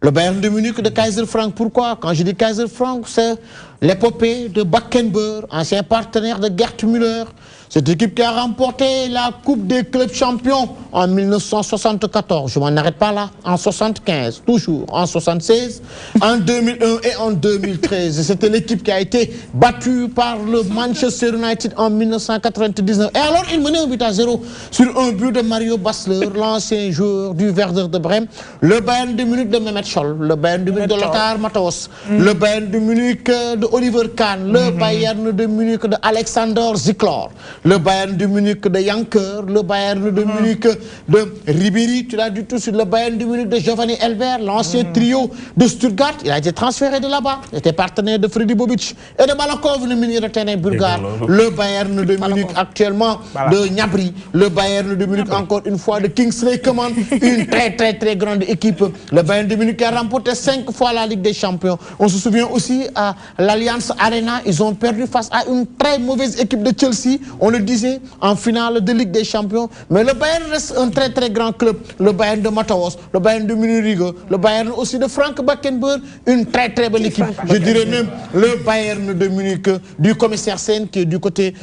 Le Bayern de Munich de Kaiser Frank, pourquoi? Quand je dis Kaiser Frank, c'est l'épopée de Beckenbauer, ancien partenaire de Gerd Müller. Cette équipe qui a remporté la Coupe des clubs champions en 1974. Je m'en arrête pas là. En 75, toujours. En 76, en 2001 et en 2013. C'était l'équipe qui a été battue par le Manchester United en 1999. Et alors, il menait 1-0 sur un but de Mario Basler, l'ancien joueur du Werder de Brême. Le Bayern de Munich de Mehmet Scholl. Le Bayern de Munich de Lothar Matthäus. Le Bayern de Munich de Oliver Kahn. Le Bayern de Munich de Alexander Ziklor. Le Bayern de Munich de Janker, le Bayern de Munich de Ribéry, tu l'as dit tout sur le Bayern de Munich de Giovanni Elber, l'ancien trio de Stuttgart. Il a été transféré de là-bas. Il était partenaire de Freddy Bobic et de Balakov, le milieu de terrain bulgare. Le Bayern de Munich actuellement de Gnabry. Le Bayern de Munich encore une fois de Kingsley Coman. Une très grande équipe. Le Bayern de Munich a remporté 5 fois la Ligue des Champions. On se souvient aussi à l'Allianz Arena. Ils ont perdu face à une très mauvaise équipe de Chelsea. On le disait en finale de Ligue des Champions. Mais le Bayern reste un très grand club. Le Bayern de Matthäus, le Bayern de Munich, le Bayern aussi de Frank Beckenbauer. Une très belle équipe. Je dirais même le Bayern de Munich du commissaire Sen qui est du côté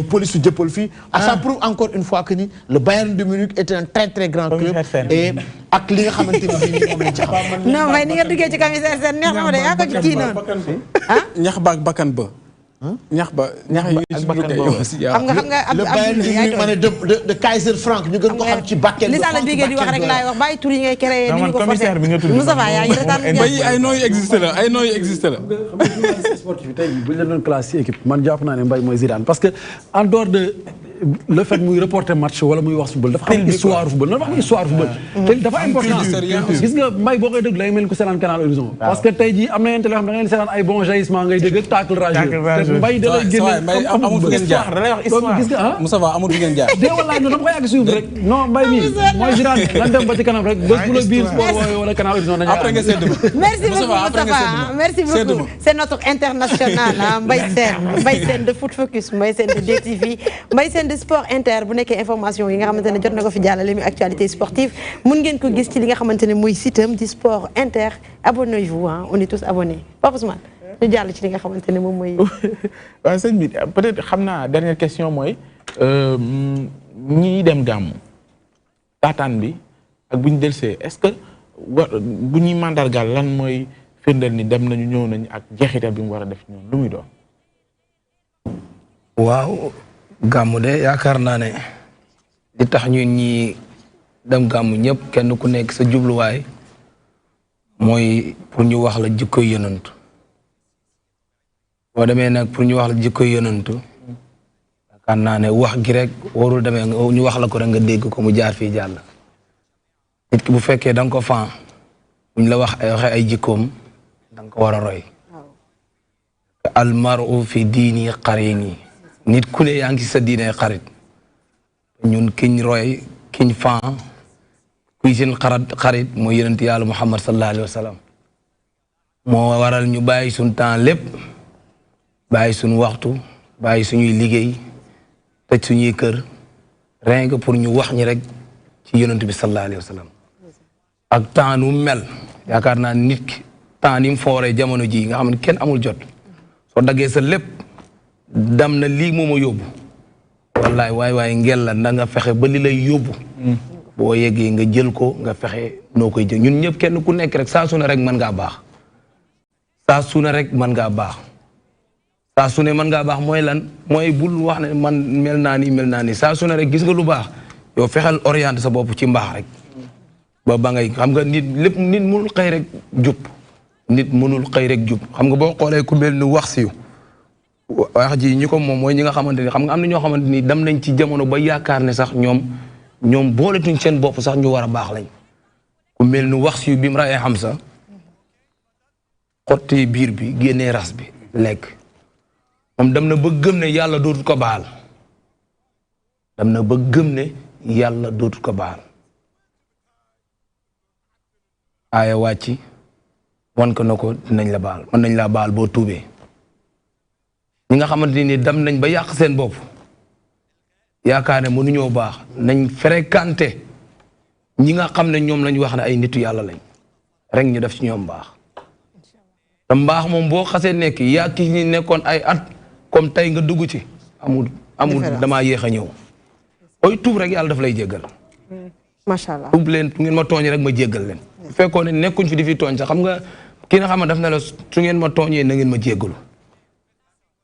police de Polfi. Ça prouve encore une fois que le Bayern de Munich est un très grand club. Et ak li nga xamante ni moom lañ ci xam. Non mais ni nga duggee ci commissaire Sen neex na ma de yaa ko ci kii noonu. ñax baak bakkan ba. ñax ba ñax yi xam nga le Bayern de Munich ma ne de Kaiser Frank ñu gën ko xam ci Bakken. li Sall Bigué di wax rek laay wax bàyyi tur yi ngay créé ni ñu ko forcé Moustapha yaa ngi retaan ay nooy existé la ay nooy existé la. sportif tey bu ñu la doon classe ci équipe man jàpp naa ne Mbaye mooy Zidane parce que en dehors de le fait muy reporter match wala muy wax football dafa xam histoire football dafa xam histoire football te dafa important gis nga mbay boo koy dégg lay mel ko seetaan Canal Horizon parce que tey jii am na yenn télé xam da ngeen seetaan ay bon jaillissement ngay dégg tacle rageux mbay da lay génne amul fu ngeen jaar da lay wax histoire gis nga Moussa Ba amul fu ngeen jaar dee wallaay non dama koy yàgg suivre rek non mbay mi mooy giraan lan dem ba ci kanam rek bés bu la biir sport wala Canal Horizon dañu après nga sédd merci beaucoup Moustapha merci beaucoup c'est notre international Mbaye Sène de Foot Focus Mbaye Sène de DTV Mbaye Sène de Sport Inter bu nekkee information yi nga xamante ne jot na ko fi jàllale mi actualité sportive mun ngeen ko gis ci li nga xamante ne mooy site am di Sport Inter abonnez-vous on est tous abonnés Papa Ousmane ñu jàll ci li nga xamante ne moom mooy. waaw sëñ bi peut-être xam naa dernière question mooy ñi dem gàmmu taataan bi ak bu ñu delsee est-ce que bu ñuy mandargaal lan mooy firndeel ni dem nañu ñëw nañu ak jeexital bi mu war a def ñoom lu muy doon. waaw gàmmu de yaakaar naa ne li tax ñun ñi dem gàmmu ñëpp kenn ku nekk sa jubluwaay mooy pour ñu wax la jikkoy yonantu boo demee nag pour ñu wax la jikkoy yonantu yaakaar naa ne wax gi rek warul demee ñu wax la ko rek nga dégg ko mu jaar fii jàll nit ki bu fekkee da nga ko fan buñ la waxee ay jikkoom da nga ko war a roy almaru fi diini qarini nit ku ne yaa ngi sa diine xarit ñun kiñ roy kiñ fan kuy seen xarit mooy yonent yàlla Muhammad sallallahu alayhi wa sallam moo waral ñu bàyyi suñ temps lépp bàyyi suñ waxtu bàyyi suñuy liggéey tëj suñuy kër rien que pour ñu wax ñi rek ci yonent bi sallallahu alayhi wa sallam ak temps nu mel yaakaar naa nit ki temps ni mu fooree jamono ji nga xam ne kenn amul jot soo daggee sa lépp dam na lii moo ma yóbbu wallaay waay ngel la na nga fexe ba li lay yóbbu boo yeggee nga jël ko nga fexe noo koy jël ñun ñëpp kenn ku nekk rek saa su ne rek mën ngaa baax saa su ne rek mën ngaa baax saa su ne mën ngaa baax mooy lan mooy bul wax ne man mel naa ni saa su ne rek gis nga lu baax yow fexeel orienté sa bopp ci mbaax rek ba ngay xam nga nit lépp nit mënul xëy rek jub nit mënul xëy rek jub xam nga boo xoolee ku mel ni wax siyu wax ji ñi ko moom mooy ñi nga xamante ni xam nga am na ñoo xamante ni dem nañ ci jamono ba yaakaar ne sax ñoom booletuñ seen bopp sax ñu war a baax lañ ku mel ni wax siyu bi mu rayee xam sa xotti biir bi génnee ras bi lekk moom dem na ba gëm ne yàlla dootul ko baal dem na ba gëm ne yàlla dootul ko baal aaya wàcci wan ko na ko dinañ la baal mën nañ laa baal boo tuubee ñi nga xamante ni dem nañ ba yàq seen bopp yaakaar ne mënuñoo baax nañ fréquenté ñi nga xam ne ñoom lañ wax ne ay nitu yàlla lañ rek ñu def ci ñoom baax te mbaax moom boo xasee nekk yaa ki ñi nekkoon ay at comme tey nga dugg ci amul damaa yéex a ñëw ooy tuub rek yàlla daf lay jéggal macha allah tuub leen su ngeen ma tooñ rek ma jéggal leen bu fekkoon ne nekkuñ fi di fi tooñ sax xam nga ki nga xam ne daf ne la su ngeen ma tooñee na ngeen ma jéggalu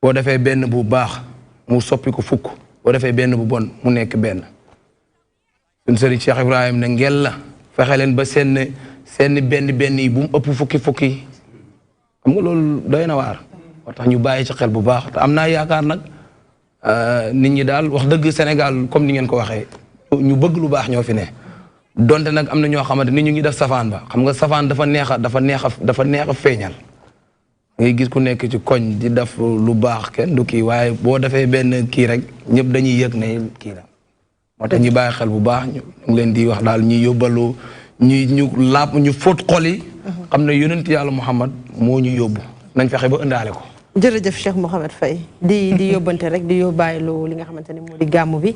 boo defee benn bu baax mu soppi ko fukk boo defee benn bu bon mu nekk benn suñ sëriñ Cheikh Ibrahim ne ngel la fexe leen ba seen benn yi bu mu ëpp fukki xam nga loolu doy na waar moo tax ñu bàyyi ci xel bu baax te am naa yaakaar nag nit ñi daal wax dëgg Sénégal comme ni ngeen ko waxee ñu bëgg lu baax ñoo fi ne donte nag am na ñoo xamante ni ñu ngi def safaan ba xam nga safaan dafa neex a feeñal ngay gis ku nekk ci koñ di def lu baax kenn du kii waaye boo defee benn kii rek ñëpp dañuy yëg ne kii la moo tax ñu bàyyi xel bu baax ñu ngi leen di wax daal ñuy yóbbalu ñu fóot xol yi xam ne yonent yàlla Muhammad moo ñu yóbbu nañ fexe ba ëndaale ko jërëjëf Cheikh Mouhamed Faye di yóbbante rek di yóbbaaylu li nga xamante ne moo di gàmmu bi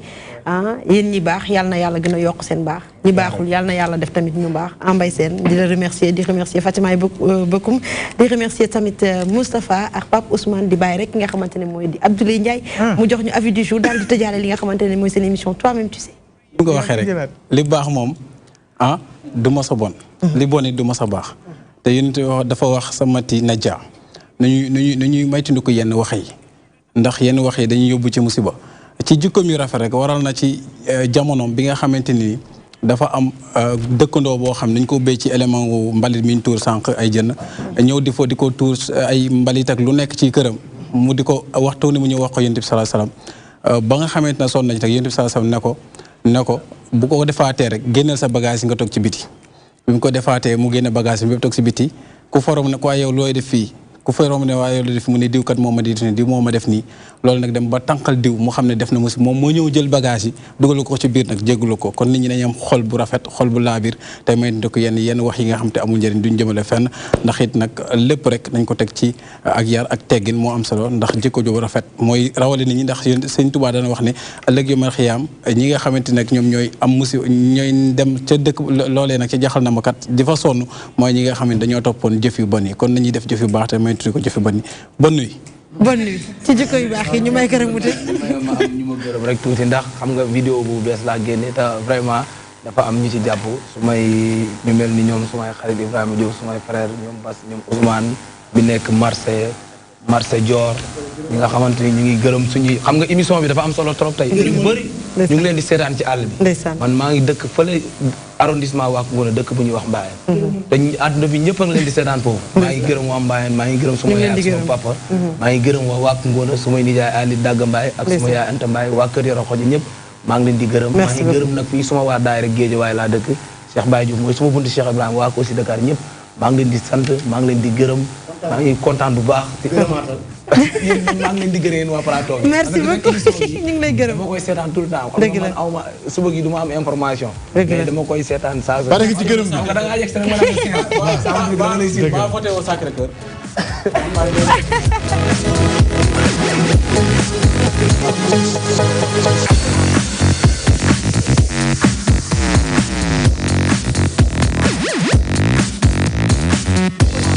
yéen ñi baax yàlla na yàlla gën a yokk seen baax ñi baaxul yàlla na yàlla def tamit ñu baax Mbaye Sène di la remercier di remercier Fatima Bokoum di remercier tamit Moustapha ak Pape Ousmane di bàyyi rek ki nga xamante ne mooy di Abdoulaye Ndiaye mu jox ñu avis du jour daal di tëjaale li nga xamante ne mooy seen émission toi-même tu sais bu nga waxee rek li baax moom du ma sa bon li bon it du ma sa baax te yéen dafa wax sa mati na ja nañuy maytandiku yenn wax yi ndax yenn wax yi dañuy yóbbu ci musiba ci jikkoom yu rafet rek waral na ci jamonoom bi nga xamante ni dafa am dëkkandoo boo xam nañ ko béy ci élément wu mbalit mi ñu tuur sànq ay jën ñëw di ko tuur ay mbalit ak lu nekk ci këram mu di ko waxtu ni mu ñëw wax ko yonent bi sallallahu alayhi wasallam ba nga xamante ne sonn nañ rek yonent bi sallallahu alayhi wasallam ne ko bu ko defaatee rek génneel sa bagage yi nga toog ci biti bi mu ko defaatee mu génne bagage bi toog ci biti ku forom ne ko waaye yow looy def fii ku forom ne waaye yow looy def mu ne diw kat moo ma di diw moo ma def nii loolu nag dem ba tànqal diw mu xam ne def na musi moom moo ñëw jël bagage yi dugal ko ci biir nag jéggalu ko kon nit ñi dañuy am xol bu rafet xol bu laabir te may ko yenn wax yi nga xam te amul njëriñ duñ jëmale fenn ndax it nag lépp rek nañ ko teg ci ak yar ak teggin moo am solo ndax jikko ju rafet mooy rawale nit ñi ndax Sëñ Tuubaa dana wax ne ëllëg yawmal xiyaam ñi nga xamante nag ñoom ñooy am musi ñooy dem ca dëkk loolee nag ca jaxal na ma kat di fa sonn mooy ñi nga xam ne dañoo toppoon jëf yu bon yi kon nañuy def jëf yu baax te may tuddi ko jëf yu bon yi bonne nuit ci jikko yu baax yi ñu may gërëm mu te ma am ñu ma gërëm rek tuuti ndax xam nga vidéo bu bees laa génne te vraiment dafa am ñu ci jàpp su may ñu mel ni ñoom sumay xarit Ibrahima Diop sumay frère ñoom Bass ñoom Ousmane bi nekk Marseille Dior ñi nga xamante ni ñu ngi gërëm suñuy xam nga émission bi dafa am solo trop tey ñu bëri ñu ngi leen di seetaan ci àll bi man maa ngi dëkk fële arrondissement Wack Ngouna dëkk bu ñuy wax Mbayeen te àdduna bi ñëpp a ngi leen di seetaan foofu maa ngi gërëm waa Mbayeen maa ngi gërëm suma yaay ak suma papa maa ngi gërëm waa Wack Ngouna sumay nijaay Ali Dagga Mbaye ak suma yaay Anta Mbaye waa Kër Yoro Xoji ñëpp maa ngi leen di gërëm maa ngi gërëm nag fii suma waa daayira Géejawaay laa dëkk Cheikh Baye Diouf mooy suma buntu Cheikh Ibrahima waa ko aussi Dakar ñëpp maa ngi leen di sant maa ngi leen di gërëm maa ngi kontaan bu baax yéen maa ngi leen di gërëm yéen waa plateau merci beaucoup ñu ngi lay gërëm dama koy seetaan tout le temps xam nga man aw ma suba gi du ma am information mais dama koy seetaan saa pare nga ci gërëm bi da ngaa yegg rek ma voté au Sacré-Cœur